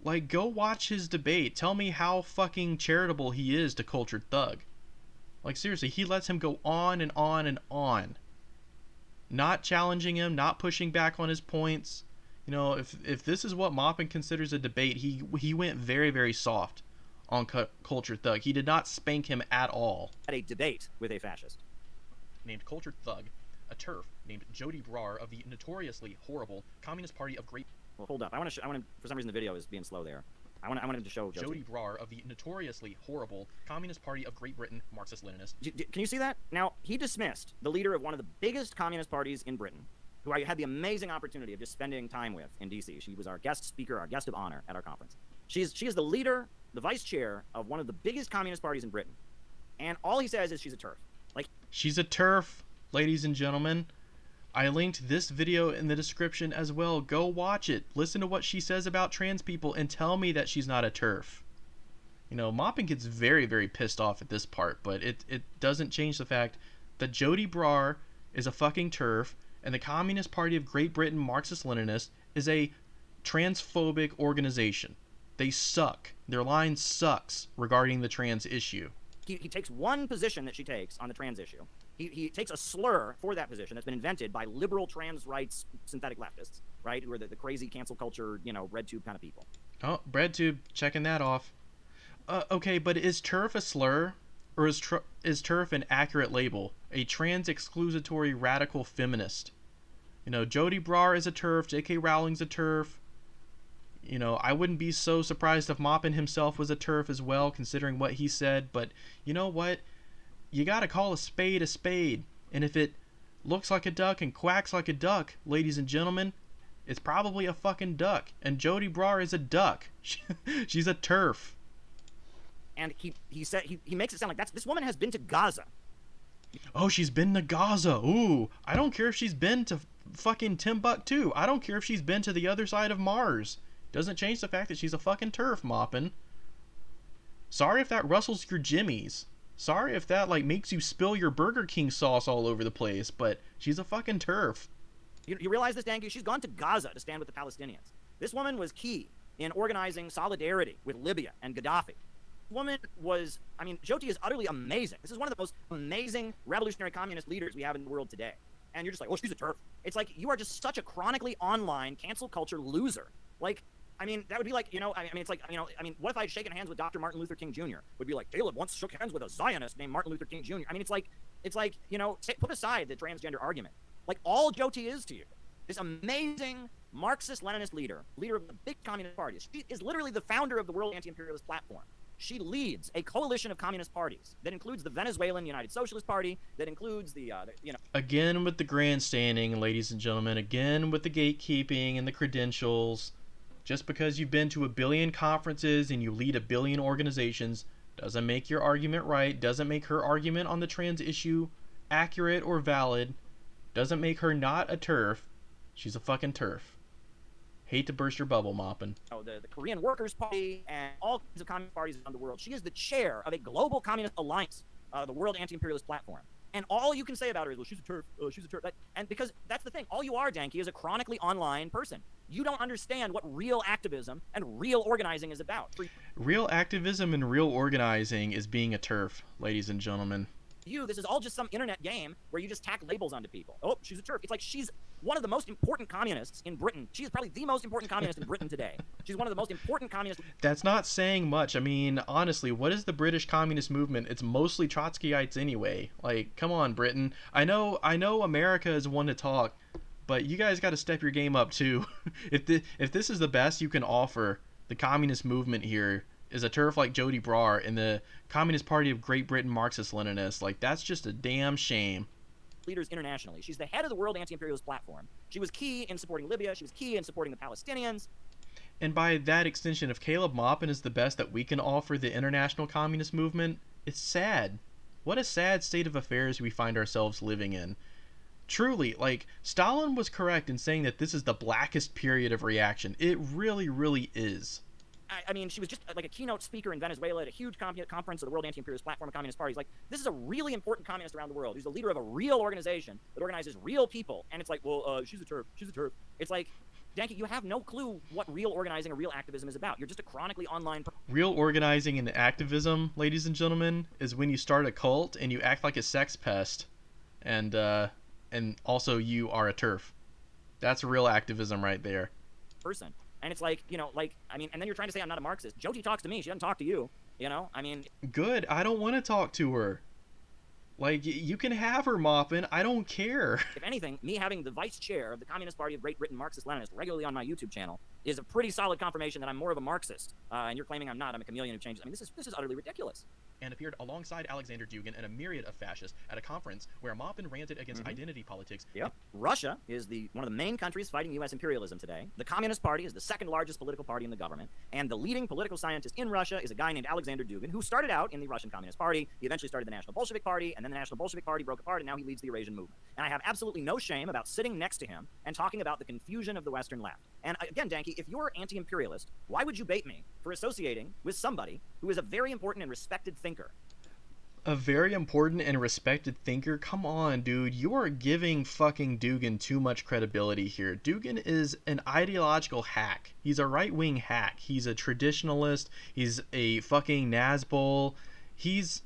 S1: Like, go watch his debate. Tell me how fucking charitable he is to Cultured Thug. Like, seriously, he lets him go on and on and on. Not challenging him, not pushing back on his points. You know, if this is what Maupin considers a debate, he went very, very soft on Cultured Thug. He did not spank him at all.
S2: At a debate with a fascist
S4: named Cultured Thug, a TERF named Jody Brar of the notoriously horrible Communist Party of Great...
S2: Well, hold up. I want to. For some reason, the video is being slow there. I wanted to show
S4: Jody Brar of the notoriously horrible Communist Party of Great Britain, Marxist-Leninist.
S2: Can you see that? Now, he dismissed the leader of one of the biggest communist parties in Britain, who I had the amazing opportunity of just spending time with in D.C. She was our guest speaker, our guest of honor at our conference. She is the leader, the vice chair of one of the biggest communist parties in Britain. And all he says is she's a TERF. Like,
S1: she's a TERF, ladies and gentlemen. I linked this video in the description as well. Go watch it. Listen to what she says about trans people and tell me that she's not a TERF. You know, Maupin gets very, very pissed off at this part, but it doesn't change the fact that Jody Brar is a fucking TERF and the Communist Party of Great Britain, Marxist-Leninist, is a transphobic organization. They suck. Their line sucks regarding the trans issue.
S2: He takes one position that she takes on the trans issue. He takes a slur for that position that's been invented by liberal trans rights synthetic leftists, right? Who are the crazy cancel culture, you know, red tube kind of people.
S1: Oh, BreadTube, checking that off. Okay, but is TERF a slur? Or is TERF an accurate label? A trans exclusatory radical feminist. You know, Jody Brar is a TERF, J.K. Rowling's a TERF. You know, I wouldn't be so surprised if Maupin himself was a TERF as well, considering what he said, but you know what? You gotta call a spade, and if it looks like a duck and quacks like a duck, ladies and gentlemen, it's probably a fucking duck, and Jody Brar is a duck. She's a TERF.
S2: And he said he makes it sound like this woman has been to Gaza.
S1: Oh, she's been to Gaza. Ooh, I don't care if she's been to fucking Timbuktu. I don't care if she's been to the other side of Mars. Doesn't change the fact that she's a fucking TERF, Maupin. Sorry if that rustles your jimmies. Sorry if that, like, makes you spill your Burger King sauce all over the place, but she's a fucking TERF.
S2: You realize this, Danky? She's gone to Gaza to stand with the Palestinians. This woman was key in organizing solidarity with Libya and Gaddafi. Woman was, I mean, Jyoti is utterly amazing. This is one of the most amazing revolutionary communist leaders we have in the world today. And you're just like, oh, she's a TERF. It's like, you are just such a chronically online cancel culture loser. Like, I mean, that would be like, you know, I mean, it's like, you know, I mean, what if I had shaken hands with Dr. Martin Luther King Jr.? Would be like, Caleb once shook hands with a Zionist named Martin Luther King Jr. I mean, it's like, you know, put aside the transgender argument. Like, all Jyoti is to you, this amazing Marxist-Leninist leader of the big communist parties. She is literally the founder of the World Anti-Imperialist Platform. She leads a coalition of communist parties that includes the Venezuelan United Socialist Party, that includes the you know...
S1: Again with the grandstanding, ladies and gentlemen. Again with the gatekeeping and the credentials. Just because you've been to a billion conferences and you lead a billion organizations doesn't make your argument right, doesn't make her argument on the trans issue accurate or valid, doesn't make her not a TERF. She's a fucking TERF. Hate to burst your bubble, Maupin.
S2: Oh, the Korean Workers' Party and all kinds of communist parties around the world. She is the chair of a global communist alliance, the World Anti-Imperialist Platform. And all you can say about her is, well, she's a TERF, she's a TERF. And because that's the thing, all you are, Danky, is a chronically online person. You don't understand what real activism and real organizing is about.
S1: Real activism and real organizing is being a TERF, ladies and gentlemen.
S2: This is all just some internet game where you just tack labels onto people. Oh, she's a TERF. It's like she's one of the most important communists in Britain. She is probably the most important communist in Britain today. She's one of the most important communists.
S1: That's not saying much. I mean, honestly, what is the British communist movement? It's mostly Trotskyites anyway. Like, come on, Britain. I know America is one to talk, but you guys got to step your game up too. If this is the best you can offer, the communist movement here is a TERF like Jody Brar and the Communist Party of Great Britain Marxist-Leninist. Like, that's just a damn shame.
S2: Leaders internationally. She's the head of the World Anti-Imperialist Platform. She was key in supporting Libya. She was key in supporting the Palestinians.
S1: And by that extension, if Caleb Maupin is the best that we can offer the international communist movement, it's sad. What a sad state of affairs we find ourselves living in. Truly, like, Stalin was correct in saying that this is the blackest period of reaction. It really, really is.
S2: I mean, she was just like a keynote speaker in Venezuela at a huge conference of the World Anti-Imperialist Platform of Communist Parties. Like, this is a really important communist around the world who's the leader of a real organization that organizes real people. And it's like, well, she's a TERF. She's a TERF. It's like, Danke, you have no clue what real organizing or real activism is about. You're just a chronically online.
S1: Real organizing and activism, ladies and gentlemen, is when you start a cult and you act like a sex pest, and also you are a TERF. That's real activism right there.
S2: Person. And it's like, you know, like, I mean, and then you're trying to say I'm not a Marxist. Jyoti talks to me. She doesn't talk to you. You know, I mean.
S1: Good. I don't want to talk to her. Like, you can have her, Maupin. I don't care.
S2: If anything, me having the vice chair of the Communist Party of Great Britain Marxist-Leninist regularly on my YouTube channel is a pretty solid confirmation that I'm more of a Marxist. And you're claiming I'm not. I'm a chameleon who changes. I mean, this is utterly ridiculous.
S4: And appeared alongside Alexander Dugin and a myriad of fascists at a conference where Maupin ranted against identity politics.
S2: Yep. Russia is one of the main countries fighting U.S. imperialism today. The Communist Party is the second largest political party in the government. And the leading political scientist in Russia is a guy named Alexander Dugin, who started out in the Russian Communist Party. He eventually started the National Bolshevik Party, and then the National Bolshevik Party broke apart, and now he leads the Eurasian movement. And I have absolutely no shame about sitting next to him and talking about the confusion of the Western left. And again, Danke, if you're anti-imperialist, why would you bait me for associating with somebody who is a very important and respected thinker?
S1: A very important and respected thinker? Come on, dude. You are giving fucking Dugin too much credibility here. Dugin is an ideological hack. He's a right-wing hack. He's a traditionalist. He's a fucking Nazbol. He's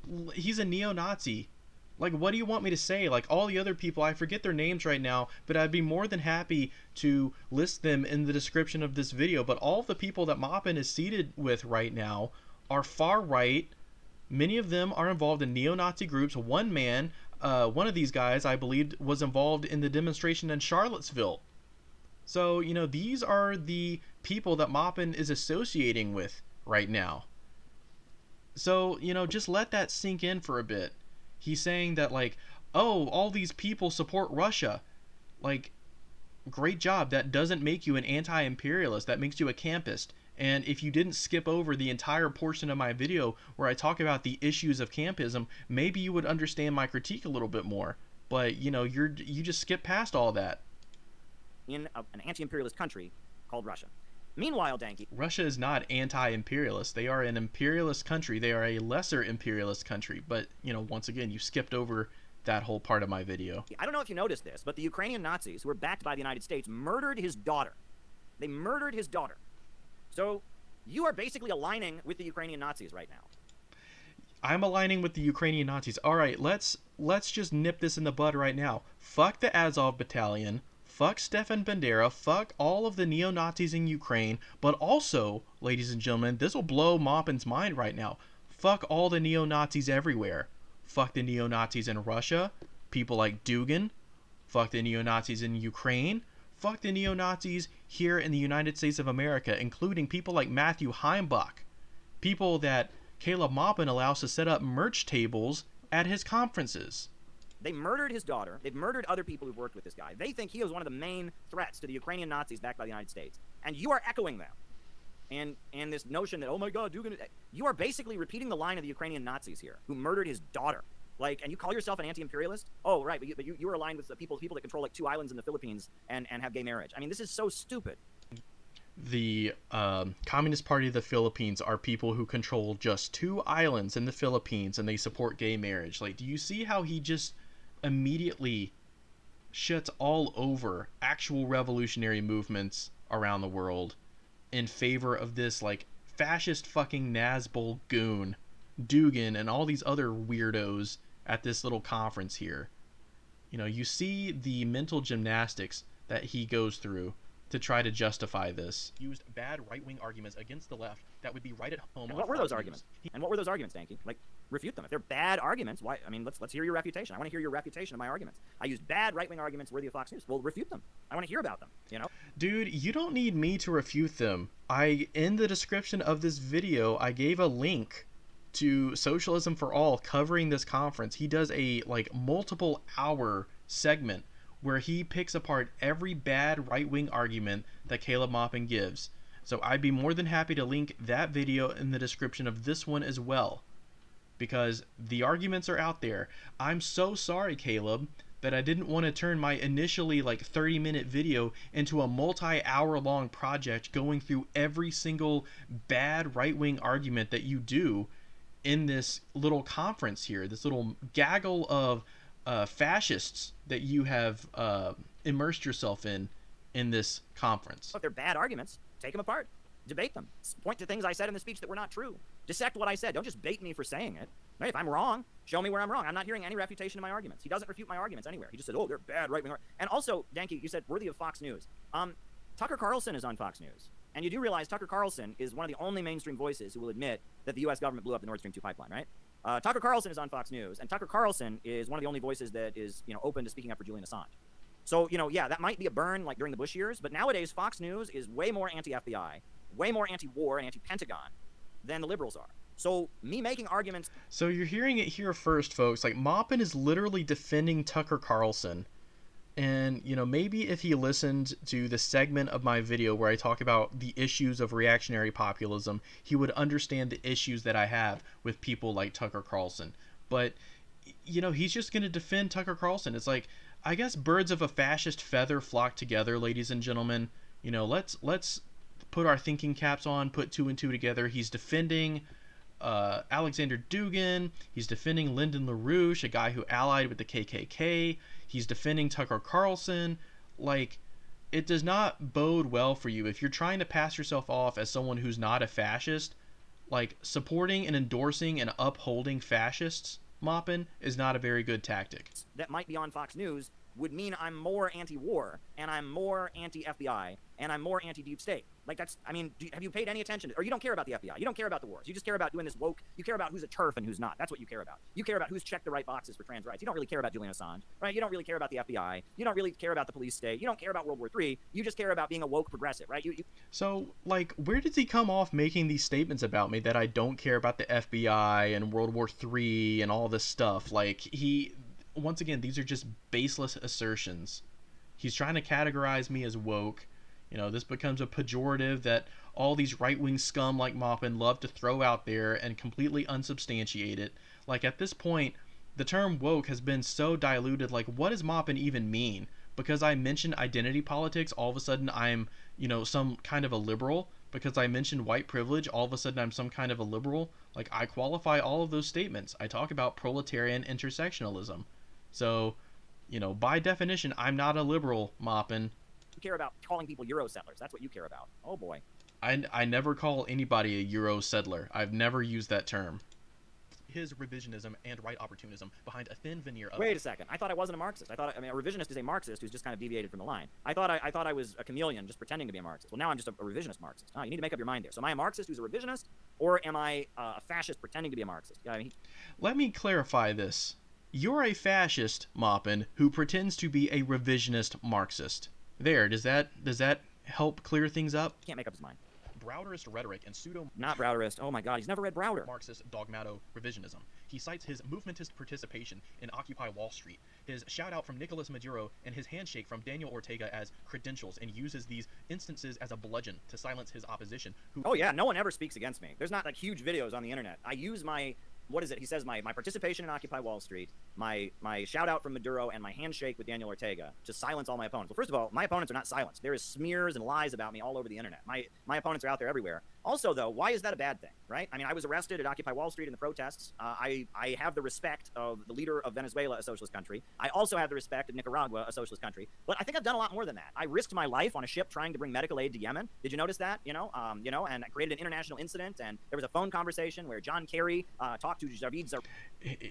S1: a neo-Nazi. Like, what do you want me to say? Like, all the other people, I forget their names right now, but I'd be more than happy to list them in the description of this video. But all of the people that Maupin is seated with right now are far-right. Many of them are involved in neo-Nazi groups. One man, one of these guys, I believe, was involved in the demonstration in Charlottesville. So, you know, these are the people that Maupin is associating with right now. So, you know, just let that sink in for a bit. He's saying that, like, oh, all these people support Russia. Like, great job. That doesn't make you an anti-imperialist. That makes you a campist. And if you didn't skip over the entire portion of my video where I talk about the issues of campism, maybe you would understand my critique a little bit more. But, you know, you just skip past all that.
S2: In an anti-imperialist country called Russia. Meanwhile, Danke,
S1: Russia is not anti-imperialist. They are an imperialist country. They are a lesser imperialist country. But, you know, once again, you skipped over that whole part of my video.
S2: I don't know if you noticed this, but the Ukrainian Nazis, who were backed by the United States, murdered his daughter. They murdered his daughter. So you are basically aligning with the Ukrainian Nazis right now.
S1: I'm aligning with the Ukrainian Nazis. All right, let's just nip this in the bud right now. Fuck the Azov Battalion. Fuck Stefan Bandera. Fuck all of the neo-Nazis in Ukraine. But also, ladies and gentlemen, this will blow Maupin's mind right now. Fuck all the neo-Nazis everywhere. Fuck the neo-Nazis in Russia. People like Dugin. Fuck the neo-Nazis in Ukraine. Fuck the neo-Nazis here in the United States of America, including people like Matthew Heimbach. People that Caleb Maupin allows to set up merch tables at his conferences.
S2: They murdered his daughter. They've murdered other people who've worked with this guy. They think he was one of the main threats to the Ukrainian Nazis backed by the United States. And you are echoing them. And this notion that, oh my God, you are basically repeating the line of the Ukrainian Nazis here, who murdered his daughter. Like, and you call yourself an anti-imperialist? Oh, right, but you are aligned with the people that control like 2 islands in the Philippines and have gay marriage. I mean, this is so stupid.
S1: The Communist Party of the Philippines are people who control just 2 islands in the Philippines, and they support gay marriage. Like, do you see how he just immediately shits all over actual revolutionary movements around the world in favor of this, like, fascist fucking Nazbol goon, Dugin, and all these other weirdos at this little conference here? You know, you see the mental gymnastics that he goes through to try to justify this.
S4: Used bad right-wing arguments against the left that would be right at home.
S2: And what were those arguments? And what were those arguments, Danke? Like, refute them. If they're bad arguments, why? I mean, let's hear your refutation. I want to hear your refutation of my arguments. I used bad right-wing arguments worthy of Fox News. Well, refute them. I want to hear about them, you know?
S1: Dude, you don't need me to refute them. In the description of this video, I gave a link to Socialism for All covering this conference. He does a, like, multiple hour segment where he picks apart every bad right-wing argument that Caleb Maupin gives. So I'd be more than happy to link that video in the description of this one as well, because the arguments are out there. I'm so sorry, Caleb, that I didn't want to turn my initially like 30-minute video into a multi-hour long project going through every single bad right-wing argument that you do in this little conference here, this little gaggle of fascists that you have immersed yourself in in this conference.
S2: If they're bad arguments, take them apart, debate them, point to things I said in the speech that were not true, dissect what I said. Don't just bait me for saying it. Right? If I'm wrong, show me where I'm wrong. I'm not hearing any refutation of my arguments. He doesn't refute my arguments anywhere. He just said, oh, they're bad right-wing. And also, Danke, you said worthy of Fox News. Tucker Carlson is on Fox News. And you do realize Tucker Carlson is one of the only mainstream voices who will admit that the U.S. government blew up the Nord Stream 2 pipeline, right? Tucker Carlson is on Fox News, and Tucker Carlson is one of the only voices that is, open to speaking up for Julian Assange. So, yeah, that might be a burn like during the Bush years, but nowadays Fox News is way more anti-FBI, way more anti-war and anti-Pentagon than the liberals are. So me making arguments...
S1: So you're hearing it here first, folks. Like, Maupin is literally defending Tucker Carlson. And, maybe if he listened to the segment of my video where I talk about the issues of reactionary populism, he would understand the issues that I have with people like Tucker Carlson. But, he's just going to defend Tucker Carlson. It's like, I guess birds of a fascist feather flock together, ladies and gentlemen. Let's put our thinking caps on, put two and two together. He's defending Alexander Dugin. He's defending Lyndon LaRouche, a guy who allied with the KKK. He's defending Tucker Carlson. Like, it does not bode well for you if you're trying to pass yourself off as someone who's not a fascist. Like, supporting and endorsing and upholding fascists, Maupin, is not a very good tactic.
S2: That might be on Fox News would mean I'm more anti-war, and I'm more anti-FBI, and I'm more anti-deep state. Like, that's, have you paid any attention to, or you don't care about the FBI, you don't care about the wars, you just care about doing this woke, you care about who's a TERF and who's not. That's what you care about. You care about who's checked the right boxes for trans rights. You don't really care about Julian Assange, right? You don't really care about the FBI. You don't really care about the police state. You don't care about World War III. You just care about being a woke progressive, right?
S1: So, like, where does he come off making these statements about me that I don't care about the FBI and World War III and all this stuff? Like, once again, these are just baseless assertions. He's trying to categorize me as woke. This becomes a pejorative that all these right-wing scum like Maupin love to throw out there and completely unsubstantiate it. Like, at this point, the term woke has been so diluted. Like, what does Maupin even mean? Because I mentioned identity politics, all of a sudden I'm, some kind of a liberal. Because I mentioned white privilege, all of a sudden I'm some kind of a liberal. Like, I qualify all of those statements. I talk about proletarian intersectionalism. So, by definition, I'm not a liberal, Maupin.
S2: You care about calling people Euro settlers. That's what you care about. Oh, boy.
S1: I never call anybody a Euro settler. I've never used that term.
S4: His revisionism and right opportunism behind a thin veneer of...
S2: Wait a second. I thought I wasn't a Marxist. A revisionist is a Marxist who's just kind of deviated from the line. I thought I was a chameleon just pretending to be a Marxist. Well, now I'm just a revisionist Marxist. You need to make up your mind there. So am I a Marxist who's a revisionist, or am I a fascist pretending to be a Marxist?
S1: Let me clarify this. You're a fascist, Maupin, who pretends to be a revisionist Marxist. There, does that help clear things up?
S2: Can't make up his mind.
S4: Browderist rhetoric and pseudo...
S2: Not Browderist. Oh my God, he's never read Browder.
S4: Marxist dogmato revisionism. He cites his movementist participation in Occupy Wall Street, his shout-out from Nicolas Maduro, and his handshake from Daniel Ortega as credentials, and uses these instances as a bludgeon to silence his opposition.
S2: Oh yeah, no one ever speaks against me. There's not like huge videos on the internet. I use my... What is it? He says my participation in Occupy Wall Street, my shout-out from Maduro, and my handshake with Daniel Ortega to silence all my opponents. Well, first of all, my opponents are not silenced. There is smears and lies about me all over the internet. My opponents are out there everywhere. Also, though, why is that a bad thing, right? I was arrested at Occupy Wall Street in the protests. I have the respect of the leader of Venezuela, a socialist country. I also have the respect of Nicaragua, a socialist country. But I think I've done a lot more than that. I risked my life on a ship trying to bring medical aid to Yemen. Did you notice that? And I created an international incident, and there was a phone conversation where John Kerry talked to Javid Zarif.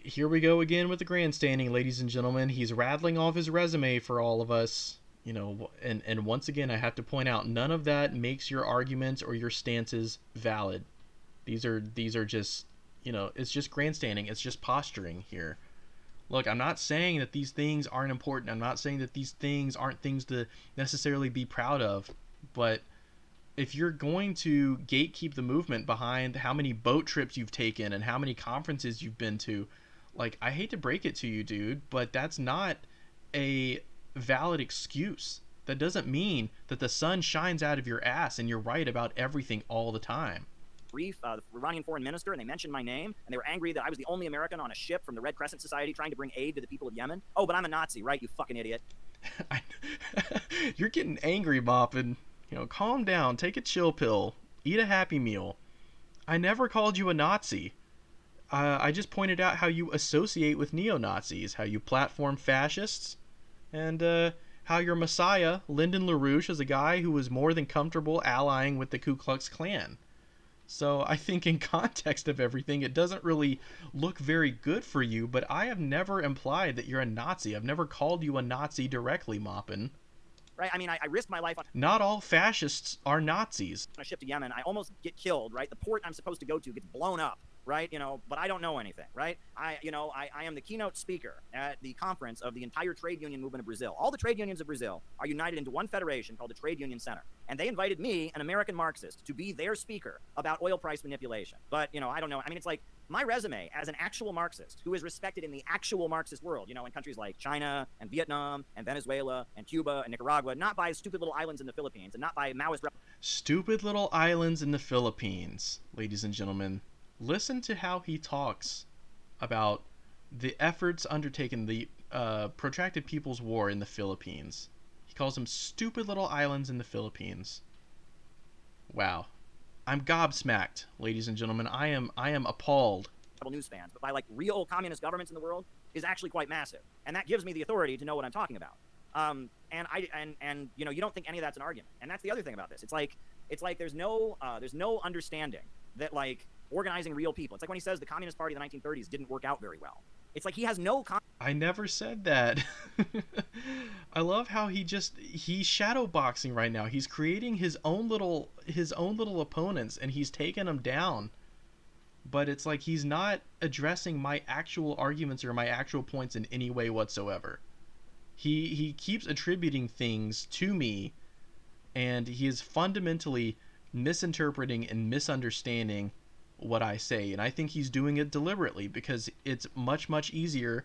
S1: Here we go again with the grandstanding, ladies and gentlemen. He's rattling off his resume for all of us. And once again, I have to point out, none of that makes your arguments or your stances valid. These are just, it's just grandstanding. It's just posturing here. Look, I'm not saying that these things aren't important. I'm not saying that these things aren't things to necessarily be proud of. But if you're going to gatekeep the movement behind how many boat trips you've taken and how many conferences you've been to, like, I hate to break it to you, dude, but that's not a valid excuse. That doesn't mean that the sun shines out of your ass and you're right about everything all the time.
S2: The Iranian foreign minister, and they mentioned my name, and they were angry that I was the only American on a ship from the Red Crescent Society trying to bring aid to the people of Yemen. Oh, but I'm a Nazi, right, you fucking idiot?
S1: You're getting angry, Maupin. Calm down, take a chill pill, eat a Happy Meal. I never called you a Nazi. I just pointed out how you associate with neo-Nazis, how you platform fascists, and how your messiah, Lyndon LaRouche, is a guy who was more than comfortable allying with the Ku Klux Klan. So I think in context of everything, it doesn't really look very good for you, but I have never implied that you're a Nazi. I've never called you a Nazi directly, Maupin.
S2: Right? I mean, I risked my life on
S1: Not all fascists are Nazis.
S2: a ship to Yemen. I almost get killed, right? The port I'm supposed to go to gets blown up, right? But I don't know anything, right? I am the keynote speaker at the conference of the entire trade union movement of Brazil. All the trade unions of Brazil are united into one federation called the Trade Union Center. And they invited me, an American Marxist, to be their speaker about oil price manipulation. But, I don't know. I mean, it's like my resume as an actual Marxist who is respected in the actual Marxist world, in countries like China and Vietnam and Venezuela and Cuba and Nicaragua, not by stupid little islands in the Philippines and not by Maoist...
S1: Stupid little islands in the Philippines, ladies and gentlemen. Listen to how he talks about the efforts undertaken, the protracted People's War in the Philippines. He calls them stupid little islands in the Philippines. Wow. I'm gobsmacked, ladies and gentlemen. I am appalled.
S2: News fans, but by like real communist governments in the world is actually quite massive, and that gives me the authority to know what I'm talking about. You don't think any of that's an argument, and that's the other thing about this. It's like there's no understanding that like organizing real people. It's like when he says the Communist Party of the 1930s didn't work out very well. It's like he has no...
S1: I never said that. I love how he's shadowboxing right now. He's creating his own little opponents, and he's taking them down. But it's like he's not addressing my actual arguments or my actual points in any way whatsoever. He keeps attributing things to me, and he is fundamentally misinterpreting and misunderstanding what I say, and I think he's doing it deliberately because it's much, much easier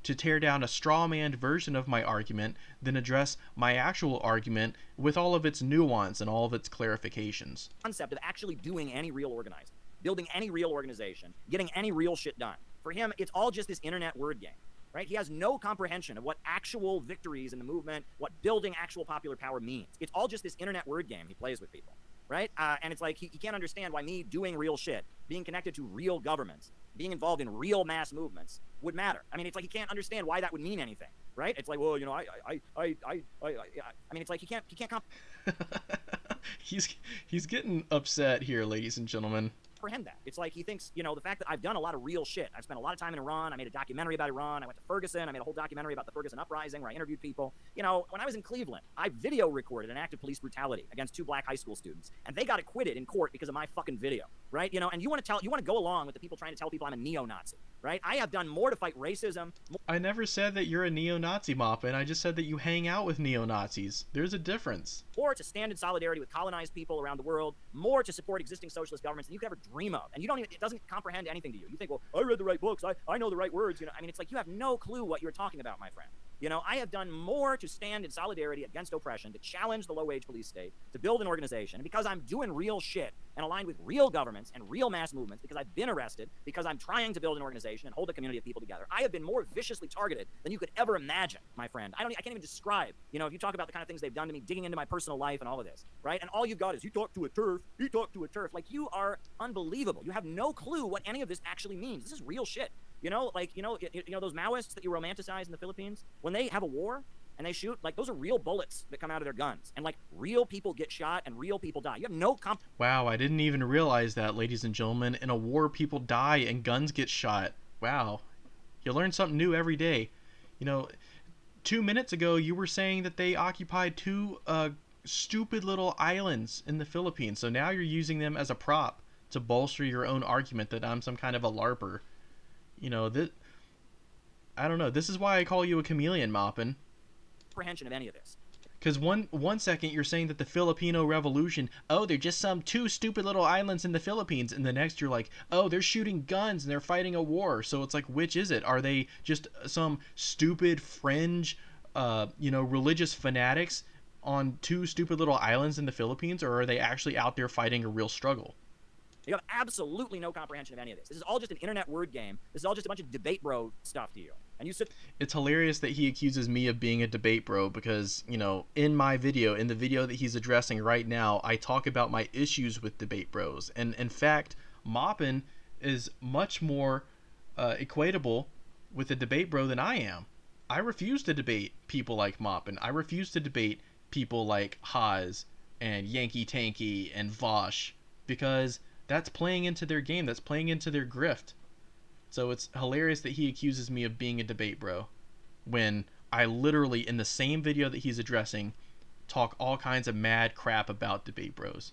S1: to tear down a straw-manned version of my argument than address my actual argument with all of its nuance and all of its clarifications.
S2: Concept of actually doing any real organizing, building any real organization, getting any real shit done. For him, it's all just this internet word game, right? He has no comprehension of what actual victories in the movement, what building actual popular power means. It's all just this internet word game he plays with people. Right? And it's like he can't understand why me doing real shit, being connected to real governments, being involved in real mass movements would matter. I mean, it's like he can't understand why that would mean anything, right? It's like, well, I mean, it's like he can't
S1: He's getting upset here, ladies and gentlemen.
S2: comprehend that. It's like he thinks, the fact that I've done a lot of real shit. I've spent a lot of time in Iran. I made a documentary about Iran. I went to Ferguson. I made a whole documentary about the Ferguson uprising where I interviewed people. When I was in Cleveland, I video recorded an act of police brutality against 2 black high school students, and they got acquitted in court because of my fucking video, right? And you want to go along with the people trying to tell people I'm a neo-Nazi, right? I have done more to fight racism.
S1: I never said that you're a neo-Nazi, Maupin. I just said that you hang out with neo-Nazis. There's a difference.
S2: Or to stand in solidarity with colonized people around the world, more to support existing socialist governments than you could ever dream of. And it doesn't comprehend anything to you. You think, well, I read the right books, I know the right words. I mean, it's like you have no clue what you're talking about, my friend. I have done more to stand in solidarity against oppression, to challenge the low-wage police state, to build an organization, and because I'm doing real shit and aligned with real governments and real mass movements, because I've been arrested, because I'm trying to build an organization and hold a community of people together, I have been more viciously targeted than you could ever imagine, my friend. I can't even describe, if you talk about the kind of things they've done to me, digging into my personal life and all of this, right? And all you've got is, he talked to a turf. Like, you are unbelievable. You have no clue what any of this actually means. This is real shit. Those Maoists that you romanticize in the Philippines, when they have a war and they shoot, like, those are real bullets that come out of their guns, and like real people get shot and real people die. You have no
S1: Wow, I didn't even realize that, ladies and gentlemen. In a war, people die and guns get shot. Wow, you learn something new every day. 2 minutes ago you were saying that they occupied 2 stupid little islands in the Philippines, so now you're using them as a prop to bolster your own argument that I'm some kind of a LARPer. I don't know. This is why I call you a chameleon, Maupin.
S2: comprehension of any of this.
S1: Because one second you're saying that the Filipino Revolution, oh, they're just some 2 stupid little islands in the Philippines, and the next you're like, oh, they're shooting guns and they're fighting a war. So it's like, which is it? Are they just some stupid fringe, religious fanatics on 2 stupid little islands in the Philippines, or are they actually out there fighting a real struggle?
S2: You have absolutely no comprehension of any of this. This is all just an internet word game. This is all just a bunch of debate bro stuff to you. And you sit...
S1: It's hilarious that he accuses me of being a debate bro because, in the video that he's addressing right now, I talk about my issues with debate bros. And in fact, Maupin is much more equatable with a debate bro than I am. I refuse to debate people like Maupin. I refuse to debate people like Haas and Yankee Tanky and Vosh, because that's playing into their game. That's playing into their grift. So it's hilarious that he accuses me of being a debate bro, when I literally, in the same video that he's addressing, talk all kinds of mad crap about debate bros.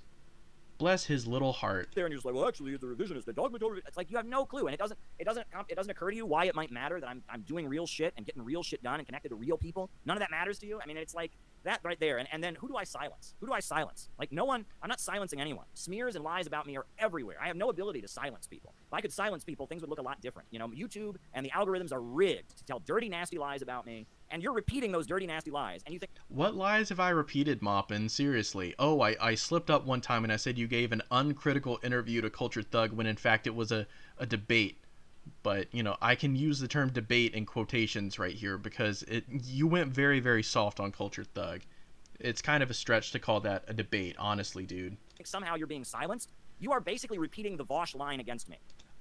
S1: Bless his little heart.
S2: There and you're just like, well, actually, it's a revisionist. The dogma told. It's like you have no clue, and it doesn't occur to you why it might matter that I'm doing real shit and getting real shit done and connected to real people. None of that matters to you. I mean, it's like that right there. And then who do I silence? Who do I silence? Like no one. I'm not silencing anyone. Smears and lies about me are everywhere. I have no ability to silence people. If I could silence people, things would look a lot different. You know, YouTube and the algorithms are rigged to tell dirty, nasty lies about me. And you're repeating those dirty, nasty lies, and you think...
S1: What lies have I repeated, Maupin? Seriously. Oh, I slipped up one time and I said you gave an uncritical interview to Cultured Thug when in fact it was a debate. But, you know, I can use the term debate in quotations right here because you went very, very soft on Cultured Thug. It's kind of a stretch to call that a debate, honestly, dude.
S2: Somehow you're being silenced. You are basically repeating the Vosh line against me.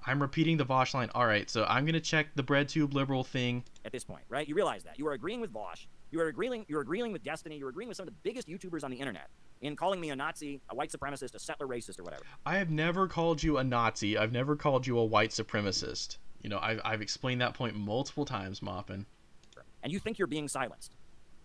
S1: I'm repeating the Vosh line. All right, so I'm going to check the BreadTube liberal thing.
S2: At this point, right? You realize that. You are agreeing with Vosh. You're agreeing with Destiny. You're agreeing with some of the biggest YouTubers on the internet in calling me a Nazi, a white supremacist, a settler racist, or whatever.
S1: I have never called you a Nazi. I've never called you a white supremacist. You know, I've explained that point multiple times, Maupin.
S2: And you think you're being silenced.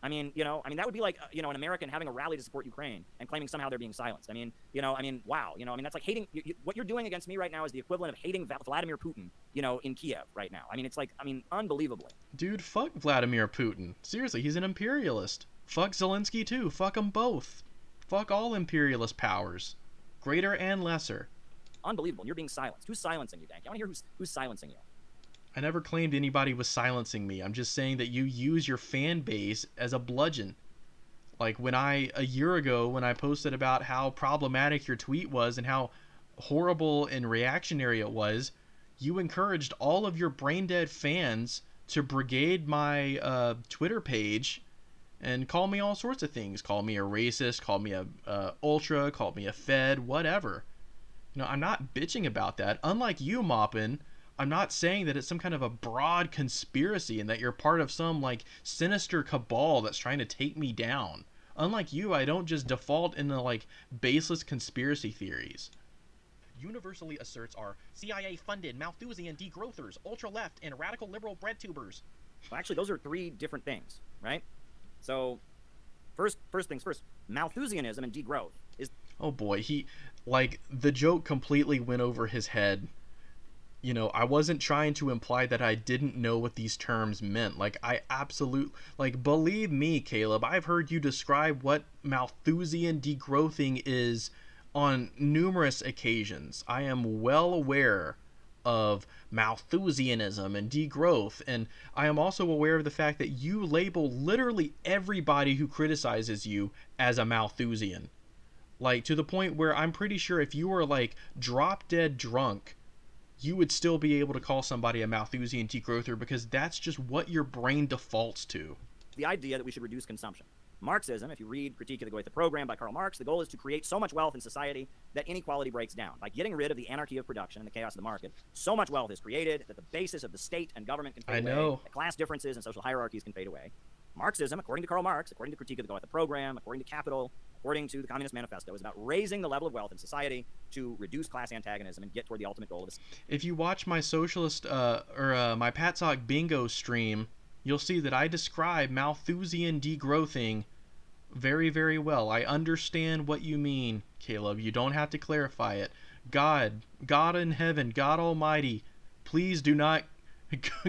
S2: I mean, that would be like, an American having a rally to support Ukraine and claiming somehow they're being silenced. Wow. That's like hating, what you're doing against me right now is the equivalent of hating Vladimir Putin, in Kiev right now. I mean, it's like, unbelievably.
S1: Dude, fuck Vladimir Putin. Seriously, he's an imperialist. Fuck Zelensky too. Fuck them both. Fuck all imperialist powers. Greater and lesser.
S2: Unbelievable. And you're being silenced. Who's silencing you, Dank? I want to hear who's silencing you.
S1: I never claimed anybody was silencing me. I'm just saying that you use your fan base as a bludgeon. Like a year ago, when I posted about how problematic your tweet was and how horrible and reactionary it was, you encouraged all of your brain-dead fans to brigade my Twitter page and call me all sorts of things. Call me a racist, call me a ultra, call me a fed, whatever. You know, I'm not bitching about that. Unlike you, Maupin, I'm not saying that it's some kind of a broad conspiracy and that you're part of some, like, sinister cabal that's trying to take me down. Unlike you, I don't just default into, like, baseless conspiracy theories.
S4: Universally asserts are CIA-funded Malthusian degrowthers, ultra-left, and radical liberal breadtubers.
S2: Well, actually, those are three different things, right? So, first things first, Malthusianism and degrowth is...
S1: Oh boy, the joke completely went over his head. You know, I wasn't trying to imply that I didn't know what these terms meant. Believe me, Caleb, I've heard you describe what Malthusian degrowthing is on numerous occasions. I am well aware of Malthusianism and degrowth, and I am also aware of the fact that you label literally everybody who criticizes you as a Malthusian. Like, to the point where I'm pretty sure if you were, like, drop dead drunk, you would still be able to call somebody a Malthusian degrowther because that's just what your brain defaults to.
S2: The idea that we should reduce consumption. Marxism, if you read Critique of the Go With the Program by Karl Marx, the goal is to create so much wealth in society that inequality breaks down. By getting rid of the anarchy of production and the chaos of the market, so much wealth is created that the basis of the state and government can fade away, that class differences and social hierarchies can fade away. Marxism, according to Karl Marx, according to Critique of the Go With the Program, according to Capital, according to the Communist Manifesto, is about raising the level of wealth in society to reduce class antagonism and get toward the ultimate goal of this.
S1: If you watch my socialist my Patsock bingo stream, you'll see that I describe Malthusian degrowthing very, very well. I understand what you mean, Caleb. You don't have to clarify it. God in heaven, God Almighty, please do not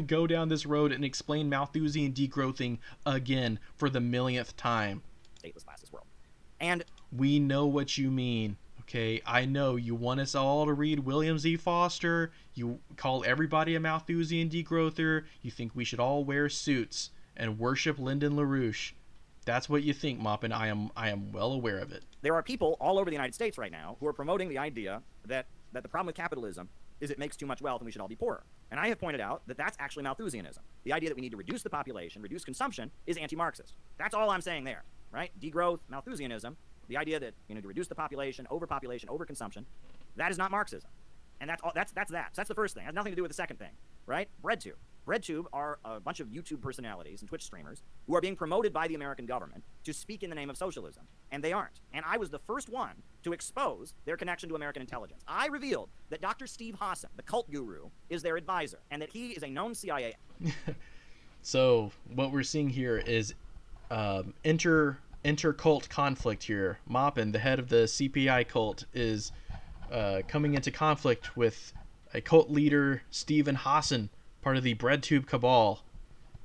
S1: go down this road and explain Malthusian degrowthing again for the millionth time.
S2: Stateless classes world. And
S1: we know what you mean, okay? I know you want us all to read William Z. Foster. You call everybody a Malthusian degrowther. You think we should all wear suits and worship Lyndon LaRouche. That's what you think, Maupin. I am well aware of it.
S2: There are people all over the United States right now who are promoting the idea that the problem with capitalism is it makes too much wealth and we should all be poorer. And I have pointed out that that's actually Malthusianism. The idea that we need to reduce the population, reduce consumption, is anti-Marxist. That's all I'm saying there, right? Degrowth, Malthusianism, the idea that you need to reduce the population, overconsumption, that is not Marxism. And that's that. So that's the first thing. It has nothing to do with the second thing, right? BreadTube. BreadTube are a bunch of YouTube personalities and Twitch streamers who are being promoted by the American government to speak in the name of socialism, and they aren't. And I was the first one to expose their connection to American intelligence. I revealed that Dr. Steve Hassan, the cult guru, is their advisor, and that he is a known CIA.
S1: So what we're seeing here is inter-cult conflict here. Maupin, the head of the CPI cult, is coming into conflict with a cult leader, Stephen Hassan, part of the BreadTube cabal.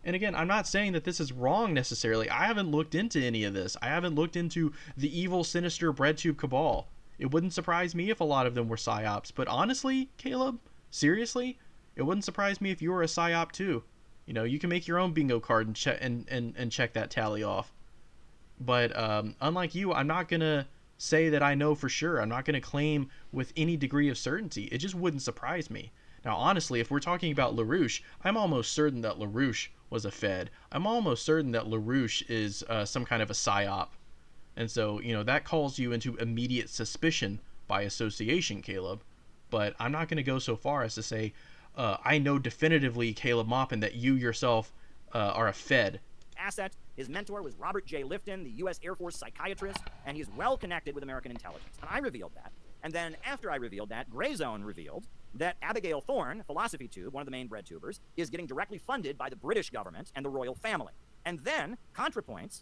S1: And again, I'm not saying that this is wrong necessarily. I haven't looked into any of this. I haven't looked into the evil, sinister BreadTube cabal. It wouldn't surprise me if a lot of them were psyops. But honestly, Caleb, seriously, it wouldn't surprise me if you were a psyop too. You know, you can make your own bingo card and check that tally off. But unlike you, I'm not gonna say that I know for sure. I'm not gonna claim with any degree of certainty. It just wouldn't surprise me. Now, honestly, if we're talking about LaRouche, I'm almost certain that LaRouche was a Fed. I'm almost certain that LaRouche is some kind of a psyop. And so, you know, that calls you into immediate suspicion by association, Caleb. But I'm not going to go so far as to say, I know definitively, Caleb Maupin, that you yourself are a Fed.
S2: Asset. His mentor was Robert J. Lifton, the U.S. Air Force psychiatrist, and he's well connected with American intelligence. And I revealed that. And then after I revealed that, Grayzone revealed that Abigail Thorne, Philosophy Tube, one of the main BreadTubers, is getting directly funded by the British government and the royal family. And then ContraPoints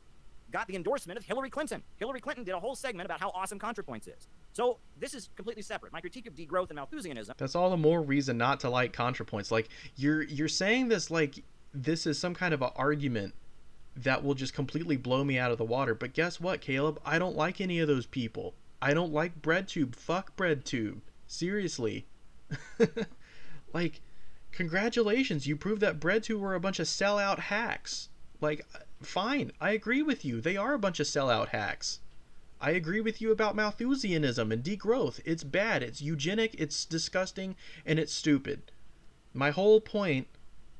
S2: got the endorsement of Hillary Clinton. Hillary Clinton did a whole segment about how awesome ContraPoints is. So this is completely separate. My critique of degrowth and Malthusianism.
S1: That's all the more reason not to like ContraPoints. Like, you're saying this like this is some kind of an argument that will just completely blow me out of the water. But guess what, Caleb? I don't like any of those people. I don't like BreadTube. Fuck BreadTube. Seriously. Like, congratulations. You proved that BreadTube were a bunch of sellout hacks. Like, fine. I agree with you. They are a bunch of sellout hacks. I agree with you about Malthusianism and degrowth. It's bad. It's eugenic. It's disgusting. And it's stupid. My whole point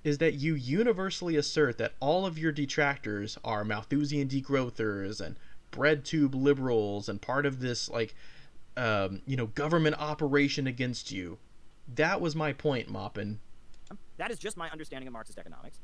S1: is that you universally assert that all of your detractors are Malthusian degrowthers and BreadTube liberals and part of this, like, government operation against you. That was my point, Maupin.
S2: That is just my understanding of Marxist economics.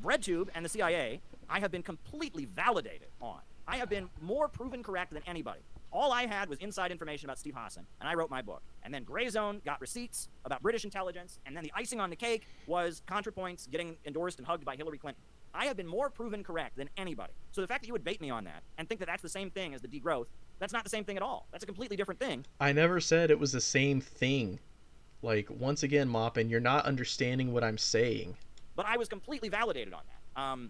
S2: BreadTube and the CIA, I have been completely validated on. I have been more proven correct than anybody. All I had was inside information about Steve Hassan, and I wrote my book. And then Grayzone got receipts about British intelligence, and then the icing on the cake was ContraPoints getting endorsed and hugged by Hillary Clinton. I have been more proven correct than anybody. So the fact that you would bait me on that and think that that's the same thing as the degrowth, that's not the same thing at all. That's a completely different thing.
S1: I never said it was the same thing. Like, once again, Maupin, you're not understanding what I'm saying.
S2: But I was completely validated on that.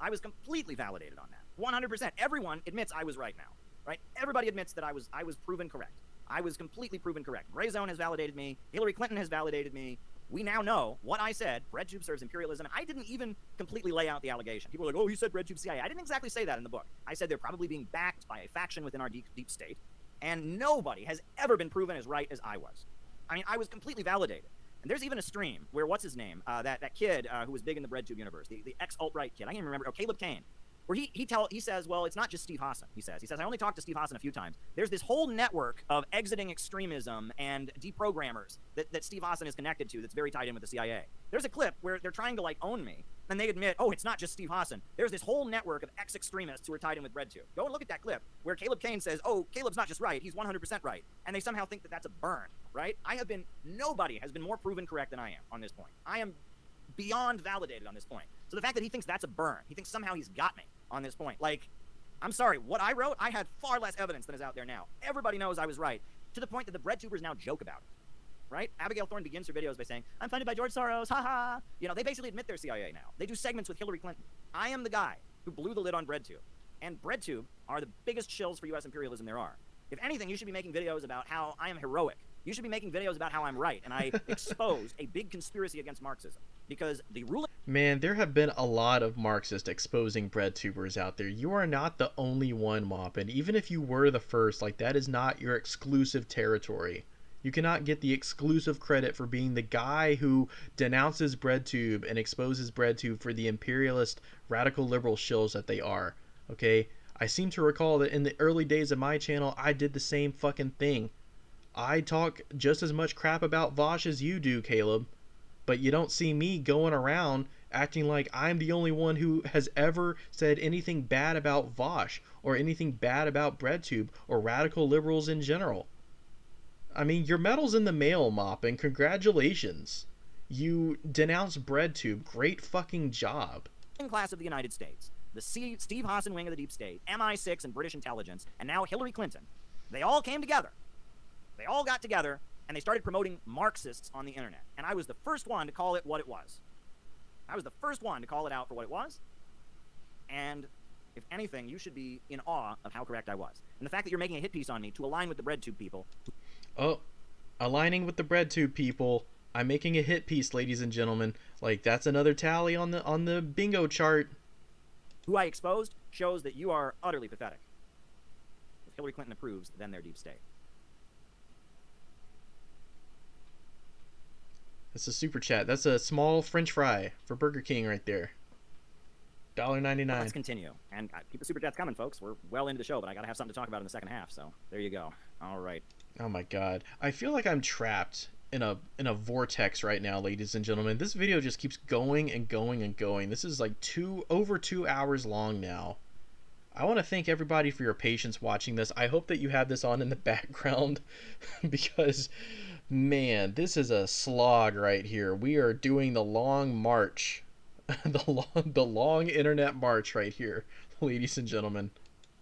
S2: I was completely validated on that. 100%. Everyone admits I was right now, right? Everybody admits that I was proven correct. I was completely proven correct. Grayzone has validated me. Hillary Clinton has validated me. We now know what I said. BreadTube serves imperialism. I didn't even completely lay out the allegation. People were like, oh, he said BreadTube CIA. I didn't exactly say that in the book. I said they're probably being backed by a faction within our deep state, and nobody has ever been proven as right as I was. I mean, I was completely validated. And there's even a stream where, what's his name? That kid who was big in the BreadTube universe, the ex-alt-right kid. I can't even remember. Oh, Caleb Kane. Where he says, well, it's not just Steve Hassan. He says, I only talked to Steve Hassan a few times. There's this whole network of exiting extremism and deprogrammers that Steve Hassan is connected to that's very tied in with the CIA. There's a clip where they're trying to, like, own me, and they admit, oh, it's not just Steve Hassan. There's this whole network of ex-extremists who are tied in with BreadTube. Go and look at that clip where Caleb Kane says, oh, Caleb's not just right, he's 100% right. And they somehow think that that's a burn, right? Nobody has been more proven correct than I am on this point. I am beyond validated on this point. So the fact that he thinks that's a burn, he thinks somehow he's got me on this point. Like, I'm sorry, what I wrote, I had far less evidence than is out there now. Everybody knows I was right, to the point that the BreadTubers now joke about it, right? Abigail Thorne begins her videos by saying, I'm funded by George Soros, haha. You know, they basically admit they're CIA now. They do segments with Hillary Clinton. I am the guy who blew the lid on BreadTube. And BreadTube are the biggest shills for U.S. imperialism there are. If anything, you should be making videos about how I am heroic. You should be making videos about how I'm right, and I exposed a big conspiracy against Marxism. Because the ruling...
S1: Man, there have been a lot of Marxists exposing BreadTubers out there. You are not the only one, Maupin. Even if you were the first, like, that is not your exclusive territory. You cannot get the exclusive credit for being the guy who denounces BreadTube and exposes BreadTube for the imperialist, radical liberal shills that they are. Okay? I seem to recall that in the early days of my channel, I did the same fucking thing. I talk just as much crap about Vosh as you do, Caleb. But you don't see me going around acting like I'm the only one who has ever said anything bad about Vosh or anything bad about BreadTube or radical liberals in general. I mean, your medal's in the mail, Maupin. Congratulations. You denounced BreadTube. Great fucking job.
S2: Class of the United States, the Steve Hassan wing of the deep state, MI6 and British intelligence, and now Hillary Clinton, they all came together. They all got together, and they started promoting Marxists on the internet. And I was the first one to call it what it was. I was the first one to call it out for what it was. And if anything, you should be in awe of how correct I was. And the fact that you're making a hit piece on me to align with the BreadTube people.
S1: Oh, aligning with the BreadTube people. I'm making a hit piece, ladies and gentlemen. Like, that's another tally on the bingo chart.
S2: Who I exposed shows that you are utterly pathetic. If Hillary Clinton approves, then they're deep state.
S1: That's a super chat. That's a small French fry for Burger King right there. $1.99.
S2: Let's continue. And keep the super chats coming, folks. We're well into the show, but I got to have something to talk about in the second half. So there you go. All right.
S1: Oh my god. I feel like I'm trapped in a vortex right now, ladies and gentlemen. This video just keeps going and going and going. This is like over 2 hours long now. I want to thank everybody for your patience watching this. I hope that you have this on in the background because, man, this is a slog right here. We are doing the long march. the long internet march right here, ladies and gentlemen.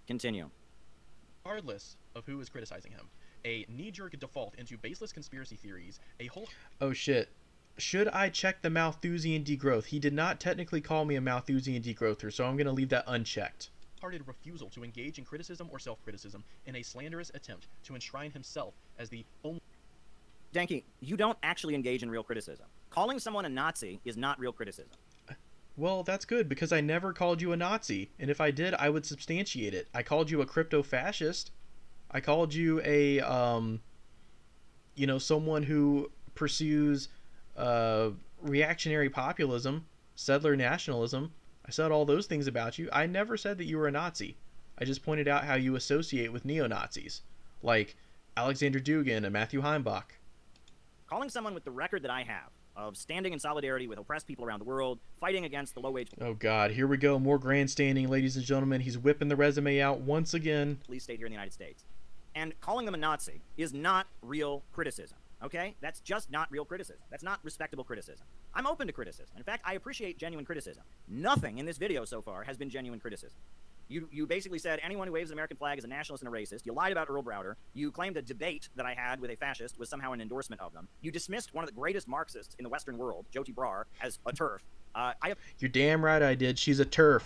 S2: Continue.
S4: Regardless of who is criticizing him, a knee-jerk default into baseless conspiracy theories, a whole...
S1: Oh shit. Should I check the Malthusian degrowth? He did not technically call me a Malthusian degrowther, so I'm going to leave that unchecked.
S4: Hearted refusal to engage in criticism or self-criticism in a slanderous attempt to enshrine himself as the only...
S2: Danky, you don't actually engage in real criticism. Calling someone a Nazi is not real criticism.
S1: Well, that's good, because I never called you a Nazi, and if I did, I would substantiate it. I called you a crypto-fascist. I called you a, someone who pursues reactionary populism, settler nationalism. I said all those things about you. I never said that you were a Nazi. I just pointed out how you associate with neo-Nazis, like Alexander Dugin and Matthew Heimbach.
S2: Calling someone with the record that I have of standing in solidarity with oppressed people around the world, fighting against the low-wage...
S1: Oh, God. Here we go. More grandstanding, ladies and gentlemen. He's whipping the resume out once again.
S2: ...police state here in the United States. And calling them a Nazi is not real criticism, okay? That's just not real criticism. That's not respectable criticism. I'm open to criticism. In fact, I appreciate genuine criticism. Nothing in this video so far has been genuine criticism. You basically said anyone who waves an American flag is a nationalist and a racist. You lied about Earl Browder. You claimed a debate that I had with a fascist was somehow an endorsement of them. You dismissed one of the greatest Marxists in the Western world, Jyoti Brar, as a TERF.
S1: You're damn right I did. She's a TERF.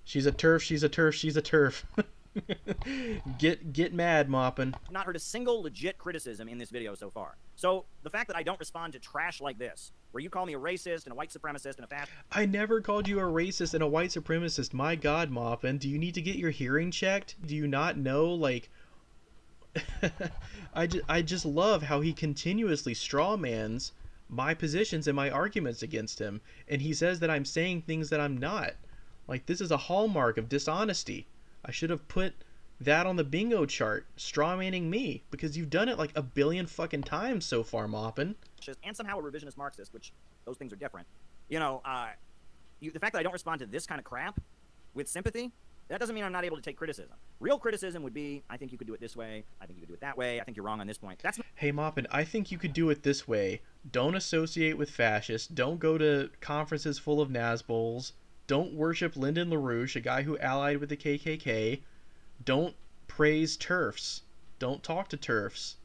S1: She's a TERF. She's a TERF. She's a TERF. Get mad, Maupin.
S2: I've not heard a single legit criticism in this video so far. So the fact that I don't respond to trash like this, where you call me a racist and a white supremacist and a fascist...
S1: I never called you a racist and a white supremacist. My God, Maupin, do you need to get your hearing checked? Do you not know, like... I just love how he continuously strawmans my positions and my arguments against him, and he says that I'm saying things that I'm not. Like, this is a hallmark of dishonesty. I should have put that on the bingo chart, strawmanning me, because you've done it like a billion fucking times so far, Maupin.
S2: And somehow a revisionist Marxist, which those things are different. You know, the fact that I don't respond to this kind of crap with sympathy, that doesn't mean I'm not able to take criticism. Real criticism would be, I think you could do it this way, I think you could do it that way, I think you're wrong on this point. That's...
S1: Hey, Maupin, I think you could do it this way. Don't associate with fascists. Don't go to conferences full of Nazbols. Don't worship Lyndon LaRouche, a guy who allied with the KKK. Don't praise TERFs. Don't talk to TERFs.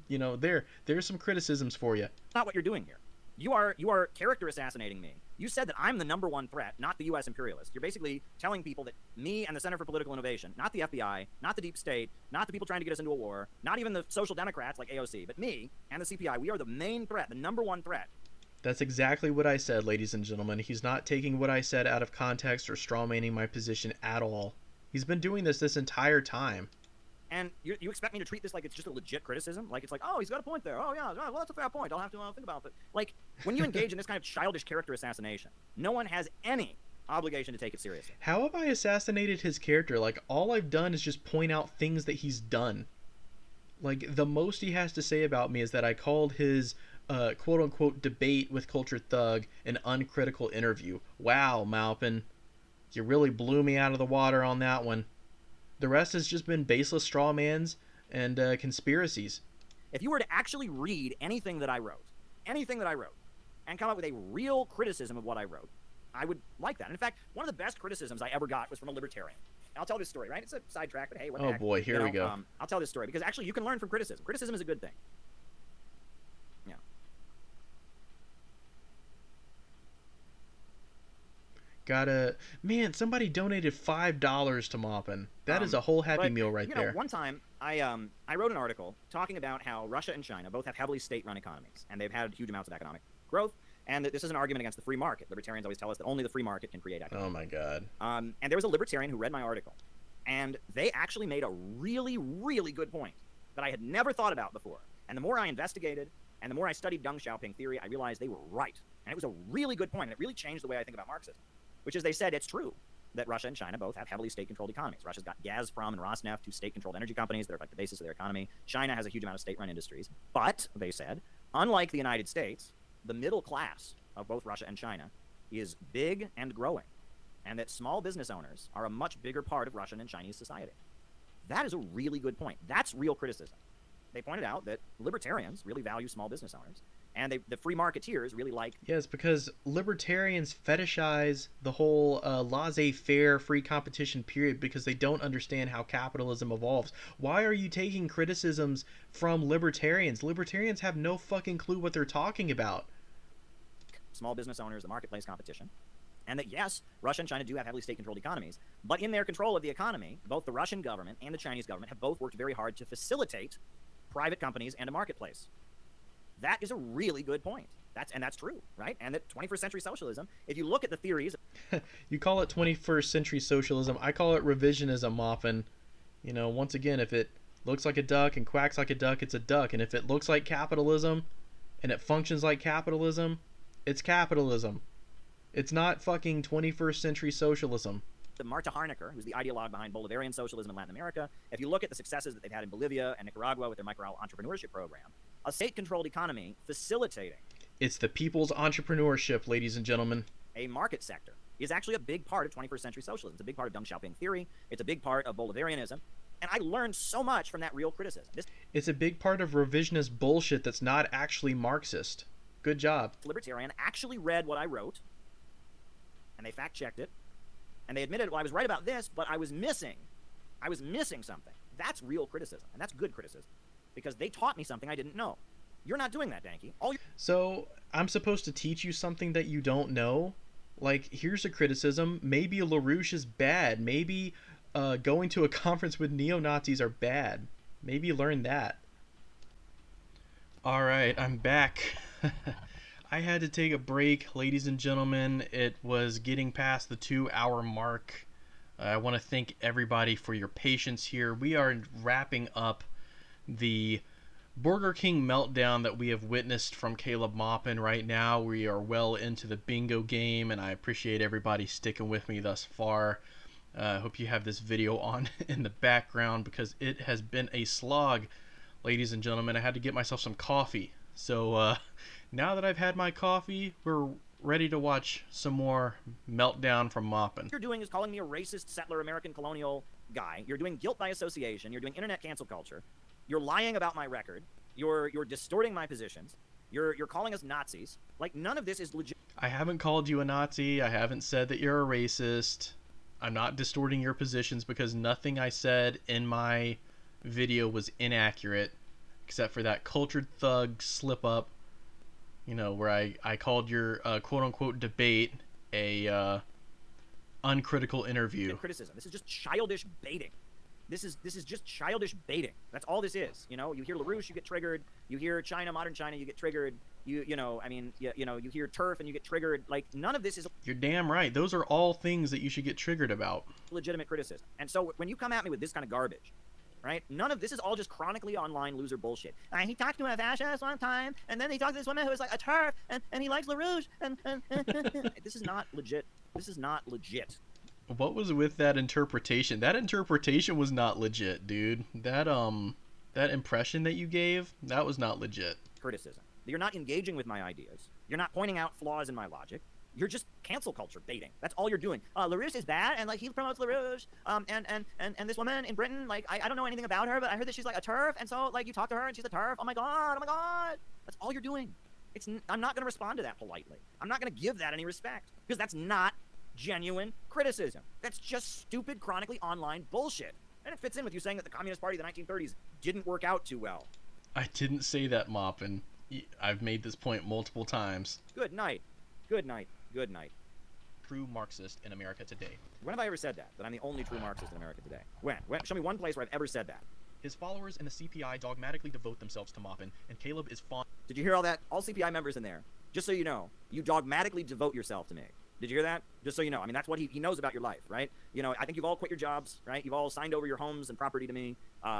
S1: You know, there's some criticisms for you.
S2: That's not what you're doing here. You are character assassinating me. You said that I'm the #1 threat, not the U.S. imperialist. You're basically telling people that me and the Center for Political Innovation, not the FBI, not the deep state, not the people trying to get us into a war, not even the social democrats like AOC, but me and the CPI, we are the main threat, the #1 threat.
S1: That's exactly what I said, ladies and gentlemen. He's not taking what I said out of context or strawmanning my position at all. He's been doing this entire time.
S2: And you expect me to treat this like it's just a legit criticism? Like it's like, oh, he's got a point there. Oh, yeah, well, that's a fair point. I'll have to think about it. Like, when you engage in this kind of childish character assassination, no one has any obligation to take it seriously.
S1: How have I assassinated his character? Like, all I've done is just point out things that he's done. Like, the most he has to say about me is that I called his quote unquote debate with Culture Thug, an uncritical interview. Wow, Maupin, you really blew me out of the water on that one. The rest has just been baseless straw mans and conspiracies.
S2: If you were to actually read anything that I wrote, and come up with a real criticism of what I wrote, I would like that. And in fact, one of the best criticisms I ever got was from a libertarian. I'll tell this story, right? It's a sidetrack, but hey, what the heck?
S1: Oh boy, here we go.
S2: I'll tell this story because actually you can learn from criticism. Criticism is a good thing. Yeah.
S1: Man, somebody donated $5 to Maupin. That is a whole Happy Meal right there.
S2: One time I wrote an article talking about how Russia and China both have heavily state-run economies, and they've had huge amounts of economic growth, and that this is an argument against the free market. Libertarians always tell us that only the free market can create economy.
S1: Oh my God.
S2: And there was a libertarian who read my article, and they actually made a really, really good point that I had never thought about before. And the more I investigated, and the more I studied Deng Xiaoping theory, I realized they were right. And it was a really good point, and it really changed the way I think about Marxism, which is they said it's true that Russia and China both have heavily state-controlled economies. Russia's got Gazprom and Rosneft, two state-controlled energy companies that are like the basis of their economy. China has a huge amount of state-run industries. But, they said, unlike the United States, the middle class of both Russia and China is big and growing, and that small business owners are a much bigger part of Russian and Chinese society. That is a really good point. That's real criticism. They pointed out that libertarians really value small business owners, and the free marketeers really like...
S1: Yes, because libertarians fetishize the whole laissez-faire free competition period because they don't understand how capitalism evolves. Why are you taking criticisms from libertarians? Libertarians have no fucking clue what they're talking about.
S2: Small business owners, the marketplace competition, and that yes, Russia and China do have heavily state-controlled economies, but in their control of the economy, both the Russian government and the Chinese government have both worked very hard to facilitate private companies and a marketplace. That is a really good point. That's true, right? And that 21st century socialism, if you look at the theories...
S1: You call it 21st century socialism. I call it revisionism often. You know, once again, if it looks like a duck and quacks like a duck, it's a duck. And if it looks like capitalism and it functions like capitalism, it's capitalism. It's not fucking 21st century socialism.
S2: Marta Harnacker, who's the ideologue behind Bolivarian socialism in Latin America, if you look at the successes that they've had in Bolivia and Nicaragua with their micro-entrepreneurship program, a state-controlled economy facilitating...
S1: It's the people's entrepreneurship, ladies and gentlemen.
S2: A market sector is actually a big part of 21st century socialism. It's a big part of Deng Xiaoping theory. It's a big part of Bolivarianism. And I learned so much from that real criticism.
S1: It's a big part of revisionist bullshit that's not actually Marxist. Good job.
S2: Libertarian actually read what I wrote, and they fact-checked it, and they admitted, well, I was right about this, but I was missing something. That's real criticism, and that's good criticism, because they taught me something I didn't know. You're not doing that, Danky.
S1: So I'm supposed to teach you something that you don't know? Like, here's a criticism. Maybe LaRouche is bad. Maybe going to a conference with neo-Nazis are bad. Maybe learn that. All right, I'm back. I had to take a break, ladies and gentlemen. It was getting past the 2-hour mark. I want to thank everybody for your patience here. We are wrapping up the Burger King meltdown that we have witnessed from Caleb Maupin right now. We are well into the bingo game, and I appreciate everybody sticking with me thus far. I hope you have this video on in the background because it has been a slog, ladies and gentlemen. I had to get myself some coffee. So now that I've had my coffee, we're ready to watch some more meltdown from Maupin.
S2: What you're doing is calling me a racist settler American colonial guy. You're doing guilt by association. You're doing internet cancel culture. You're lying about my record. You're distorting my positions. You're calling us Nazis. Like, none of this is legit.
S1: I haven't called you a Nazi. I haven't said that you're a racist. I'm not distorting your positions because nothing I said in my video was inaccurate, except for that cultured thug slip up, you know, where I called your quote-unquote debate a uncritical interview.
S2: Criticism. This is just childish baiting. This is just childish baiting. That's all this is. You know, you hear LaRouche, you get triggered. You hear China, modern China, you get triggered. You hear turf and you get triggered. Like, none of this is...
S1: You're damn right. Those are all things that you should get triggered about.
S2: Legitimate criticism. And so when you come at me with this kind of garbage, right? None of this is all just chronically online loser bullshit. He talked to a fascist one time, and then he talked to this woman who was like a turf, and he likes LaRouche, and this is not legit. This is not legit.
S1: What was with that interpretation? That interpretation was not legit, dude. That impression that you gave, that was not legit.
S2: Criticism. But you're not engaging with my ideas. You're not pointing out flaws in my logic. You're just cancel culture baiting. That's all you're doing. LaRouche is bad, and like he promotes LaRouche. And this woman in Britain, like I don't know anything about her, but I heard that she's like a TERF, and so like you talk to her and she's a TERF. Oh my god, oh my god. That's all you're doing. I'm not going to respond to that politely. I'm not going to give that any respect because that's not genuine criticism. That's just stupid, chronically online bullshit. And it fits in with you saying that the Communist Party of the 1930s didn't work out too well.
S1: I didn't say that, Maupin. I've made this point multiple times.
S2: Good night. Good night. Good night.
S4: True Marxist in America today.
S2: When have I ever said that? That I'm the only true Marxist in America today? When? Show me one place where I've ever said that.
S4: His followers in the CPI dogmatically devote themselves to Maupin, and Caleb is fond.
S2: Did you hear all that? All CPI members in there. Just so you know, you dogmatically devote yourself to me. Did you hear that? Just so you know. I mean, that's what he knows about your life, right? You know, I think you've all quit your jobs, right? You've all signed over your homes and property to me.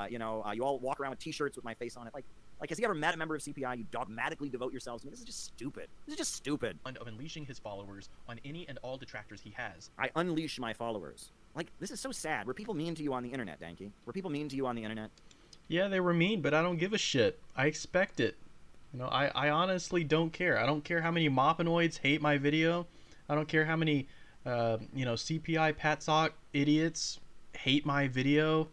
S2: You all walk around with T-shirts with my face on it. Like, has he ever met a member of CPI? You dogmatically devote yourselves to me. This is just stupid. This is just stupid.
S4: Of unleashing his followers on any and all detractors he has.
S2: I unleash my followers. Like, this is so sad. Were people mean to you on the internet, Danky? Were people mean to you on the internet?
S1: Yeah, they were mean, but I don't give a shit. I expect it. You know, I honestly don't care. I don't care how many Maupinoids hate my video. I don't care how many, CPI Patsock idiots hate my video.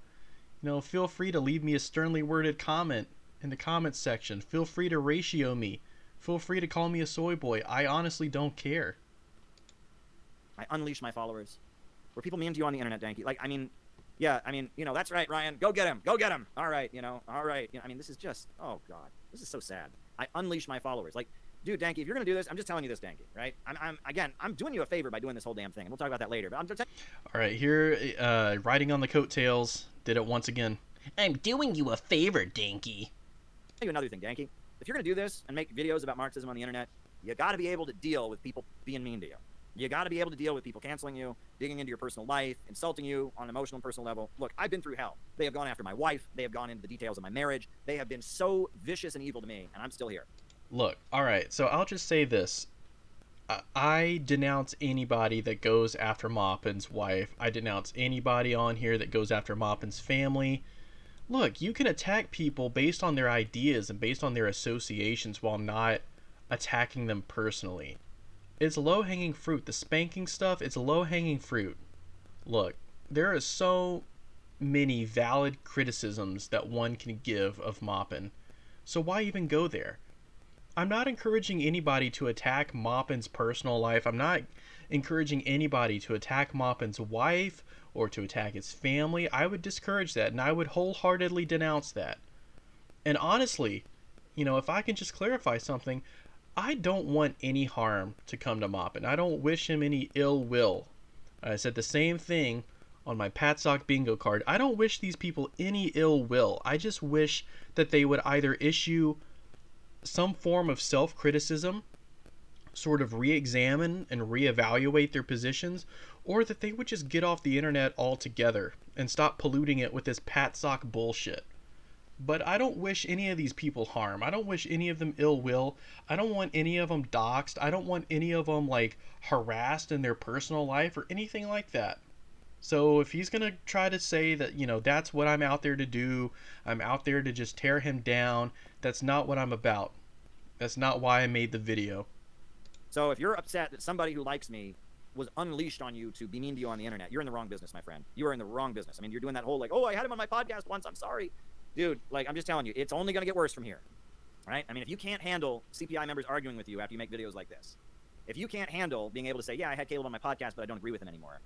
S1: You know, feel free to leave me a sternly worded comment in the comments section. Feel free to ratio me. Feel free to call me a soy boy. I honestly don't care.
S2: I unleash my followers. Were people mean to you on the internet, Danky? Like, I mean, that's right, Ryan. Go get him. Go get him. All right, all right. I mean, this is just, oh, God. This is so sad. I unleash my followers. Like, dude, Danky, if you're going to do this, I'm just telling you this, Danky, right? I'm doing you a favor by doing this whole damn thing. And we'll talk about that later. But I'm just
S1: all right, here, riding on the coattails, did it once again. I'm doing you a favor, Danky.
S2: Tell you another thing, Danky. If you're going to do this and make videos about Marxism on the internet, you got to be able to deal with people being mean to you. You got to be able to deal with people canceling you, digging into your personal life, insulting you on an emotional and personal level. Look, I've been through hell. They have gone after my wife. They have gone into the details of my marriage. They have been so vicious and evil to me, and I'm still here.
S1: Look, all right, so I'll just say this. I denounce anybody that goes after Maupin's wife. I denounce anybody on here that goes after Maupin's family. Look, you can attack people based on their ideas and based on their associations while not attacking them personally. It's low-hanging fruit. The spanking stuff, it's low-hanging fruit. Look, there are so many valid criticisms that one can give of Maupin. So why even go there? I'm not encouraging anybody to attack Maupin's personal life. I'm not encouraging anybody to attack Maupin's wife or to attack his family. I would discourage that, and I would wholeheartedly denounce that. And honestly, if I can just clarify something, I don't want any harm to come to Maupin. I don't wish him any ill will. I said the same thing on my Patsock bingo card. I don't wish these people any ill will. I just wish that they would either issue some form of self-criticism, sort of re-examine and reevaluate their positions, or that they would just get off the internet altogether and stop polluting it with this Patsock bullshit. But I don't wish any of these people harm. I don't wish any of them ill will. I don't want any of them doxxed. I don't want any of them, harassed in their personal life or anything like that. So if he's going to try to say that, that's what I'm out there to do, I'm out there to just tear him down, that's not what I'm about. That's not why I made the video.
S2: So if you're upset that somebody who likes me was unleashed on you to be mean to you on the internet, you're in the wrong business, my friend. You are in the wrong business. I mean, you're doing that whole I had him on my podcast once, I'm sorry. Dude, I'm just telling you, it's only going to get worse from here. Right? I mean, if you can't handle CPI members arguing with you after you make videos like this, if you can't handle being able to say, yeah, I had Caleb on my podcast, but I don't agree with him anymore.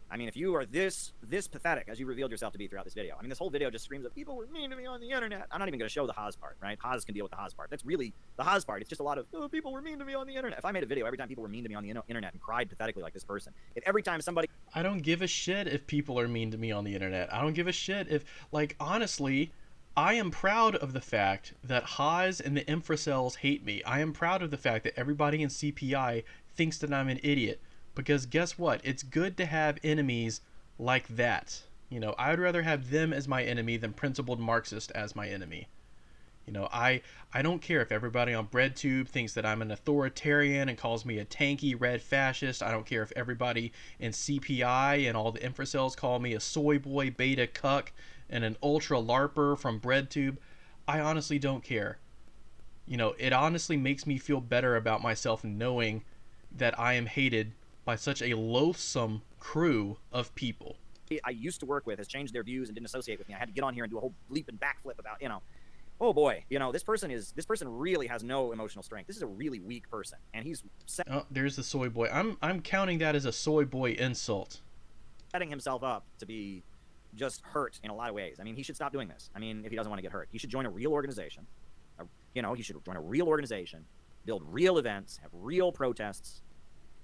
S2: I mean, if you are this pathetic as you revealed yourself to be throughout this video, I mean, this whole video just screams that people were mean to me on the internet. I'm not even going to show the Haas part, right? Haas can deal with the Haas part. That's really the Haas part. It's just a lot of, people were mean to me on the internet. If I made a video every time people were mean to me on the internet and cried pathetically like this person, if every time somebody...
S1: I don't give a shit if people are mean to me on the internet. I don't give a shit if, honestly, I am proud of the fact that Haas and the infracels hate me. I am proud of the fact that everybody in CPI thinks that I'm an idiot. Because guess what? It's good to have enemies like that. I would rather have them as my enemy than principled Marxist as my enemy. I don't care if everybody on BreadTube thinks that I'm an authoritarian and calls me a tanky red fascist. I don't care if everybody in CPI and all the infracels call me a soy boy, beta cuck, and an ultra larper from BreadTube. I honestly don't care. It honestly makes me feel better about myself knowing that I am hated by such a loathsome crew of people.
S2: I used to work with has changed their views and didn't associate with me. I had to get on here and do a whole leap and backflip about, oh boy, this person really has no emotional strength. This is a really weak person, and he's
S1: Oh, there's the soy boy. I'm counting that as a soy boy insult.
S2: setting himself up to be just hurt in a lot of ways. I mean, he should stop doing this. I mean, if he doesn't want to get hurt, he should join a real organization. He should join a real organization, build real events, have real protests.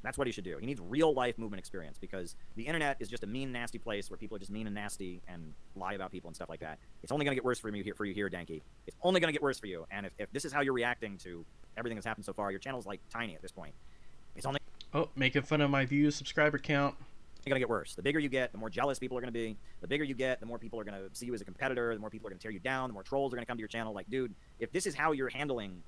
S2: That's what he should do. He needs real life movement experience, because the internet is just a mean, nasty place where people are just mean and nasty and lie about people and stuff like that. It's only going to get worse for you here, Danky. It's only going to get worse for you. And if this is how you're reacting to everything that's happened so far, your channel's like tiny at this point. It's only
S1: Making fun of my views, subscriber count.
S2: going to get worse. The bigger you get, the more jealous people are going to be. The bigger you get, the more people are going to see you as a competitor. The more people are going to tear you down. The more trolls are going to come to your channel. Like, dude, if this is how you're handling,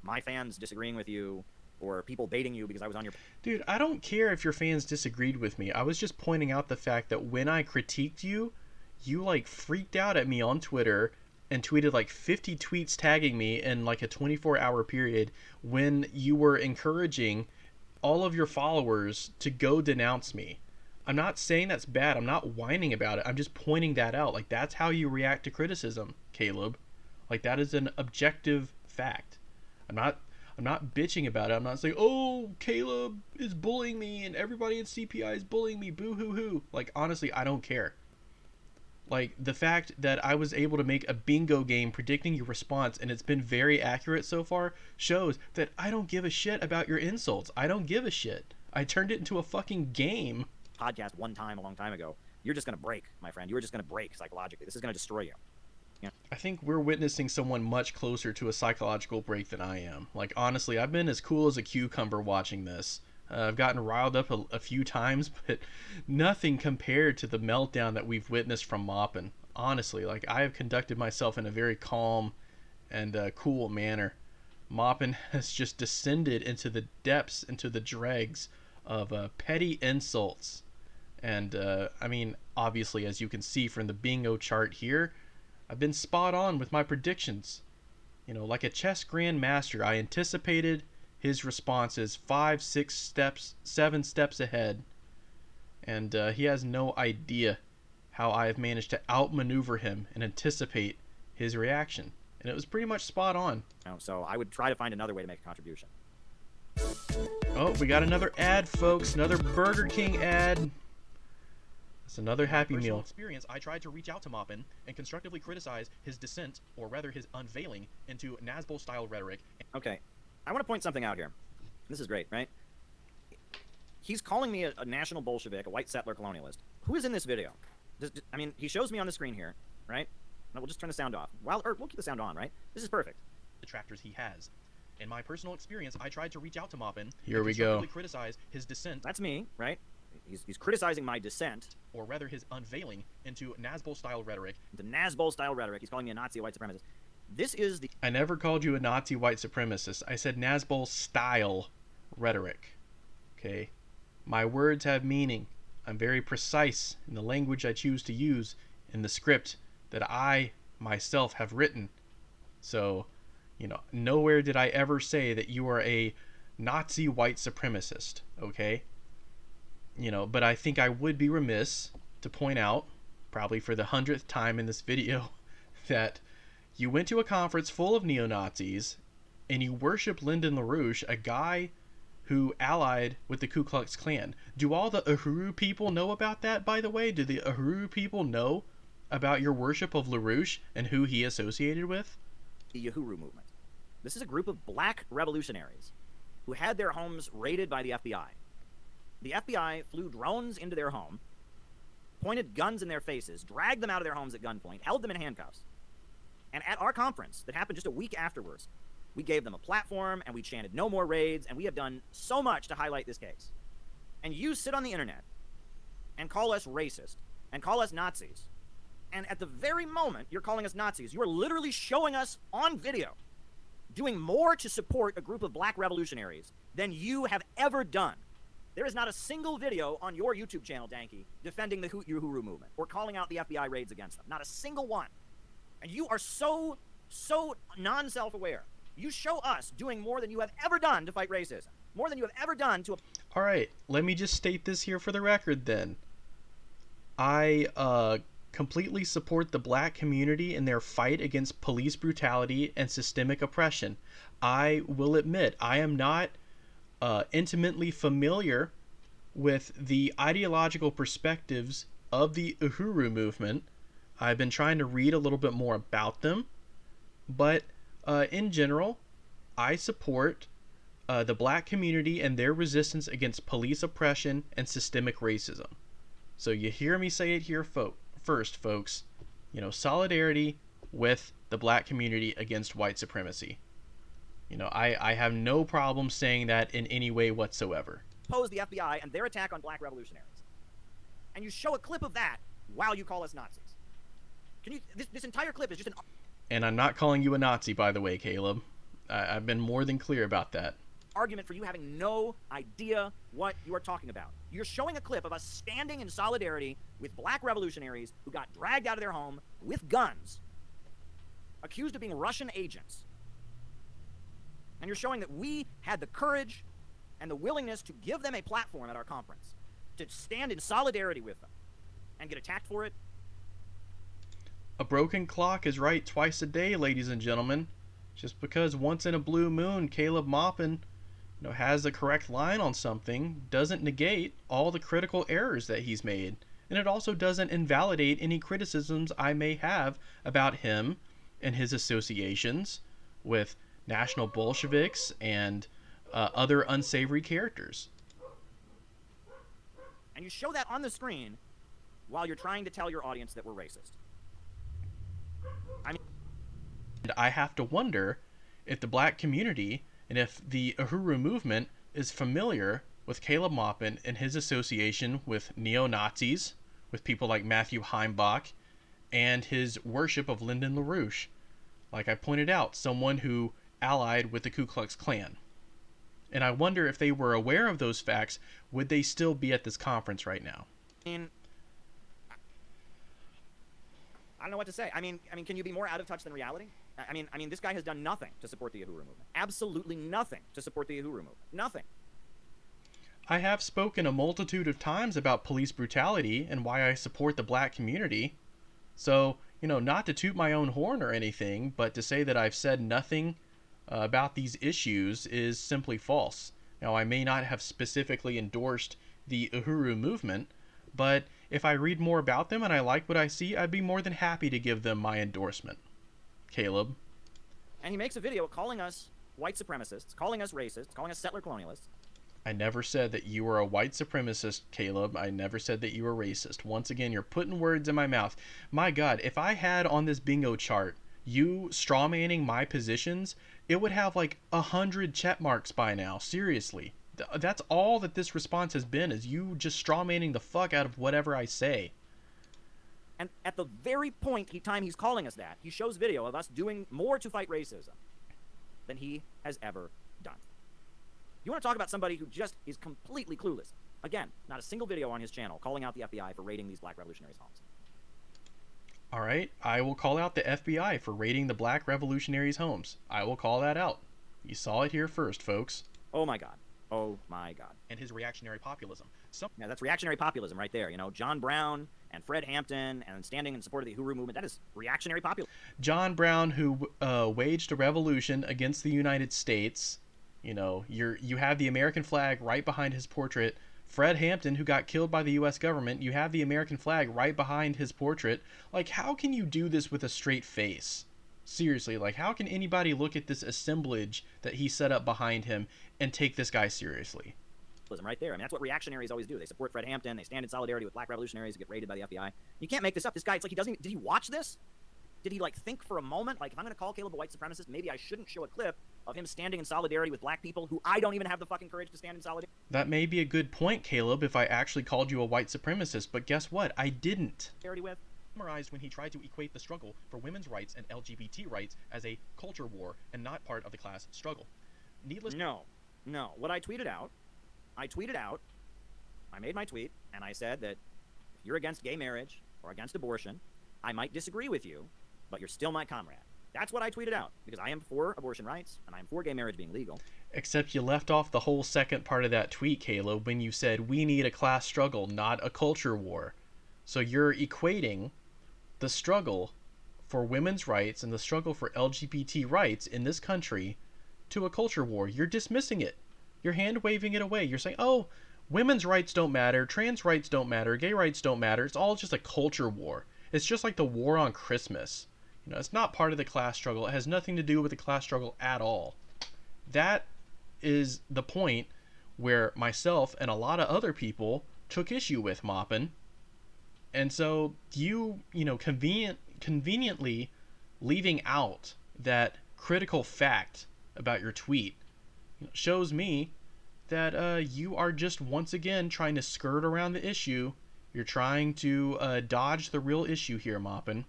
S2: my fans disagreeing with you, or people baiting you because I was on your...
S1: Dude, I don't care if your fans disagreed with me. I was just pointing out the fact that when I critiqued you, you like freaked out at me on Twitter and tweeted like 50 tweets tagging me in like a 24-hour period when you were encouraging all of your followers to go denounce me. I'm not saying that's bad. I'm not whining about it. I'm just pointing that out. Like, that's how you react to criticism, Caleb. Like, that is an objective fact. I'm not bitching about it. I'm not saying, oh, Caleb is bullying me and everybody in CPI is bullying me. Boo hoo hoo. Like, honestly, I don't care. Like, the fact that I was able to make a bingo game predicting your response and it's been very accurate so far shows that I don't give a shit about your insults. I don't give a shit. I turned it into a fucking game.
S2: Podcast one time a long time ago. You're just going to break, my friend. You're just going to break psychologically. This is going to destroy you.
S1: I think we're witnessing someone much closer to a psychological break than I am. Like, honestly, I've been as cool as a cucumber watching this. I've gotten riled up a few times, but nothing compared to the meltdown that we've witnessed from Maupin. Honestly, like, I have conducted myself in a very calm and cool manner. Maupin has just descended into the depths, into the dregs of petty insults. And, I mean, obviously, as you can see from the bingo chart here, I've been spot on with my predictions. Like a chess grandmaster, I anticipated his responses 5, 6 steps, 7 steps ahead. And he has no idea how I have managed to outmaneuver him and anticipate his reaction. And it was pretty much spot on.
S2: So I would try to find another way to make a contribution.
S1: Oh, we got another ad, folks. Another Burger King ad. It's another Happy Meal.
S4: Experience, I tried to reach out to Maupin and constructively criticize his descent, or rather his unveiling, into Nazbol-style rhetoric.
S2: Okay, I want to point something out here. This is great, right? He's calling me a national Bolshevik, a white settler colonialist. Who is in this video? I mean, he shows me on the screen here, right? Now, we'll just turn the sound off. We'll keep the sound on, right? This is perfect.
S4: Detractors he has. In my personal experience, I tried to reach out to Maupin
S1: Here
S4: and
S1: we
S4: constructively
S1: go.
S4: criticize his descent.
S2: That's me, right? He's criticizing my dissent.
S4: Or rather his unveiling into Nazbol-style rhetoric.
S2: The Nazbol-style rhetoric. He's calling me a Nazi, a white supremacist. This is the...
S1: I never called you a Nazi white supremacist. I said Nazbol-style rhetoric. Okay? My words have meaning. I'm very precise in the language I choose to use in the script that I myself have written. So, nowhere did I ever say that you are a Nazi white supremacist, okay? But I think I would be remiss to point out, probably for the 100th time in this video, that you went to a conference full of neo-Nazis and you worship Lyndon LaRouche, a guy who allied with the Ku Klux Klan. Do all the Uhuru people know about that, by the way? Do the Uhuru people know about your worship of LaRouche and who he associated with?
S2: The Uhuru movement. This is a group of black revolutionaries who had their homes raided by the FBI. The FBI flew drones into their home, pointed guns in their faces, dragged them out of their homes at gunpoint, held them in handcuffs. And at our conference that happened just a week afterwards, we gave them a platform and we chanted no more raids, and we have done so much to highlight this case. And you sit on the internet and call us racist and call us Nazis. And at the very moment you're calling us Nazis, you are literally showing us on video doing more to support a group of black revolutionaries than you have ever done. There is not a single video on your YouTube channel, Danky, defending the Uhuru movement or calling out the FBI raids against them. Not a single one. And you are so non-self-aware You show us doing more than you have ever done to fight racism, more than you have ever done to.
S1: All right, let me just state this here for the record then. I completely support the black community in their fight against police brutality and systemic oppression. I will admit, I am not intimately familiar with the ideological perspectives of the Uhuru movement. I've been trying to read a little bit more about them, but in general, I support the black community and their resistance against police oppression and systemic racism. So you hear me say it here first, folks. You know, solidarity with the black community against white supremacy. You know, I have no problem saying that in any way whatsoever.
S2: Oppose the FBI and their attack on black revolutionaries. And you show a clip of that while you call us Nazis. Can you? This entire clip is just an.
S1: And I'm not calling you a Nazi, by the way, Caleb. I've been more than clear about that.
S2: Argument for you having no idea what you are talking about. You're showing a clip of us standing in solidarity with black revolutionaries who got dragged out of their home with guns, accused of being Russian agents. And you're showing that we had the courage and the willingness to give them a platform at our conference, to stand in solidarity with them and get attacked for it.
S1: A broken clock is right twice a day, ladies and gentlemen. Just because once in a blue moon Caleb Maupin has the correct line on something doesn't negate all the critical errors that he's made. And it also doesn't invalidate any criticisms I may have about him and his associations with National Bolsheviks and other unsavory characters.
S2: And you show that on the screen while you're trying to tell your audience that we're racist.
S1: And I have to wonder if the black community and if the Uhuru movement is familiar with Caleb Maupin and his association with neo-Nazis, with people like Matthew Heimbach, and his worship of Lyndon LaRouche. Like I pointed out, someone who allied with the Ku Klux Klan. And I wonder if they were aware of those facts, would they still be at this conference right now?
S2: I don't know what to say. I mean, can you be more out of touch than reality? I mean, this guy has done nothing to support the Uhuru movement. Absolutely nothing to support the Uhuru movement. Nothing.
S1: I have spoken a multitude of times about police brutality and why I support the black community. So, not to toot my own horn or anything, but to say that I've said nothing about these issues is simply false. Now, I may not have specifically endorsed the Uhuru movement, but if I read more about them and I like what I see, I'd be more than happy to give them my endorsement. Caleb.
S2: And he makes a video calling us white supremacists, calling us racists, calling us settler colonialists.
S1: I never said that you were a white supremacist, Caleb. I never said that you were racist. Once again, you're putting words in my mouth. My God, if I had on this bingo chart you strawmanning my positions, it would have like 100 check marks by now. Seriously. That's all that this response has been, is you just strawmanning the fuck out of whatever I say.
S2: And at the very time he's calling us that, he shows video of us doing more to fight racism than he has ever done. You want to talk about somebody who just is completely clueless? Again, not a single video on his channel calling out the FBI for raiding these black revolutionaries' homes.
S1: All right, I will call out the FBI for raiding the black revolutionaries' homes. I will call that out. You saw it here first, folks.
S2: Oh my God. Oh my God.
S4: And his reactionary populism.
S2: Yeah, that's reactionary populism right there. John Brown and Fred Hampton and standing in support of the Uhuru movement. That is reactionary populism.
S1: John Brown, who waged a revolution against the United States. You have the American flag right behind his portrait. Fred Hampton, who got killed by the U.S. government, you have the American flag right behind his portrait. Like, how can you do this with a straight face? Seriously, like, how can anybody look at this assemblage that he set up behind him and take this guy seriously?
S2: Right there. I mean, that's what reactionaries always do. They support Fred Hampton. They stand in solidarity with black revolutionaries who get raided by the FBI. You can't make this up. This guy, it's like he doesn't even, did he watch this? Did he, think for a moment? Like, if I'm going to call Caleb a white supremacist, maybe I shouldn't show a clip of him standing in solidarity with black people who I don't even have the fucking courage to stand in solidarity.
S1: That may be a good point, Caleb, if I actually called you a white supremacist, but guess what? I didn't.
S2: With.
S4: Summarized when he tried to equate the struggle for women's rights and LGBT rights as a culture war and not part of the class struggle.
S2: No. What I tweeted out, I made my tweet, and I said that if you're against gay marriage or against abortion, I might disagree with you, but you're still my comrade. That's what I tweeted out, because I am for abortion rights and I am for gay marriage being legal.
S1: Except you left off the whole second part of that tweet, Caleb, when you said we need a class struggle, not a culture war. So you're equating the struggle for women's rights and the struggle for LGBT rights in this country to a culture war. You're dismissing it. You're hand waving it away. You're saying, oh, women's rights don't matter, trans rights don't matter, gay rights don't matter. It's all just a culture war. It's just like the war on Christmas. You know, it's not part of the class struggle. It has nothing to do with the class struggle at all. That is the point where myself and a lot of other people took issue with, Maupin. And so you know, conveniently leaving out that critical fact about your tweet shows me that you are just once again trying to skirt around the issue. You're trying to dodge the real issue here, Maupin.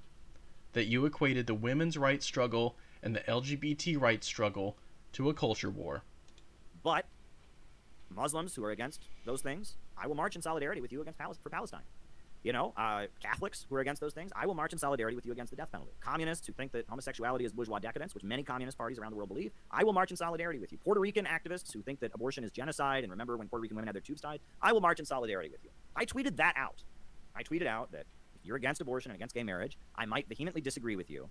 S1: That you equated the women's rights struggle and the LGBT rights struggle to a culture war.
S2: But Muslims who are against those things, I will march in solidarity with you against for Palestine. You know, Catholics who are against those things, I will march in solidarity with you against the death penalty. Communists who think that homosexuality is bourgeois decadence, which many communist parties around the world believe, I will march in solidarity with you. Puerto Rican activists who think that abortion is genocide, and remember when Puerto Rican women had their tubes tied, I will march in solidarity with you. I tweeted that out. I tweeted out that if you're against abortion and against gay marriage, I might vehemently disagree with you,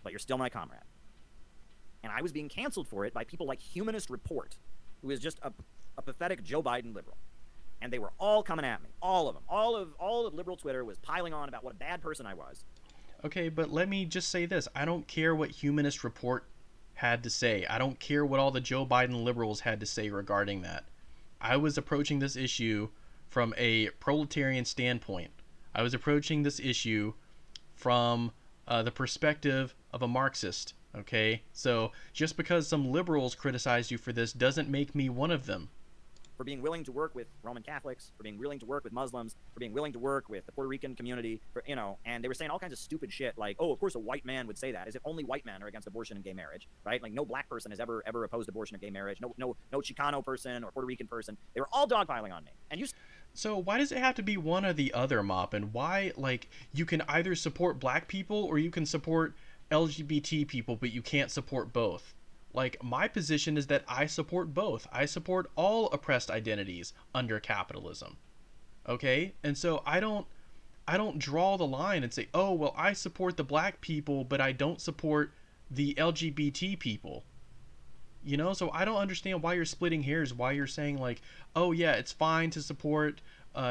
S2: but you're still my comrade. And I was being canceled for it by people like Humanist Report, who is just a pathetic Joe Biden liberal. And they were all coming at me, all of them. All of liberal Twitter was piling on about what a bad person I was.
S1: Okay, but let me just say this. I don't care what Humanist Report had to say. I don't care what all the Joe Biden liberals had to say regarding that. I was approaching this issue from a proletarian standpoint. I was approaching this issue from the perspective of a Marxist, okay? So just because some liberals criticized you for this doesn't make me one of them.
S2: For being willing to work with Roman Catholics, for being willing to work with Muslims, for being willing to work with the Puerto Rican community, you know, and they were saying all kinds of stupid shit like, oh, of course a white man would say that, as if only white men are against abortion and gay marriage, right? Like no black person has ever opposed abortion or gay marriage, no Chicano person or Puerto Rican person. They were all dogpiling on me. And you...
S1: So why does it have to be one or the other, Maupin? Why, like, you can either support black people or you can support LGBT people, but you can't support both? Like, my position is that I support both. I support all oppressed identities under capitalism. Okay? And so I don't draw the line and say, oh, well, I support the black people, but I don't support the LGBT people. You know, so I don't understand why you're splitting hairs, why you're saying like, oh yeah, it's fine to support,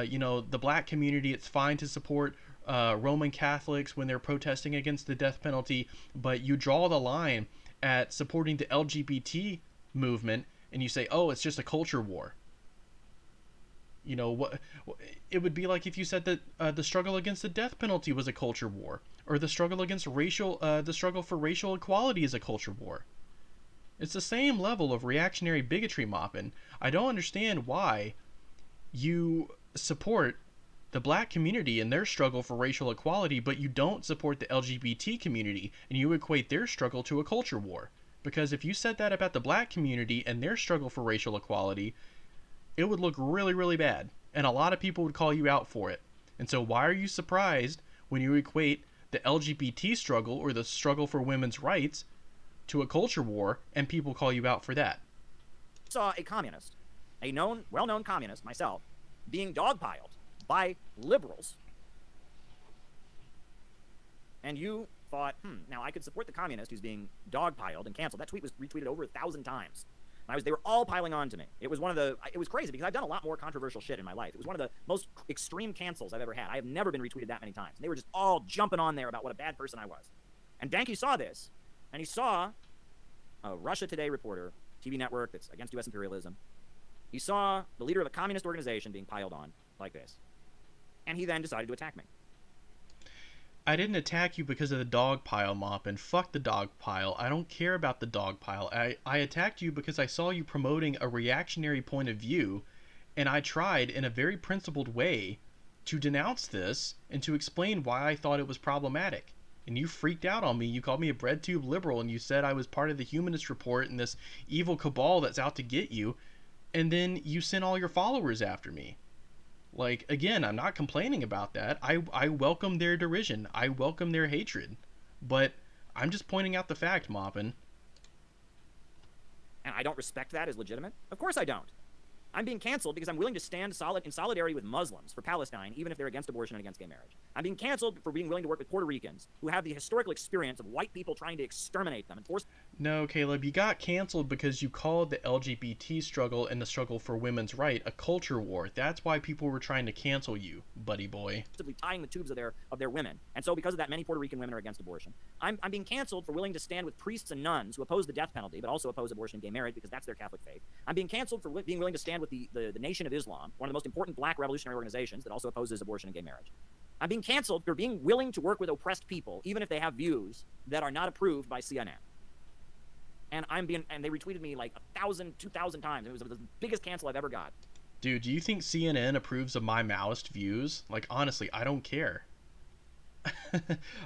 S1: you know, the black community. It's fine to support Roman Catholics when they're protesting against the death penalty, but you draw the line at supporting the LGBT movement and you say, oh, it's just a culture war. You know, what it would be like if you said that the struggle against the death penalty was a culture war, or the struggle against the struggle for racial equality is a culture war. It's the same level of reactionary bigotry, Maupin. I don't understand why you support the black community and their struggle for racial equality, but you don't support the LGBT community, and you equate their struggle to a culture war. Because if you said that about the black community and their struggle for racial equality, it would look really, really bad, and a lot of people would call you out for it. And so why are you surprised when you equate the LGBT struggle or the struggle for women's rights to a culture war and people call you out for that?
S2: Saw a communist, a well-known communist, myself, being dogpiled by liberals, and you thought, now I could support the communist who's being dogpiled and canceled. That tweet was retweeted over 1,000 times. They were all piling on to me. It was crazy because I've done a lot more controversial shit in my life. It was one of the most extreme cancels I've ever had. I have never been retweeted that many times. And they were just all jumping on there about what a bad person I was. And Danke saw this, and he saw a Russia Today reporter, TV network that's against U.S. imperialism. He saw the leader of a communist organization being piled on like this. And he then decided to attack me.
S1: I didn't attack you because of the dog pile, Maupin. Fuck the dog pile. I don't care about the dog pile. I attacked you because I saw you promoting a reactionary point of view, and I tried in a very principled way to denounce this and to explain why I thought it was problematic. And you freaked out on me. You called me a bread tube liberal, and you said I was part of the Humanist Report and this evil cabal that's out to get you. And then you sent all your followers after me. Like, again, I'm not complaining about that. I welcome their derision. I welcome their hatred. But I'm just pointing out the fact, Maupin.
S2: And I don't respect that as legitimate? Of course I don't. I'm being canceled because I'm willing to stand in solidarity with Muslims for Palestine, even if they're against abortion and against gay marriage. I'm being canceled for being willing to work with Puerto Ricans who have the historical experience of white people trying to exterminate them and force.
S1: No, Caleb, you got canceled because you called the LGBT struggle and the struggle for women's right a culture war. That's why people were trying to cancel you, buddy boy.
S2: Tying the tubes of their women. And so because of that, many Puerto Rican women are against abortion. I'm being canceled for willing to stand with priests and nuns who oppose the death penalty, but also oppose abortion and gay marriage because that's their Catholic faith. I'm being canceled for being willing to stand with the Nation of Islam, one of the most important black revolutionary organizations that also opposes abortion and gay marriage. I'm being canceled for being willing to work with oppressed people, even if they have views that are not approved by CNN. And they retweeted me like 1,000, 2,000 times. It was the biggest cancel I've ever got.
S1: Dude, do you think CNN approves of my Maoist views? Like, honestly, I don't care.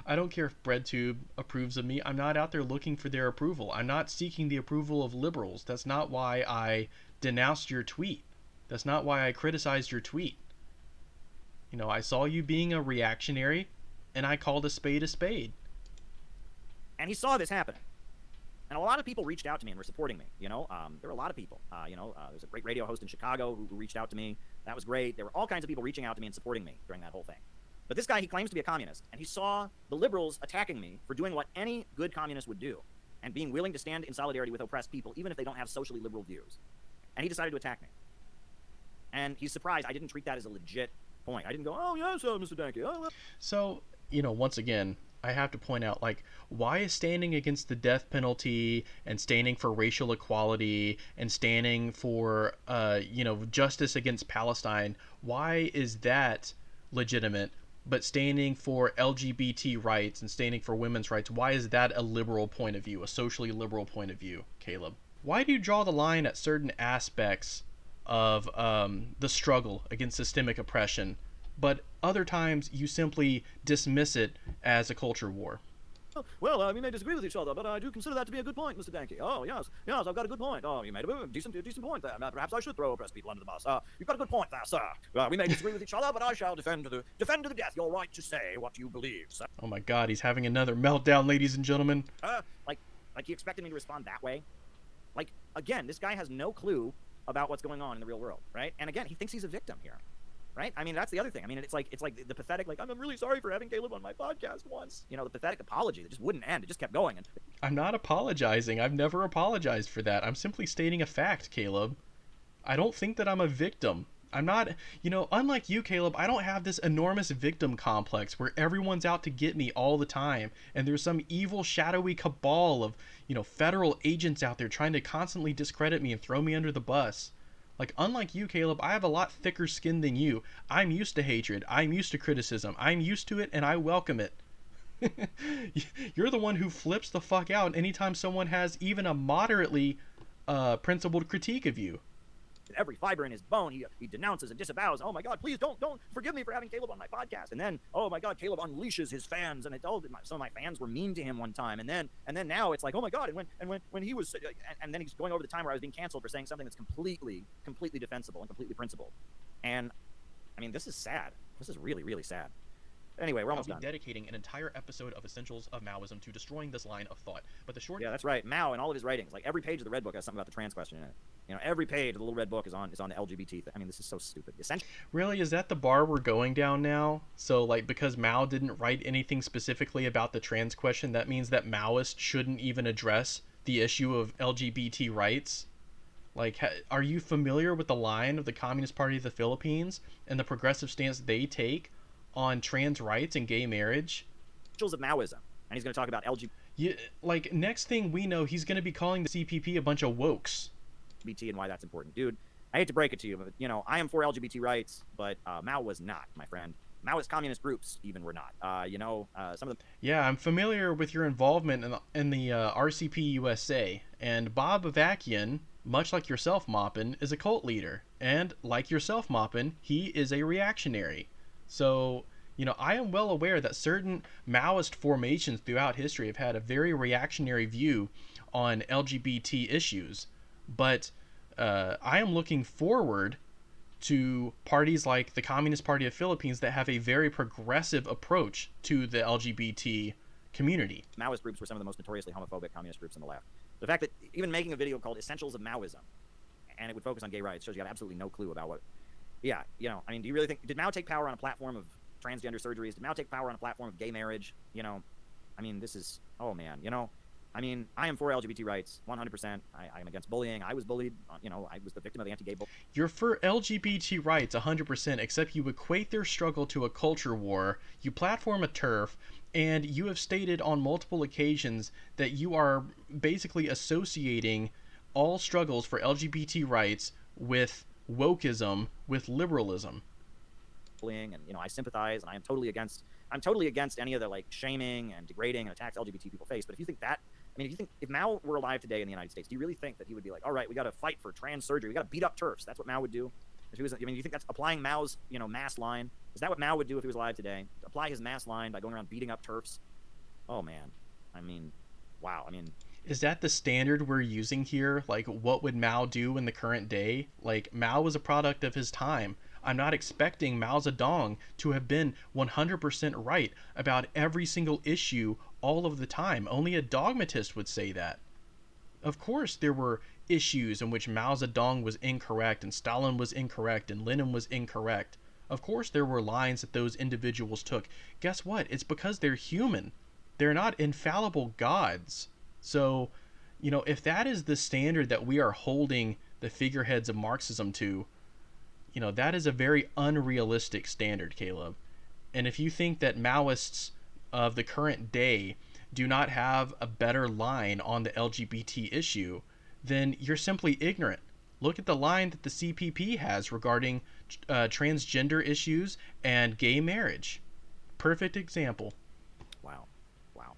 S1: I don't care if BreadTube approves of me. I'm not out there looking for their approval. I'm not seeking the approval of liberals. That's not why I denounced your tweet. That's not why I criticized your tweet. You know, I saw you being a reactionary, and I called a spade a spade.
S2: And he saw this happening. And a lot of people reached out to me and were supporting me. There were a lot of people. There's a great radio host in Chicago who reached out to me. That was great. There were all kinds of people reaching out to me and supporting me during that whole thing. But this guy, he claims to be a communist, and he saw the liberals attacking me for doing what any good communist would do, and being willing to stand in solidarity with oppressed people, even if they don't have socially liberal views. And he decided to attack me. And he's surprised I didn't treat that as a legit point. I didn't go, oh, yes, Mr. Danke. Oh.
S1: So, once again, I have to point out, like, why is standing against the death penalty and standing for racial equality and standing for, justice against Palestine, why is that legitimate? But standing for LGBT rights and standing for women's rights, why is that a liberal point of view, a socially liberal point of view, Caleb? Why do you draw the line at certain aspects of the struggle against systemic oppression, but other times you simply dismiss it as a culture war?
S2: Well, we may disagree with each other, but I do consider that to be a good point, Mr. Danke. Oh, yes, I've got a good point. Oh, you made a decent point there. Perhaps I should throw oppressed people under the bus. You've got a good point there, sir. We may disagree with each other, but I shall defend to the death your right to say what you believe, sir.
S1: Oh my God, he's having another meltdown, ladies and gentlemen.
S2: Like you expected me to respond that way? Like, again, this guy has no clue about what's going on in the real world, right? And again, he thinks he's a victim here, right? I mean, that's the other thing. I mean, it's like the pathetic, like, I'm really sorry for having Caleb on my podcast once. The pathetic apology that just wouldn't end. It just kept going. And
S1: I'm not apologizing. I've never apologized for that. I'm simply stating a fact, Caleb. I don't think that I'm a victim. I'm not, unlike you, Caleb, I don't have this enormous victim complex where everyone's out to get me all the time, and there's some evil, shadowy cabal of, federal agents out there trying to constantly discredit me and throw me under the bus. Like, unlike you, Caleb, I have a lot thicker skin than you. I'm used to hatred. I'm used to criticism. I'm used to it, and I welcome it. You're the one who flips the fuck out anytime someone has even a moderately principled critique of you.
S2: Every fiber in his bone, he denounces and disavows. Oh my God, please don't forgive me for having Caleb on my podcast. And then, oh my God, Caleb unleashes his fans. And some of my fans were mean to him one time. And then now it's like, oh my God. And when he was, and then he's going over the time where I was being canceled for saying something that's completely defensible and completely principled. And I mean, this is sad. This is really, really sad. Anyway, we're almost done.
S4: I'll be dedicating an entire episode of Essentials of Maoism to destroying this line of thought. But the short...
S2: Yeah, that's right. Mao and all of his writings, like every page of the Red Book has something about the trans question in it. Every page of the little Red Book is on the LGBT thing. I mean, this is so stupid. Essentially,
S1: really, is that the bar we're going down now? So, like, because Mao didn't write anything specifically about the trans question, that means that Maoists shouldn't even address the issue of LGBT rights? Like, are you familiar with the line of the Communist Party of the Philippines and the progressive stance they take on trans rights and gay marriage?
S2: Of Maoism, and he's going to talk about LGBT.
S1: Yeah, like, next thing we know, he's going to be calling the CPP a bunch of wokes.
S2: And why that's important, dude. I hate to break it to you, but I am for LGBT rights, but Mao was not, my friend. Maoist communist groups even were not. Some of them.
S1: Yeah, I'm familiar with your involvement in the RCP USA, and Bob Avakian, much like yourself, Maupin, is a cult leader, and like yourself, Maupin, he is a reactionary. So, I am well aware that certain Maoist formations throughout history have had a very reactionary view on LGBT issues, but I am looking forward to parties like the Communist Party of Philippines that have a very progressive approach to the LGBT community.
S2: Maoist groups were some of the most notoriously homophobic communist groups on the left. The fact that even making a video called Essentials of Maoism, and it would focus on gay rights, shows you got absolutely no clue about what... Yeah, you know, I mean, do you really think... Did Mao take power on a platform of transgender surgeries? Did Mao take power on a platform of gay marriage? You know, I mean, this is... Oh, man, you know... I mean, I am for LGBT rights, 100%. I am against bullying. I was bullied. You know, I was the victim of the anti-gay bullying.
S1: You're for LGBT rights 100%, except you equate their struggle to a culture war, you platform a turf, and you have stated on multiple occasions that you are basically associating all struggles for LGBT rights with wokeism, with liberalism.
S2: Bullying, and, you know, I sympathize, and I am totally against... I'm totally against any of the, like, shaming and degrading and attacks LGBT people face. But if you think that... I mean, if you think... If Mao were alive today in the United States, do you really think that he would be like, all right, we got to fight for trans surgery. We got to beat up TERFs. That's what Mao would do. If he was... I mean, do you think that's applying Mao's, you know, mass line? Is that what Mao would do if he was alive today? Apply his mass line by going around beating up TERFs? Oh, man. I mean, wow. I mean...
S1: Is that the standard we're using here? Like, what would Mao do in the current day? Like, Mao was a product of his time. I'm not expecting Mao Zedong to have been 100% right about every single issue all of the time. Only a dogmatist would say that. Of course, there were issues in which Mao Zedong was incorrect and Stalin was incorrect and Lenin was incorrect. Of course, there were lines that those individuals took. Guess what? It's because they're human. They're not infallible gods. So, you know, if that is the standard that we are holding the figureheads of Marxism to, you know, that is a very unrealistic standard, Caleb. And if you think that Maoists of the current day do not have a better line on the LGBT issue, then you're simply ignorant. Look at the line that the CPP has regarding transgender issues and gay marriage. Perfect example.
S2: Wow. Wow.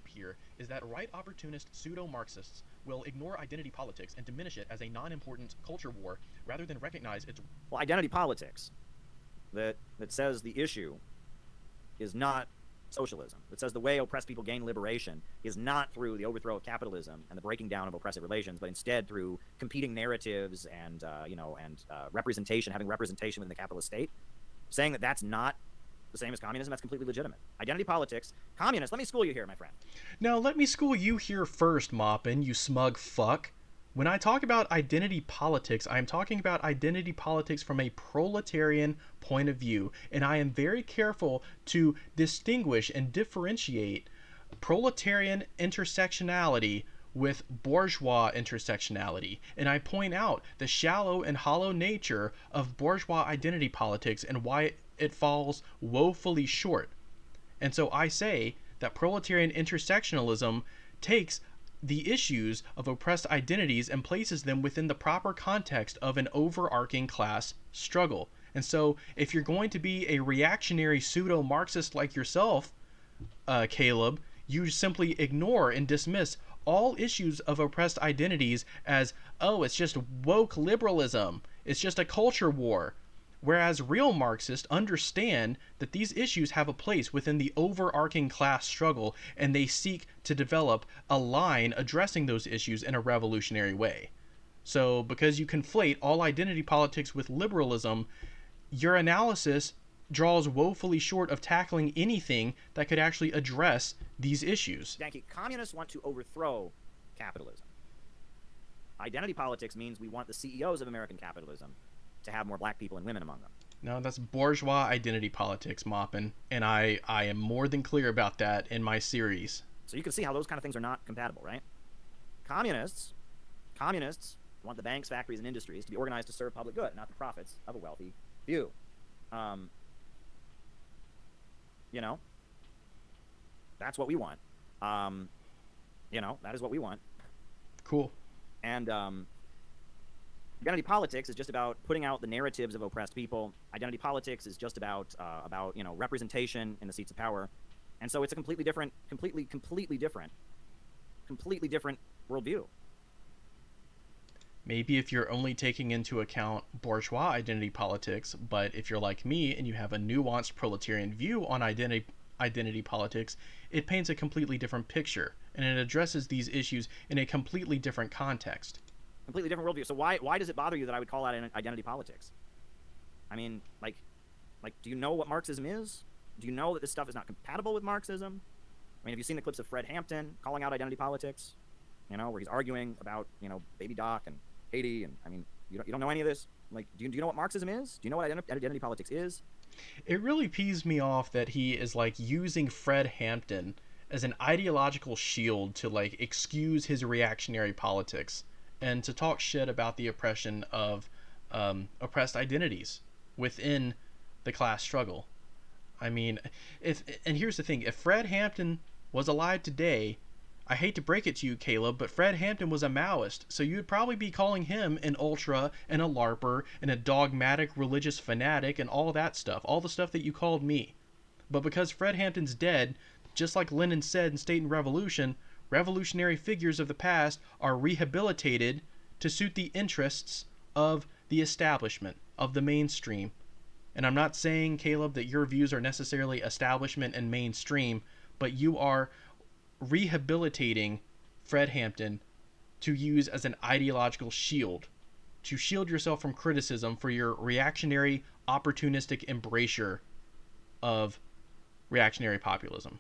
S4: Here is that right opportunist pseudo-Marxists will ignore identity politics and diminish it as a non-important culture war rather than recognize its...
S2: Well, identity politics that says the issue is not socialism. That says the way oppressed people gain liberation is not through the overthrow of capitalism and the breaking down of oppressive relations, but instead through competing narratives and representation, having representation within the capitalist state. Saying that that's not the same as communism, that's completely legitimate. Identity politics, communists, let me school you here, my friend.
S1: Now, let me school you here first, Maupin, you smug fuck. When I talk about identity politics, I am talking about identity politics from a proletarian point of view, and I am very careful to distinguish and differentiate proletarian intersectionality with bourgeois intersectionality, and I point out the shallow and hollow nature of bourgeois identity politics and why it falls woefully short. And so I say that proletarian intersectionalism takes the issues of oppressed identities and places them within the proper context of an overarching class struggle. And so if you're going to be a reactionary pseudo-Marxist like yourself, Caleb, you simply ignore and dismiss all issues of oppressed identities as, oh, it's just woke liberalism, it's just a culture war. Whereas real Marxists understand that these issues have a place within the overarching class struggle, and they seek to develop a line addressing those issues in a revolutionary way. So, because you conflate all identity politics with liberalism, your analysis draws woefully short of tackling anything that could actually address these issues.
S2: Yankee, communists want to overthrow capitalism. Identity politics means we want the CEOs of American capitalism to have more black people and women among them.
S1: No, that's bourgeois identity politics, Maupin, and I am more than clear about that in my series.
S2: So you can see how those kind of things are not compatible, right? Communists want the banks, factories, and industries to be organized to serve public good, not the profits of a wealthy few. That's what we want. That is what we want.
S1: Cool.
S2: And identity politics is just about putting out the narratives of oppressed people. Identity politics is just about representation in the seats of power. And so it's a completely different worldview.
S1: Maybe if you're only taking into account bourgeois identity politics, but if you're like me and you have a nuanced proletarian view on identity politics, it paints a completely different picture, and it addresses these issues in a completely different context.
S2: Completely different worldview. So why does it bother you that I would call that identity politics? I mean, like, do you know what Marxism is? Do you know that this stuff is not compatible with Marxism? I mean, have you seen the clips of Fred Hampton calling out identity politics? You know, where he's arguing about, you know, Baby Doc and Haiti, and I mean, you don't know any of this? Like, do you know what Marxism is? Do you know what identity politics is?
S1: It really pees me off that he is like using Fred Hampton as an ideological shield to like excuse his reactionary politics and to talk shit about the oppression of oppressed identities within the class struggle. I mean, and here's the thing: if Fred Hampton was alive today, I hate to break it to you, Caleb, but Fred Hampton was a Maoist, so you'd probably be calling him an ultra and a LARPer and a dogmatic religious fanatic and all that stuff, all the stuff that you called me. But because Fred Hampton's dead, just like Lenin said in State and Revolution, revolutionary figures of the past are rehabilitated to suit the interests of the establishment, of the mainstream. And I'm not saying, Caleb, that your views are necessarily establishment and mainstream, but you are rehabilitating Fred Hampton to use as an ideological shield, to shield yourself from criticism for your reactionary, opportunistic embrasure of reactionary populism.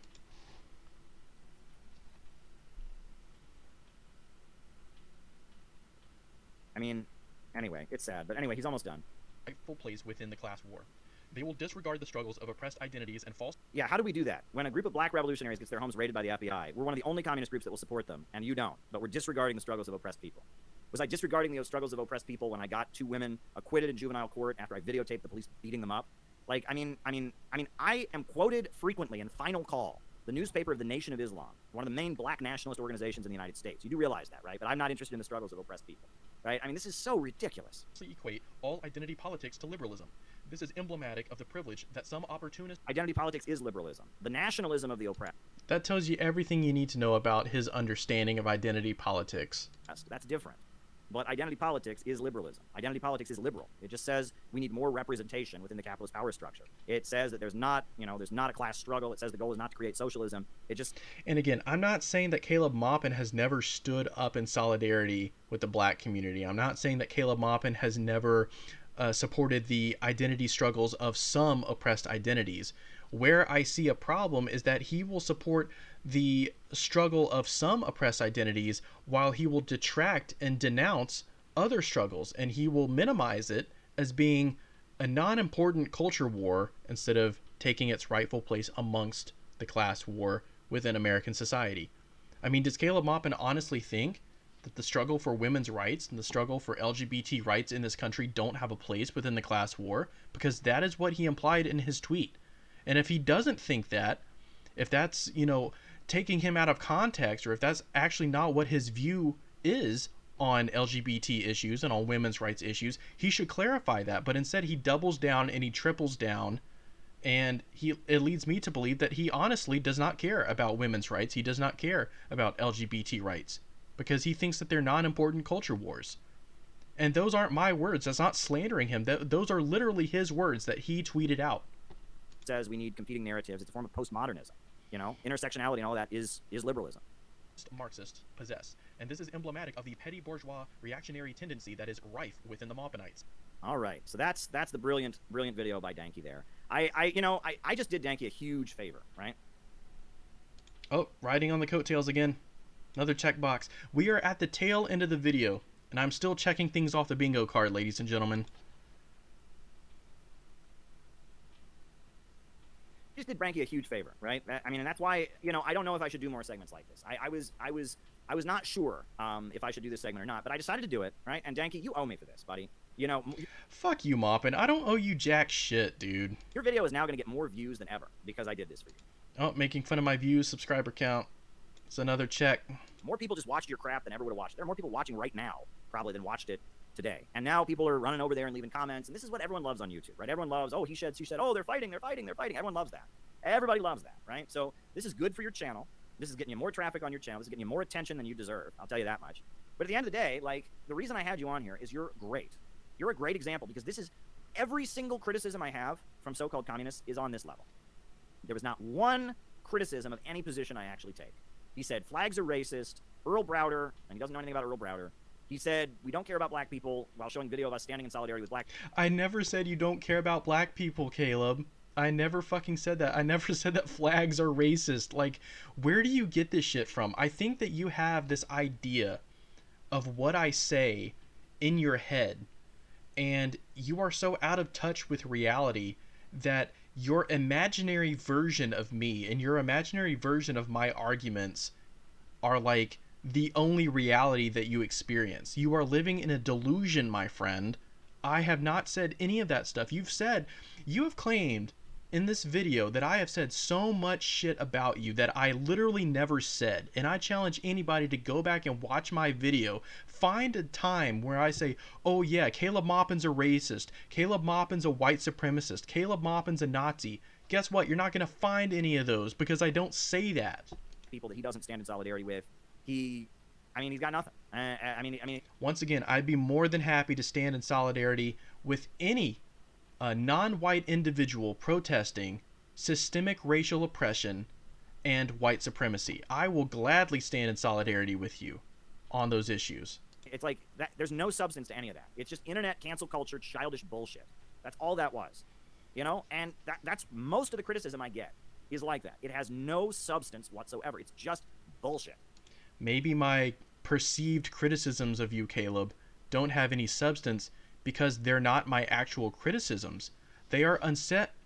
S2: I mean, anyway, it's sad, but anyway, he's almost done.
S4: Rightful place within the class war. They will disregard the struggles of oppressed identities and false.
S2: Yeah, how do we do that? When a group of black revolutionaries gets their homes raided by the FBI, we're one of the only communist groups that will support them, and you don't. But we're disregarding the struggles of oppressed people. Was I disregarding the struggles of oppressed people when I got 2 women acquitted in juvenile court after I videotaped the police beating them up? Like, I am quoted frequently in Final Call, the newspaper of the Nation of Islam, one of the main black nationalist organizations in the United States. You do realize that, right? But I'm not interested in the struggles of oppressed people, right? I mean, this is so ridiculous.
S4: Equate all identity politics to liberalism. This is emblematic of the privilege that some opportunists.
S2: Identity politics is liberalism, the nationalism of the oppressed.
S1: That tells you everything you need to know about his understanding of identity politics.
S2: That's different. But identity politics is liberalism. Identity politics is liberal. It just says we need more representation within the capitalist power structure. It says that there's not a class struggle. It says the goal is not to create socialism.
S1: And again, I'm not saying that Caleb Maupin has never stood up in solidarity with the black community. I'm not saying that Caleb Maupin has never supported the identity struggles of some oppressed identities. Where I see a problem is that he will support the struggle of some oppressed identities while he will detract and denounce other struggles, and he will minimize it as being a non-important culture war instead of taking its rightful place amongst the class war within American society. I mean, does Caleb Maupin honestly think that the struggle for women's rights and the struggle for LGBT rights in this country don't have a place within the class war? Because that is what he implied in his tweet. And if he doesn't think that, if that's, taking him out of context, or if that's actually not what his view is on LGBT issues and on women's rights issues, he should clarify that. But instead he doubles down and he triples down, and it leads me to believe that he honestly does not care about women's rights. He does not care about LGBT rights because he thinks that they're non-important culture wars. And those aren't my words. That's not slandering him. Those are literally his words that he tweeted out.
S2: Says we need competing narratives. It's a form of postmodernism. Intersectionality and all that is liberalism.
S4: Marxists possess, and this is emblematic of the petty bourgeois reactionary tendency that is rife within the Maupinites.
S2: All right, so that's the brilliant video by Danke there. I just did Danke a huge favor, right?
S1: Oh, riding on the coattails again. Another checkbox. We are at the tail end of the video, and I'm still checking things off the bingo card, ladies and gentlemen.
S2: Just did Branky a huge favor, right? I mean, and that's why, I don't know if I should do more segments like this. I was not sure if I should do this segment or not, but I decided to do it, right? And Danke, you owe me for this, buddy.
S1: Fuck you, Maupin. I don't owe you jack shit, dude.
S2: Your video is now going to get more views than ever because I did this for you.
S1: Oh, making fun of my views, subscriber count. It's another check.
S2: More people just watched your crap than ever would have watched. There are more people watching right now probably than watched it today. And now people are running over there and leaving comments, and this is what everyone loves on YouTube, right? Everyone loves, oh, he said, oh, they're fighting. Everyone loves that. Everybody loves that, right? So this is good for your channel. This is getting you more traffic on your channel. This is getting you more attention than you deserve. I'll tell you that much. But at the end of the day, the reason I had you on here is you're great. You're a great example because this is every single criticism I have from so-called communists is on this level. There was not one criticism of any position I actually take. He said flags are racist. Earl Browder, and he doesn't know anything about Earl Browder. He said we don't care about black people while showing video of us standing in solidarity with black.
S1: I never said you don't care about black people, Caleb. I never fucking said that. I never said that flags are racist. Like, where do you get this shit from? I think that you have this idea of what I say in your head, and you are so out of touch with reality that your imaginary version of me and your imaginary version of my arguments are like the only reality that you experience. You are living in a delusion, my friend. I have not said any of that stuff. You have claimed in this video that I have said so much shit about you that I literally never said. And I challenge anybody to go back and watch my video. Find a time where I say, oh yeah, Caleb Maupin's a racist. Caleb Maupin's a white supremacist. Caleb Maupin's a Nazi. Guess what? You're not going to find any of those because I don't say that.
S2: People that he doesn't stand in solidarity with, he's got nothing.
S1: Once again, I'd be more than happy to stand in solidarity with any non-white individual protesting systemic racial oppression and white supremacy. I will gladly stand in solidarity with you on those issues.
S2: It's like that. There's no substance to any of that. It's just internet cancel culture, childish bullshit. That's all that was, And that's most of the criticism I get is like that. It has no substance whatsoever. It's just bullshit.
S1: Maybe my perceived criticisms of you, Caleb, don't have any substance because they're not my actual criticisms. They are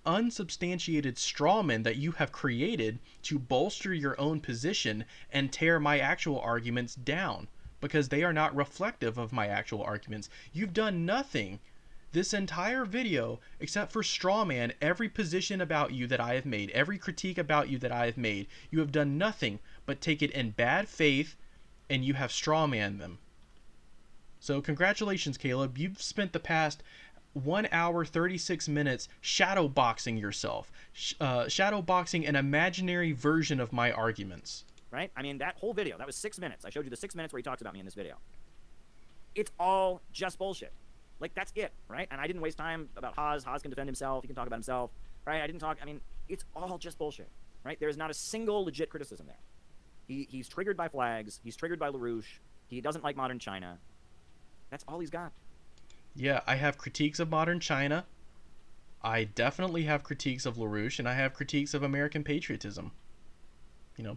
S1: unsubstantiated strawmen that you have created to bolster your own position and tear my actual arguments down because they are not reflective of my actual arguments. You've done nothing this entire video except for strawman every position about you that I have made, every critique about you that I have made. You have done nothing but take it in bad faith and you have strawman them. So congratulations, Caleb. You've spent the past 1 hour 36 minutes shadowboxing yourself, shadowboxing an imaginary version of my arguments.
S2: Right? That whole video, that was 6 minutes. I showed you the 6 minutes where he talks about me in this video. It's all just bullshit. Like, that's it, right? And I didn't waste time about Haas. Haas can defend himself. He can talk about himself, right? I didn't talk. It's all just bullshit, right? There's not a single legit criticism there. He's triggered by flags. He's triggered by LaRouche. He doesn't like modern China. That's all he's got.
S1: Yeah, I have critiques of modern China. I definitely have critiques of LaRouche, and I have critiques of American patriotism.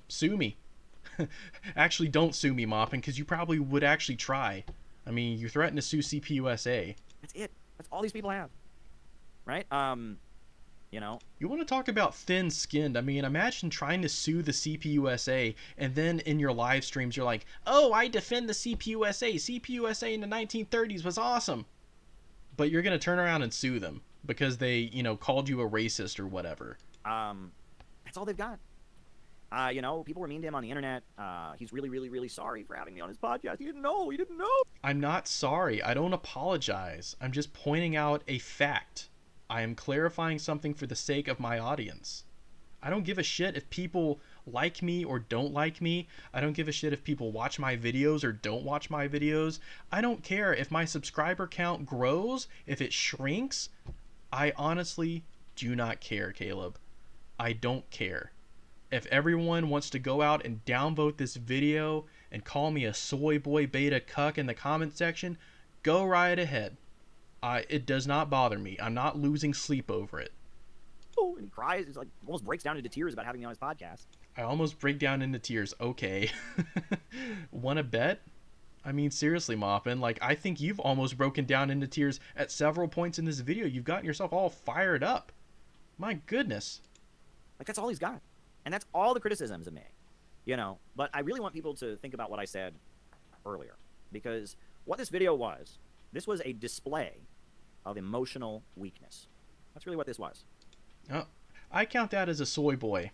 S1: Sue me. Actually, don't sue me, Maupin, because you probably would actually try. You threaten to sue CPUSA.
S2: That's it. That's all these people have. Right?
S1: You want to talk about thin-skinned? Imagine trying to sue the CPUSA, and then in your live streams you're like, oh, I defend the CPUSA. CPUSA in the 1930s was awesome. But you're going to turn around and sue them because they, called you a racist or whatever.
S2: That's all they've got. People were mean to him on the internet. He's really, really, really sorry for having me on his podcast. He didn't know.
S1: I'm not sorry. I don't apologize. I'm just pointing out a fact. I am clarifying something for the sake of my audience. I don't give a shit if people like me or don't like me. I don't give a shit if people watch my videos or don't watch my videos. I don't care if my subscriber count grows, if it shrinks. I honestly do not care, Caleb. I don't care. If everyone wants to go out and downvote this video and call me a soy boy beta cuck in the comment section, go right ahead. It does not bother me. I'm not losing sleep over it.
S2: Oh, and he cries. He's like almost breaks down into tears about having me on his podcast.
S1: I almost break down into tears. Okay. Want to bet? Seriously, Maupin. I think you've almost broken down into tears at several points in this video. You've gotten yourself all fired up. My goodness.
S2: That's all he's got. And that's all the criticisms of me. But I really want people to think about what I said earlier. Because what this video was, this was a display of emotional weakness. That's really what this was.
S1: Oh, I count that as a soy boy.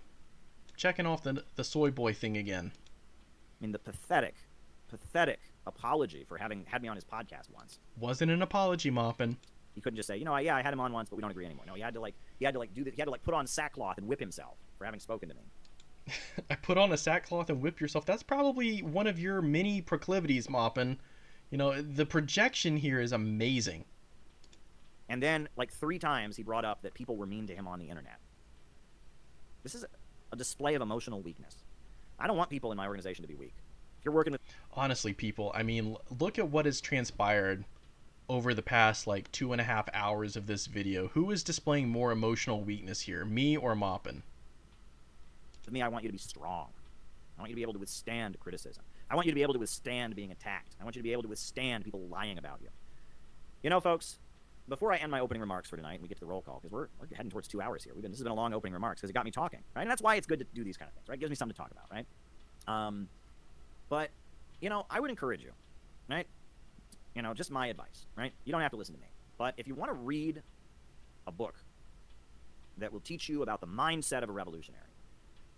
S1: Checking off the soy boy thing again.
S2: The pathetic apology for having had me on his podcast once.
S1: Wasn't an apology, Maupin.
S2: He couldn't just say, yeah, I had him on once, but we don't agree anymore. No, he had to put on sackcloth and whip himself for having spoken to me.
S1: I put on a sackcloth and whip yourself. That's probably one of your many proclivities, Maupin. The projection here is amazing.
S2: And then, 3 times, he brought up that people were mean to him on the internet. This is a display of emotional weakness. I don't want people in my organization to be weak. If you're working with...
S1: Honestly, people, look at what has transpired over the past like 2.5 hours of this video, who is displaying more emotional weakness here, me or Maupin?
S2: With me, I want you to be strong. I want you to be able to withstand criticism. I want you to be able to withstand being attacked. I want you to be able to withstand people lying about you. You know, folks, before I end my opening remarks for tonight and we get to the roll call, because we're heading towards 2 hours here. This has been a long opening remarks because it got me talking, right? And that's why it's good to do these kind of things, right? It gives me something to talk about, right? But, you know, I would encourage you, right? You know, just my advice, right? You don't have to listen to me. But if you want to read a book that will teach you about the mindset of a revolutionary,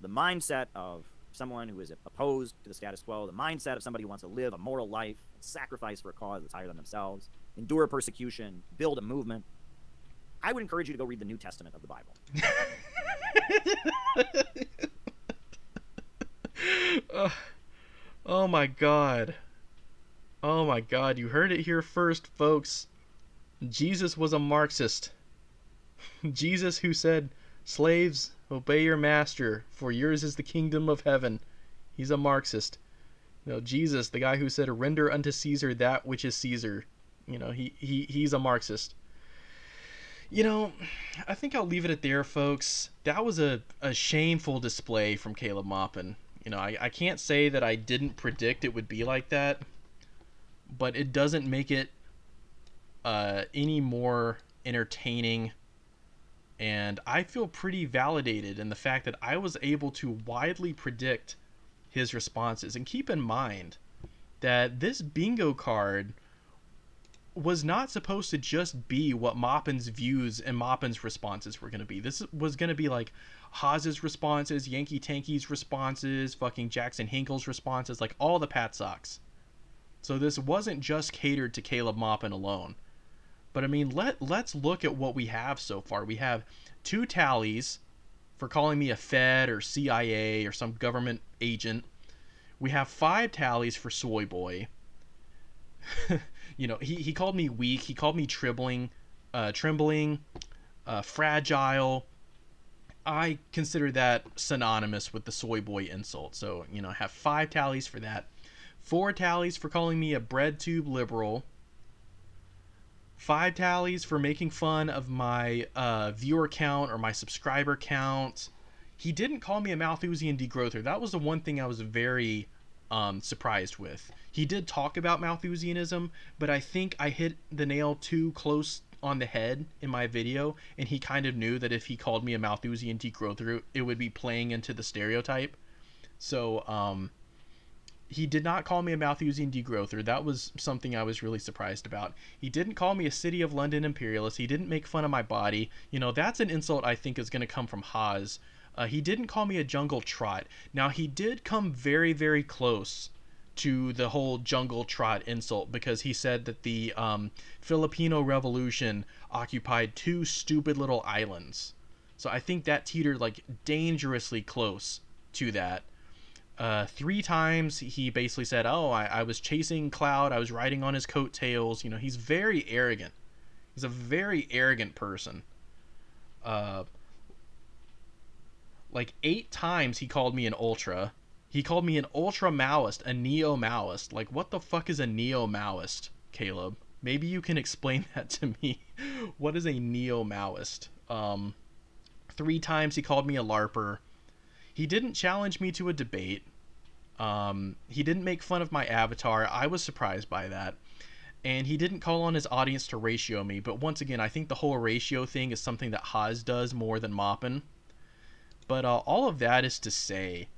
S2: the mindset of someone who is opposed to the status quo, the mindset of somebody who wants to live a moral life, sacrifice for a cause that's higher than themselves, endure persecution, build a movement, I would encourage you to go read the New Testament of the Bible.
S1: Oh my god. Oh my god, you heard it here first, folks. Jesus was a Marxist. Jesus who said, "Slaves, obey your master, for yours is the kingdom of heaven." He's a Marxist. You know, Jesus, the guy who said, "Render unto Caesar that which is Caesar." You know, he's a Marxist. You know, I think I'll leave it at there, folks. That was a shameful display from Caleb Maupin. You know, I can't say that I didn't predict it would be like that, but it doesn't make it any more entertaining. And I feel pretty validated in the fact that I was able to widely predict his responses. And keep in mind that this bingo card was not supposed to just be what Maupin's views and Maupin's responses were going to be. This was going to be like Haas's responses, Yankee Tanky's responses, fucking Jackson Hinkle's responses, like all the Pat Sox. So this wasn't just catered to Caleb Maupin alone. But I mean, let's look at what we have so far. We have 2 tallies for calling me a Fed or CIA or some government agent. We have 5 tallies for Soy Boy. You know, he called me weak. He called me trembling, fragile. I consider that synonymous with the Soy Boy insult. So, you know, I have 5 tallies for that. 4 tallies for calling me a bread tube liberal. 5 tallies for making fun of my viewer count or my subscriber count. He didn't call me a Malthusian degrowther. That was the one thing I was very surprised with. He did talk about Malthusianism, but I think I hit the nail too close on the head in my video, and he kind of knew that if he called me a Malthusian degrowther, it would be playing into the stereotype. So, he did not call me a Malthusian degrowther. That was something I was really surprised about. He didn't call me a City of London imperialist. He didn't make fun of my body. You know, that's an insult I think is going to come from Haas. He didn't call me a jungle trot. Now, he did come very, very close to the whole jungle trot insult because he said that the Filipino Revolution occupied 2 stupid little islands. So I think that teetered like dangerously close to that. 3 times he basically said, "Oh, I was chasing cloud. I was riding on his coattails." You know, he's very arrogant. He's a very arrogant person. Like 8 times he called me an ultra. He called me an ultra-Maoist, a neo-Maoist. Like, what the fuck is a neo-Maoist, Caleb? Maybe you can explain that to me. What is a neo-Maoist? 3 times he called me a LARPer. He didn't challenge me to a debate. He didn't make fun of my avatar. I was surprised by that. And he didn't call on his audience to ratio me. But once again, I think the whole ratio thing is something that Haas does more than Maupin. But all of that is to say,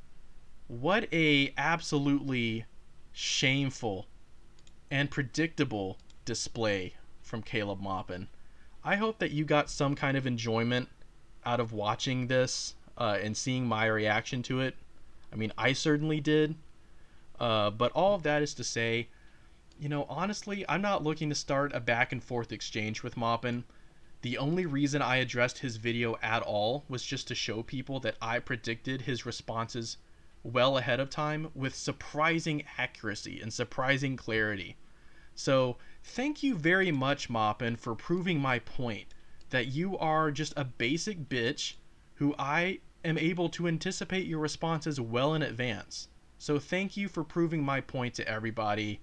S1: what a absolutely shameful and predictable display from Caleb Maupin. I hope that you got some kind of enjoyment out of watching this and seeing my reaction to it. I mean, I certainly did. But all of that is to say, you know, honestly, I'm not looking to start a back and forth exchange with Maupin. The only reason I addressed his video at all was just to show people that I predicted his responses well ahead of time with surprising accuracy and surprising clarity. So, thank you very much, Maupin, for proving my point that you are just a basic bitch who I am able to anticipate your responses well in advance. So thank you for proving my point to everybody.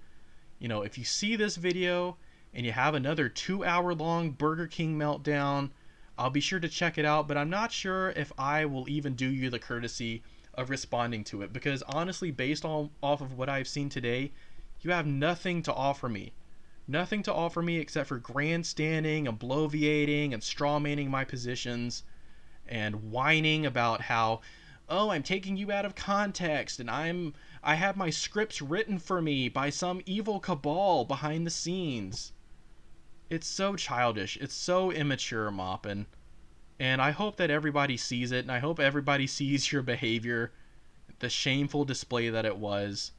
S1: You know, if you see this video and you have another 2-hour long Burger King meltdown, I'll be sure to check it out, but I'm not sure if I will even do you the courtesy of responding to it, because honestly, based on off of what I've seen today, you have nothing to offer me. Nothing to offer me except for grandstanding and bloviating and strawmanning my positions and whining about how, oh, I'm taking you out of context and I have my scripts written for me by some evil cabal behind the scenes. It's so childish. It's so immature, Maupin. And I hope that everybody sees it, and I hope everybody sees your behavior, the shameful display that it was.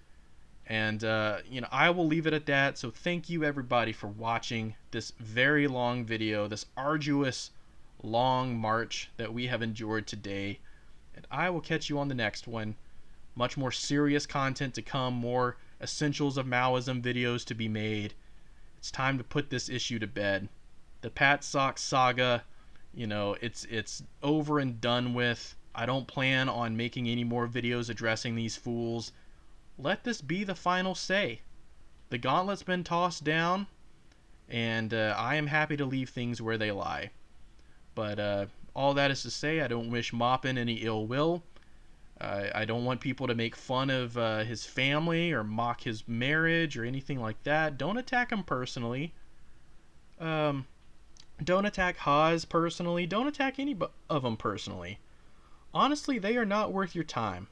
S1: And, I will leave it at that. So thank you, everybody, for watching this very long video, this arduous, long march that we have endured today. And I will catch you on the next one. Much more serious content to come, more Essentials of Maoism videos to be made. It's time to put this issue to bed. The Pat Sox saga, it's over and done with. I don't plan on making any more videos addressing these fools. Let this be the final say. The gauntlet's been tossed down, and I am happy to leave things where they lie. But all that is to say, I don't wish Maupin any ill will. I don't want people to make fun of his family or mock his marriage or anything like that. Don't attack him personally. Don't attack Haas personally. Don't attack any of them personally. Honestly, they are not worth your time.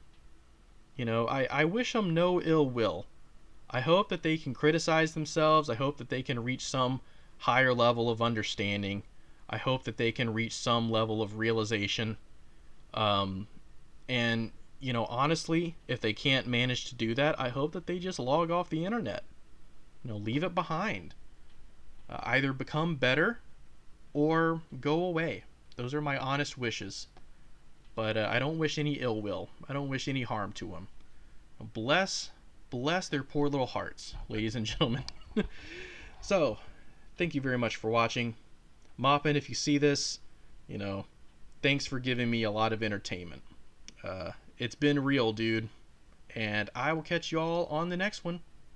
S1: I wish them no ill will. I hope that they can criticize themselves. I hope that they can reach some higher level of understanding. I hope that they can reach some level of realization. And, honestly, if they can't manage to do that, I hope that they just log off the internet. Leave it behind. Either become better or go away. Those are my honest wishes. But I don't wish any ill will. I don't wish any harm to them. Bless their poor little hearts, ladies and gentlemen. So, thank you very much for watching. Maupin, if you see this, thanks for giving me a lot of entertainment. It's been real, dude. And I will catch you all on the next one.